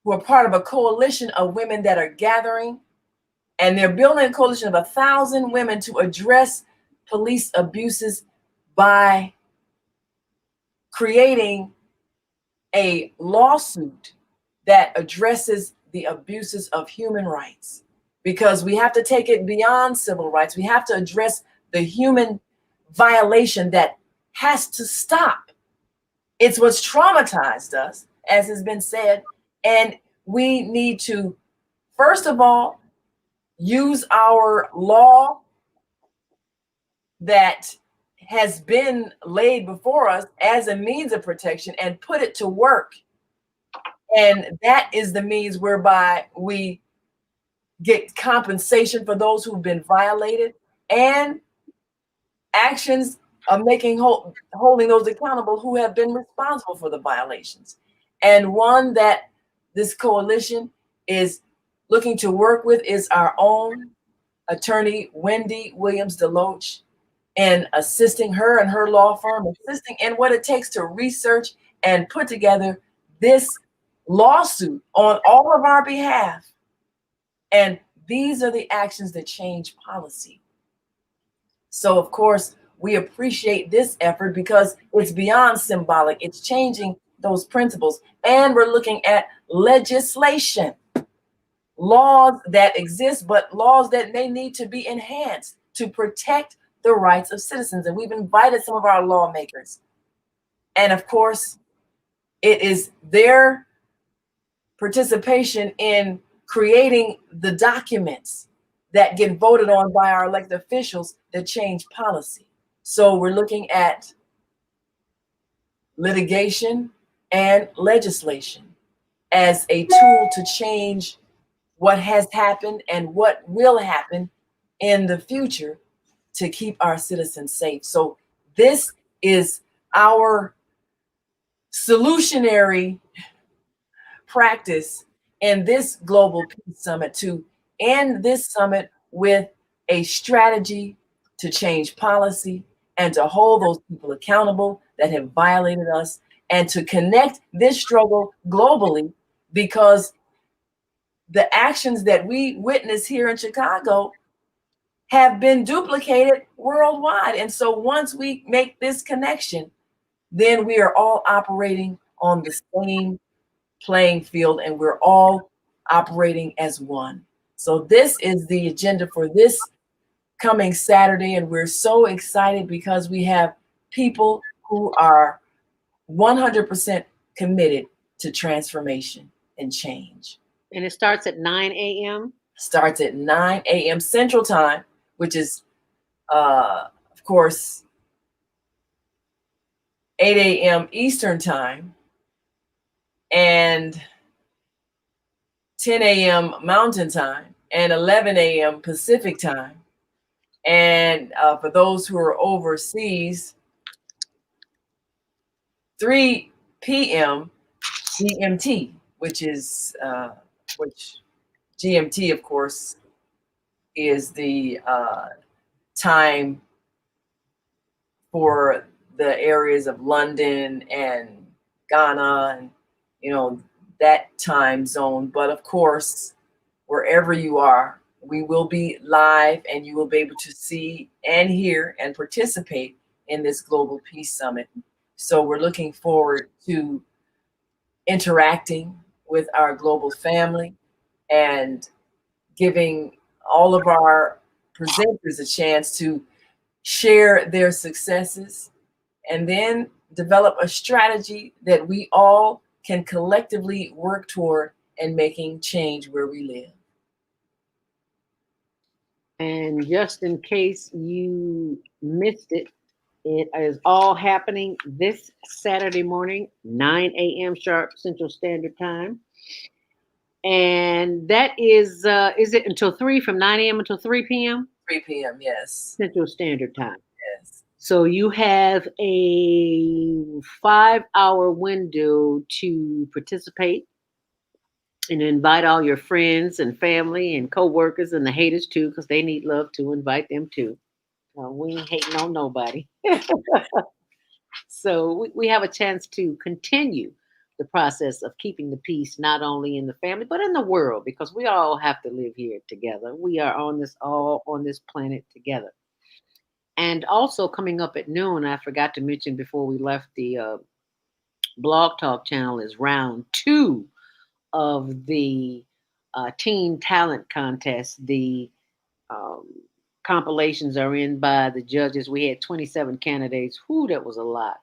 who are part of a coalition of women that are gathering, and they're building a coalition of 1,000 women to address police abuses by creating a lawsuit that addresses the abuses of human rights, because we have to take it beyond civil rights. We have to address the human violation that has to stop. It's what's traumatized us, as has been said, and we need to, first of all, use our law that has been laid before us as a means of protection and put it to work. And that is the means whereby we get compensation for those who've been violated, and actions of holding those accountable who have been responsible for the violations. And one that this coalition is looking to work with is our own attorney, Wendy Williams DeLoach, and assisting her and her law firm, assisting in what it takes to research and put together this lawsuit on all of our behalf. And these are the actions that change policy. So, of course, we appreciate this effort because it's beyond symbolic. It's changing those principles. And we're looking at legislation, laws that exist, but laws that may need to be enhanced to protect the rights of citizens. And we've invited some of our lawmakers. And of course, it is their participation in creating the documents that get voted on by our elected officials that change policy. So we're looking at litigation and legislation as a tool to change what has happened and what will happen in the future to keep our citizens safe. So this is our solutionary practice in this Global Peace Summit, to end this summit with a strategy to change policy and to hold those people accountable that have violated us, and to connect this struggle globally, because the actions that we witness here in Chicago have been duplicated worldwide. And so once we make this connection, then we are all operating on the same playing field, and we're all operating as one. So this is the agenda for this coming Saturday, and we're so excited because we have people who are 100% committed to transformation and change. And it starts at 9 a.m. Starts at 9 a.m. Central Time, which is, of course, 8 a.m. Eastern Time, and 10 a.m. Mountain Time, and 11 a.m. Pacific Time. And for those who are overseas, 3 p.m. GMT, which GMT, of course, is the time for the areas of London and Ghana and, that time zone. But of course, wherever you are, we will be live and you will be able to see and hear and participate in this Global Peace Summit. So we're looking forward to interacting with our global family and giving all of our presenters a chance to share their successes and then develop a strategy that we all can collectively work toward and making change where we live. And just in case you missed it, it is all happening this Saturday morning, 9 a.m. sharp Central Standard Time. And that is it until 3, from 9 a.m. until 3 p.m.? 3 p.m., yes. Central Standard Time. Yes. So you have a 5-hour window to participate and invite all your friends and family and co-workers and the haters too, because they need love too. Invite them too. We ain't hating on nobody. So we have a chance to continue the process of keeping the peace, not only in the family, but in the world, because we all have to live here together. We are all on this planet together. And also coming up at noon, I forgot to mention before we left the Blog Talk channel, is round 2 of the Teen Talent Contest. The um, compilations are in by the judges. We had 27 candidates. Whoo, that was a lot.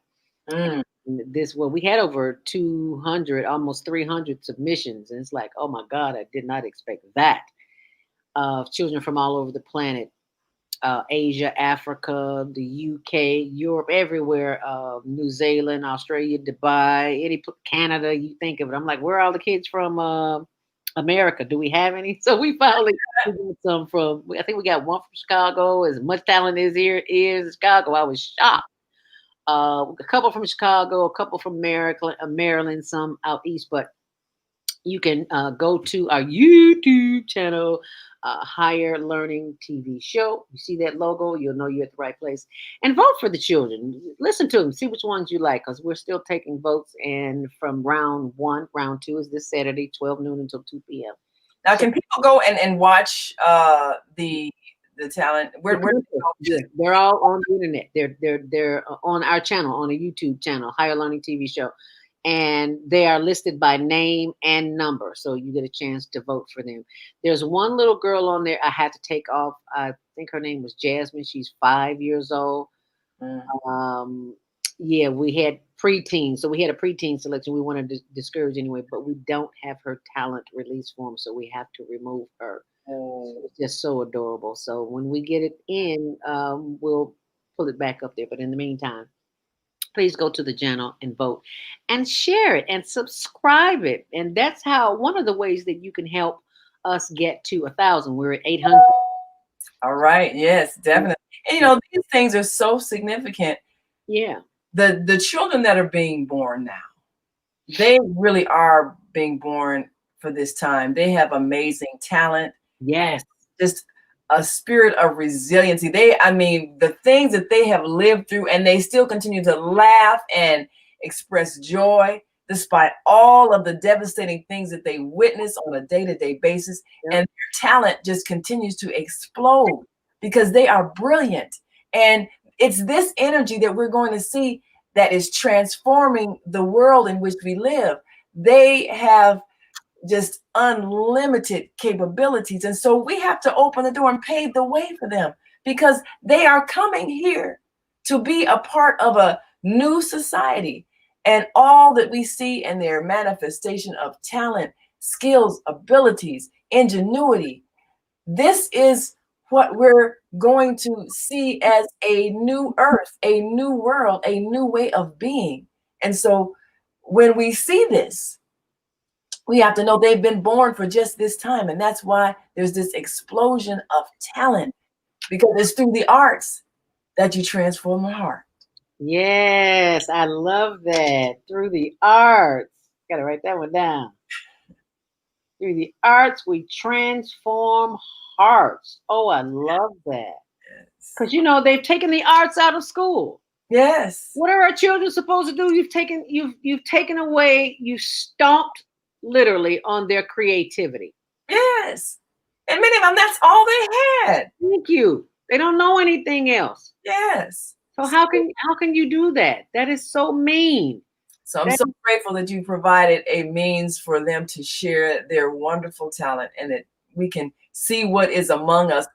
Mm. We had over 200, almost 300 submissions, and it's like, oh my God, I did not expect that. Children from all over the planet, Asia, Africa, the UK, Europe, everywhere, New Zealand, Australia, Dubai, Canada, you think of it. I'm like, where are all the kids from America? Do we have any? So we finally got some from, I think we got one from Chicago. As much talent as here is in Chicago, I was shocked. A couple from Chicago, a couple from Maryland, some out east, but you can go to our YouTube channel, Higher Learning TV Show. You see that logo, you'll know you're at the right place. And vote for the children. Listen to them, see which ones you like, because we're still taking votes. And from round 1, round 2 is this Saturday, 12 noon until 2 p.m. Now, can people go and watch the talent? Where They're all on the internet. They're on our channel, on a YouTube channel, Higher Learning TV Show. And they are listed by name and number, so you get a chance to vote for them. There's one little girl on there I had to take off. I think her name was Jasmine. She's 5 years old. Yeah, we had preteen, so we had a preteen selection. We wanted to discourage anyway, but we don't have her talent release form, so we have to remove her. It's just so adorable. So when we get it in, we'll pull it back up there. But in the meantime, please go to the channel and vote and share it and subscribe it. And that's how, one of the ways that you can help us get to 1,000. We're at 800. All right. Yes, definitely. And these things are so significant. Yeah. The children that are being born now, they really are being born for this time. They have amazing talent. Yes. Just a spirit of resiliency. The things that they have lived through, and they still continue to laugh and express joy despite all of the devastating things that they witness on a day-to-day basis. Yep. And their talent just continues to explode because they are brilliant. And it's this energy that we're going to see that is transforming the world in which we live. They have just unlimited capabilities. And so we have to open the door and pave the way for them, because they are coming here to be a part of a new society. And all that we see in their manifestation of talent, skills, abilities, ingenuity, this is what we're going to see as a new earth, a new world, a new way of being. And so when we see this, we have to know they've been born for just this time. And that's why there's this explosion of talent, because it's through the arts that you transform a heart. Yes, I love that. Through the arts. Gotta write that one down. Through the arts, we transform hearts. Oh, I love that. Because, they've taken the arts out of school. Yes. What are our children supposed to do? You've taken away, you stomped literally on their creativity. Yes. And many of them, that's all they had. Thank you. They don't know anything else. Yes. So how can you do that? That is so mean. So I'm so grateful that you provided a means for them to share their wonderful talent, and that we can see what is among us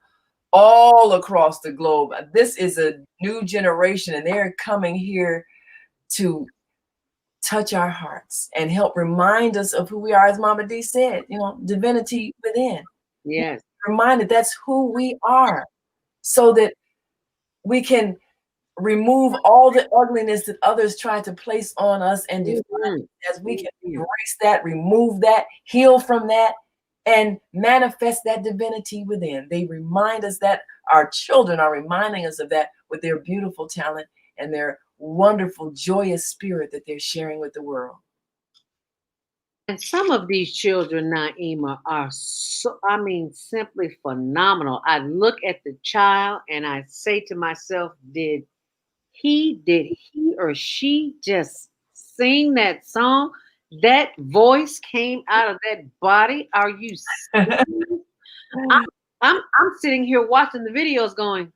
all across the globe. This is a new generation, and they're coming here to touch our hearts and help remind us of who we are, as Mama D said, divinity within. Yes. Reminded that's who we are, so that we can remove all the ugliness that others try to place on us and define, as we can embrace that, remove that, heal from that, and manifest that divinity within. They remind us that, our children are reminding us of that with their beautiful talent and their wonderful, joyous spirit that they're sharing with the world. And some of these children, Naima, are simply phenomenal. I look at the child and I say to myself, did he or she just sing that song? That voice came out of that body. Are you serious? I'm sitting here watching the videos going,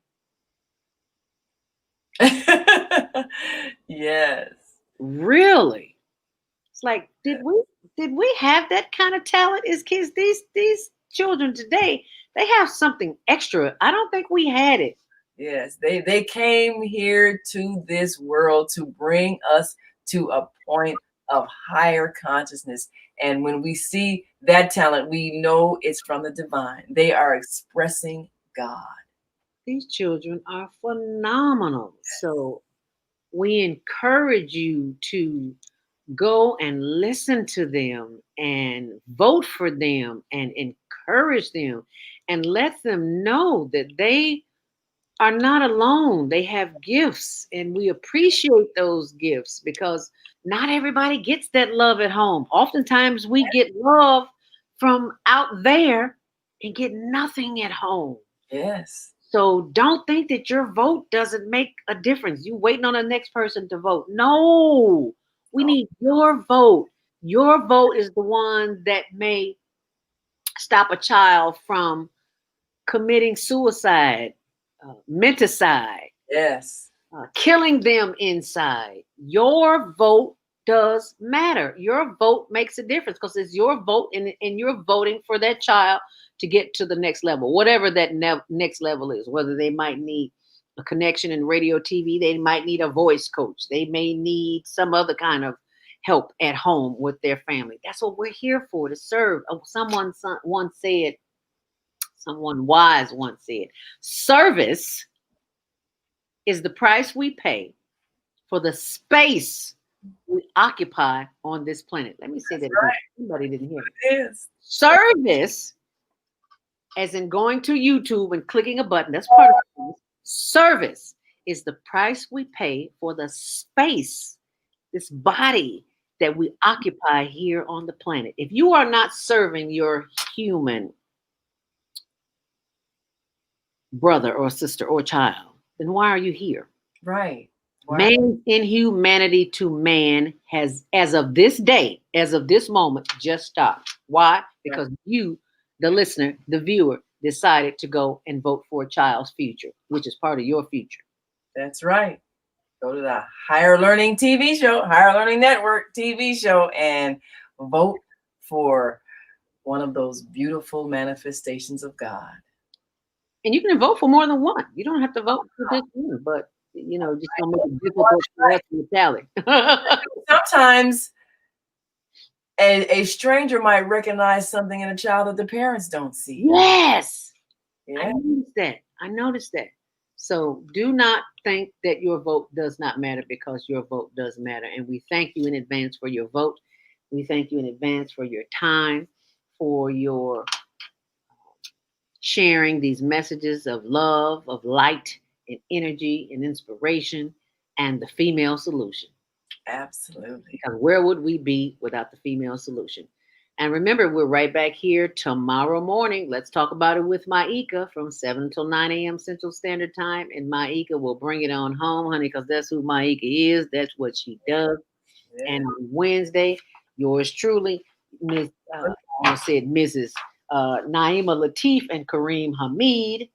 Yes. really? It's like, did we have that kind of talent as kids? These children today, they have something extra. I don't think we had it. Yes, they came here to this world to bring us to a point of higher consciousness. And when we see that talent, we know it's from the divine. They are expressing God. These children are phenomenal. So we encourage you to go and listen to them and vote for them and encourage them and let them know that they are not alone. They have gifts, and we appreciate those gifts because not everybody gets that love at home. Oftentimes, we get love from out there and get nothing at home. Yes. So don't think that your vote doesn't make a difference. You waiting on the next person to vote. No, we need your vote. Your vote is the one that may stop a child from committing suicide, menticide, Yes. killing them inside. Your vote does matter. Your vote makes a difference because it's your vote, and you're voting for that child to get to the next level, whatever that next level is. Whether they might need a connection in radio, TV, they might need a voice coach, they may need some other kind of help at home with their family. That's what we're here for, to serve. Someone wise once said, service is the price we pay for the space we occupy on this planet. Let me say that again. Somebody didn't hear me. Yes. Service, as in going to YouTube and clicking a button, that's part of it. Service is the price we pay for the space, this body that we occupy here on the planet. If you are not serving your human brother or sister or child, then why are you here? Right. Man's inhumanity to man has, as of this day, as of this moment, just stopped. Why? Because you, the listener, the viewer, decided to go and vote for a child's future, which is part of your future. That's right. Go to the Higher Learning TV show, Higher Learning Network TV show, and vote for one of those beautiful manifestations of God. And you can vote for more than one. You don't have to vote for this one, but just don't make it difficult for us to tally. Sometimes a stranger might recognize something in a child that the parents don't see. Yes. Yeah. I noticed that. So do not think that your vote does not matter, because your vote does matter. And we thank you in advance for your vote. We thank you in advance for your time, for your sharing these messages of love, of light, and energy, and inspiration, and the female solution. Absolutely. Because where would we be without the female solution? And remember, we're right back here tomorrow morning. Let's talk about it with Maika from 7 until 9 a.m. Central Standard Time. And Maika will bring it on home, honey, because that's who Maika is. That's what she does. Yeah. And on Wednesday, yours truly, Miss, I almost said Mrs. Naima Latif and Kareem Hamid,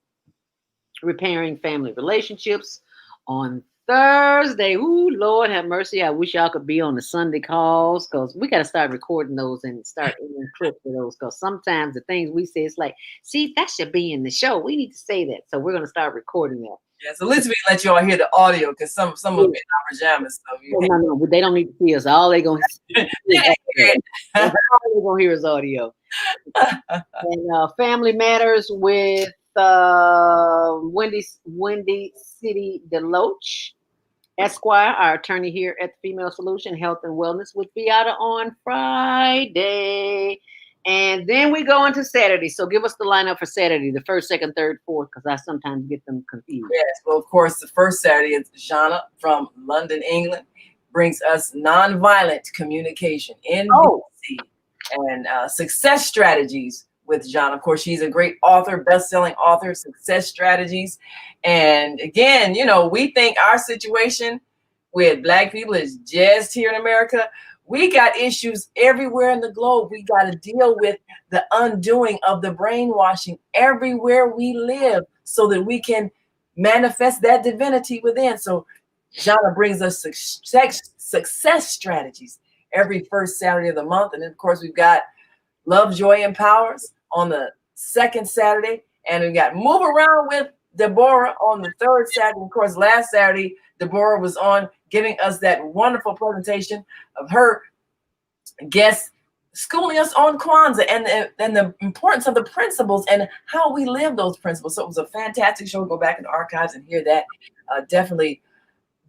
repairing family relationships. On Thursday, ooh, Lord have mercy. I wish y'all could be on the Sunday calls because we got to start recording those and start doing clips of those because sometimes the things we say, it's like, see, that should be in the show. We need to say that. So we're going to start recording that. Yeah, so at least we let you all hear the audio because some of them in our pajamas. So No, but they don't need to see us. All they going to hear is audio. And Family Matters with Wendy City Deloach, Esquire, our attorney here at the Female Solution Health and Wellness with Beata on Friday. And then we go into Saturday. So give us the lineup for Saturday, the first, second, third, fourth, because I sometimes get them confused. Yes, well, of course, the first Saturday is Jana from London, England, brings us nonviolent communication, NVC, and success strategies with Jana. Of course, she's a great author, best-selling author, success strategies. And again, you know, we think our situation with Black people is just here in America. We got issues everywhere in the globe. We got to deal with the undoing of the brainwashing everywhere we live so that we can manifest that divinity within. So Jana brings us success strategies every first Saturday of the month. And then, of course, we've got Love, Joy, Empowers on the second Saturday. And we got Move Around with Deborah on the third Saturday. Of course, last Saturday, Deborah was on giving us that wonderful presentation of her guests schooling us on Kwanzaa and the importance of the principles and how we live those principles. So it was a fantastic show. Go back in the archives and hear that. Definitely,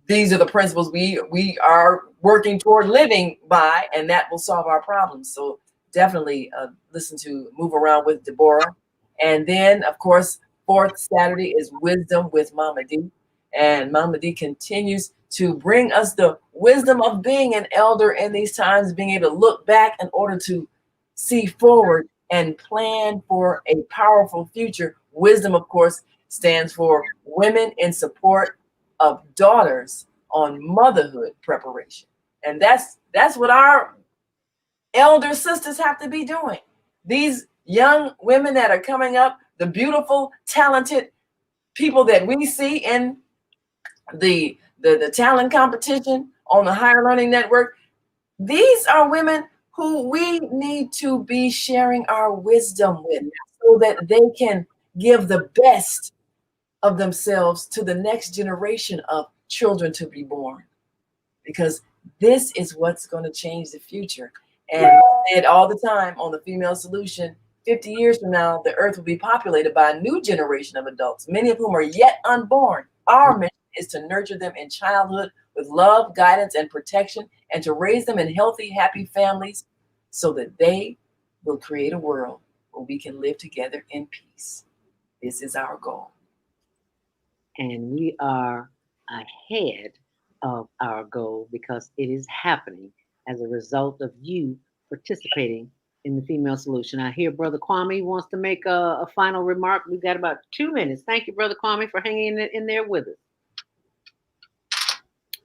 these are the principles we are working toward living by, and that will solve our problems. So definitely listen to Move Around with Deborah. And then, of course, fourth Saturday is Wisdom with Mama D. And Mama D continues to bring us the wisdom of being an elder in these times, being able to look back in order to see forward and plan for a powerful future. Wisdom, of course, stands for Women in Support of Daughters on Motherhood Preparation. And that's what our elder sisters have to be doing. These young women that are coming up, the beautiful, talented people that we see in the talent competition on the Higher Learning Network, these are women who we need to be sharing our wisdom with so that they can give the best of themselves to the next generation of children to be born. Because this is what's going to change the future. And I say it all the time on the Female Solution, 50 years from now, the earth will be populated by a new generation of adults, many of whom are yet unborn. Our mission is to nurture them in childhood with love, guidance, and protection, and to raise them in healthy, happy families so that they will create a world where we can live together in peace. This is our goal. And we are ahead of our goal because it is happening as a result of you participating in the Female Solution. I hear Brother Kwame wants to make a final remark. We've got about 2 minutes. Thank you, Brother Kwame, for hanging in there with us.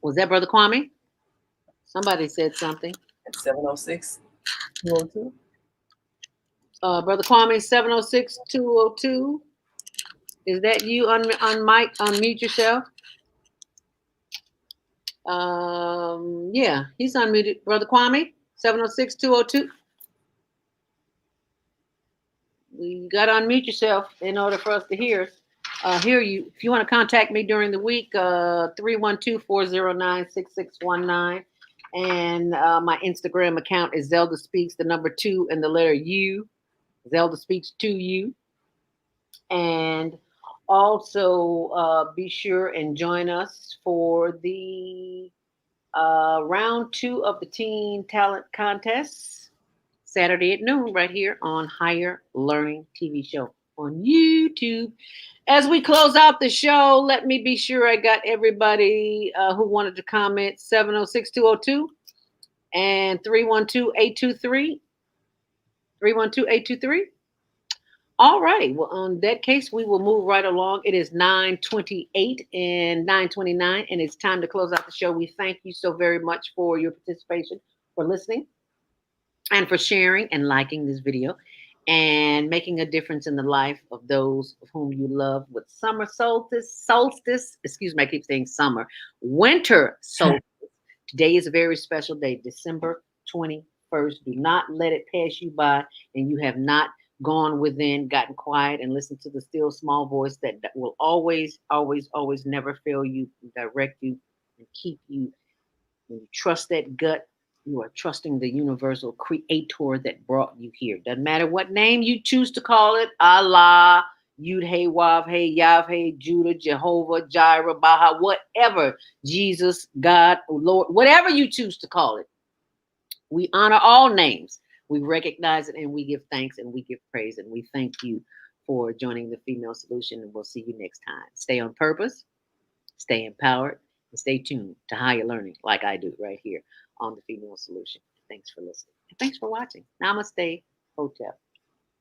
Was that Brother Kwame? Somebody said something. At 706-202. Brother Kwame, 706-202. Is that you on mic? Unmute yourself. Yeah, he's unmuted. Brother Kwame, 706-202. You got to unmute yourself in order for us to hear you. If you want to contact me during the week, 312-409-6619. And my Instagram account is ZeldaSpeaks, the number 2 and the letter U. ZeldaSpeaks 2U. And also be sure and join us for the round 2 of the Teen Talent Contests. Saturday at noon, right here on Higher Learning TV show on YouTube. As we close out the show, let me be sure I got everybody who wanted to comment. 706-202 and 312-823. 312-823. All right. Well, on that case, we will move right along. It is 9:28 and 9:29, and it's time to close out the show. We thank you so very much for your participation, for listening, and for sharing and liking this video and making a difference in the life of those of whom you love with summer solstice, excuse me, I keep saying summer, winter solstice. Today is a very special day, December 21st. Do not let it pass you by, and you have not gone within, gotten quiet, and listened to the still small voice that will always, always, always never fail you, direct you, and keep you. When you trust that gut, you are trusting the universal creator that brought you here. Doesn't matter what name you choose to call it, Allah, Yud Hey Wav Hey Yav Hey Judah, Jehovah, Jireh, Baha, whatever, Jesus, God, Lord, whatever you choose to call it. We honor all names. We recognize it and we give thanks and we give praise. And we thank you for joining the Female Solution. And we'll see you next time. Stay on purpose, stay empowered, and stay tuned to higher learning like I do right here on the Female Solution. Thanks for listening. And thanks for watching. Namaste. Hotel.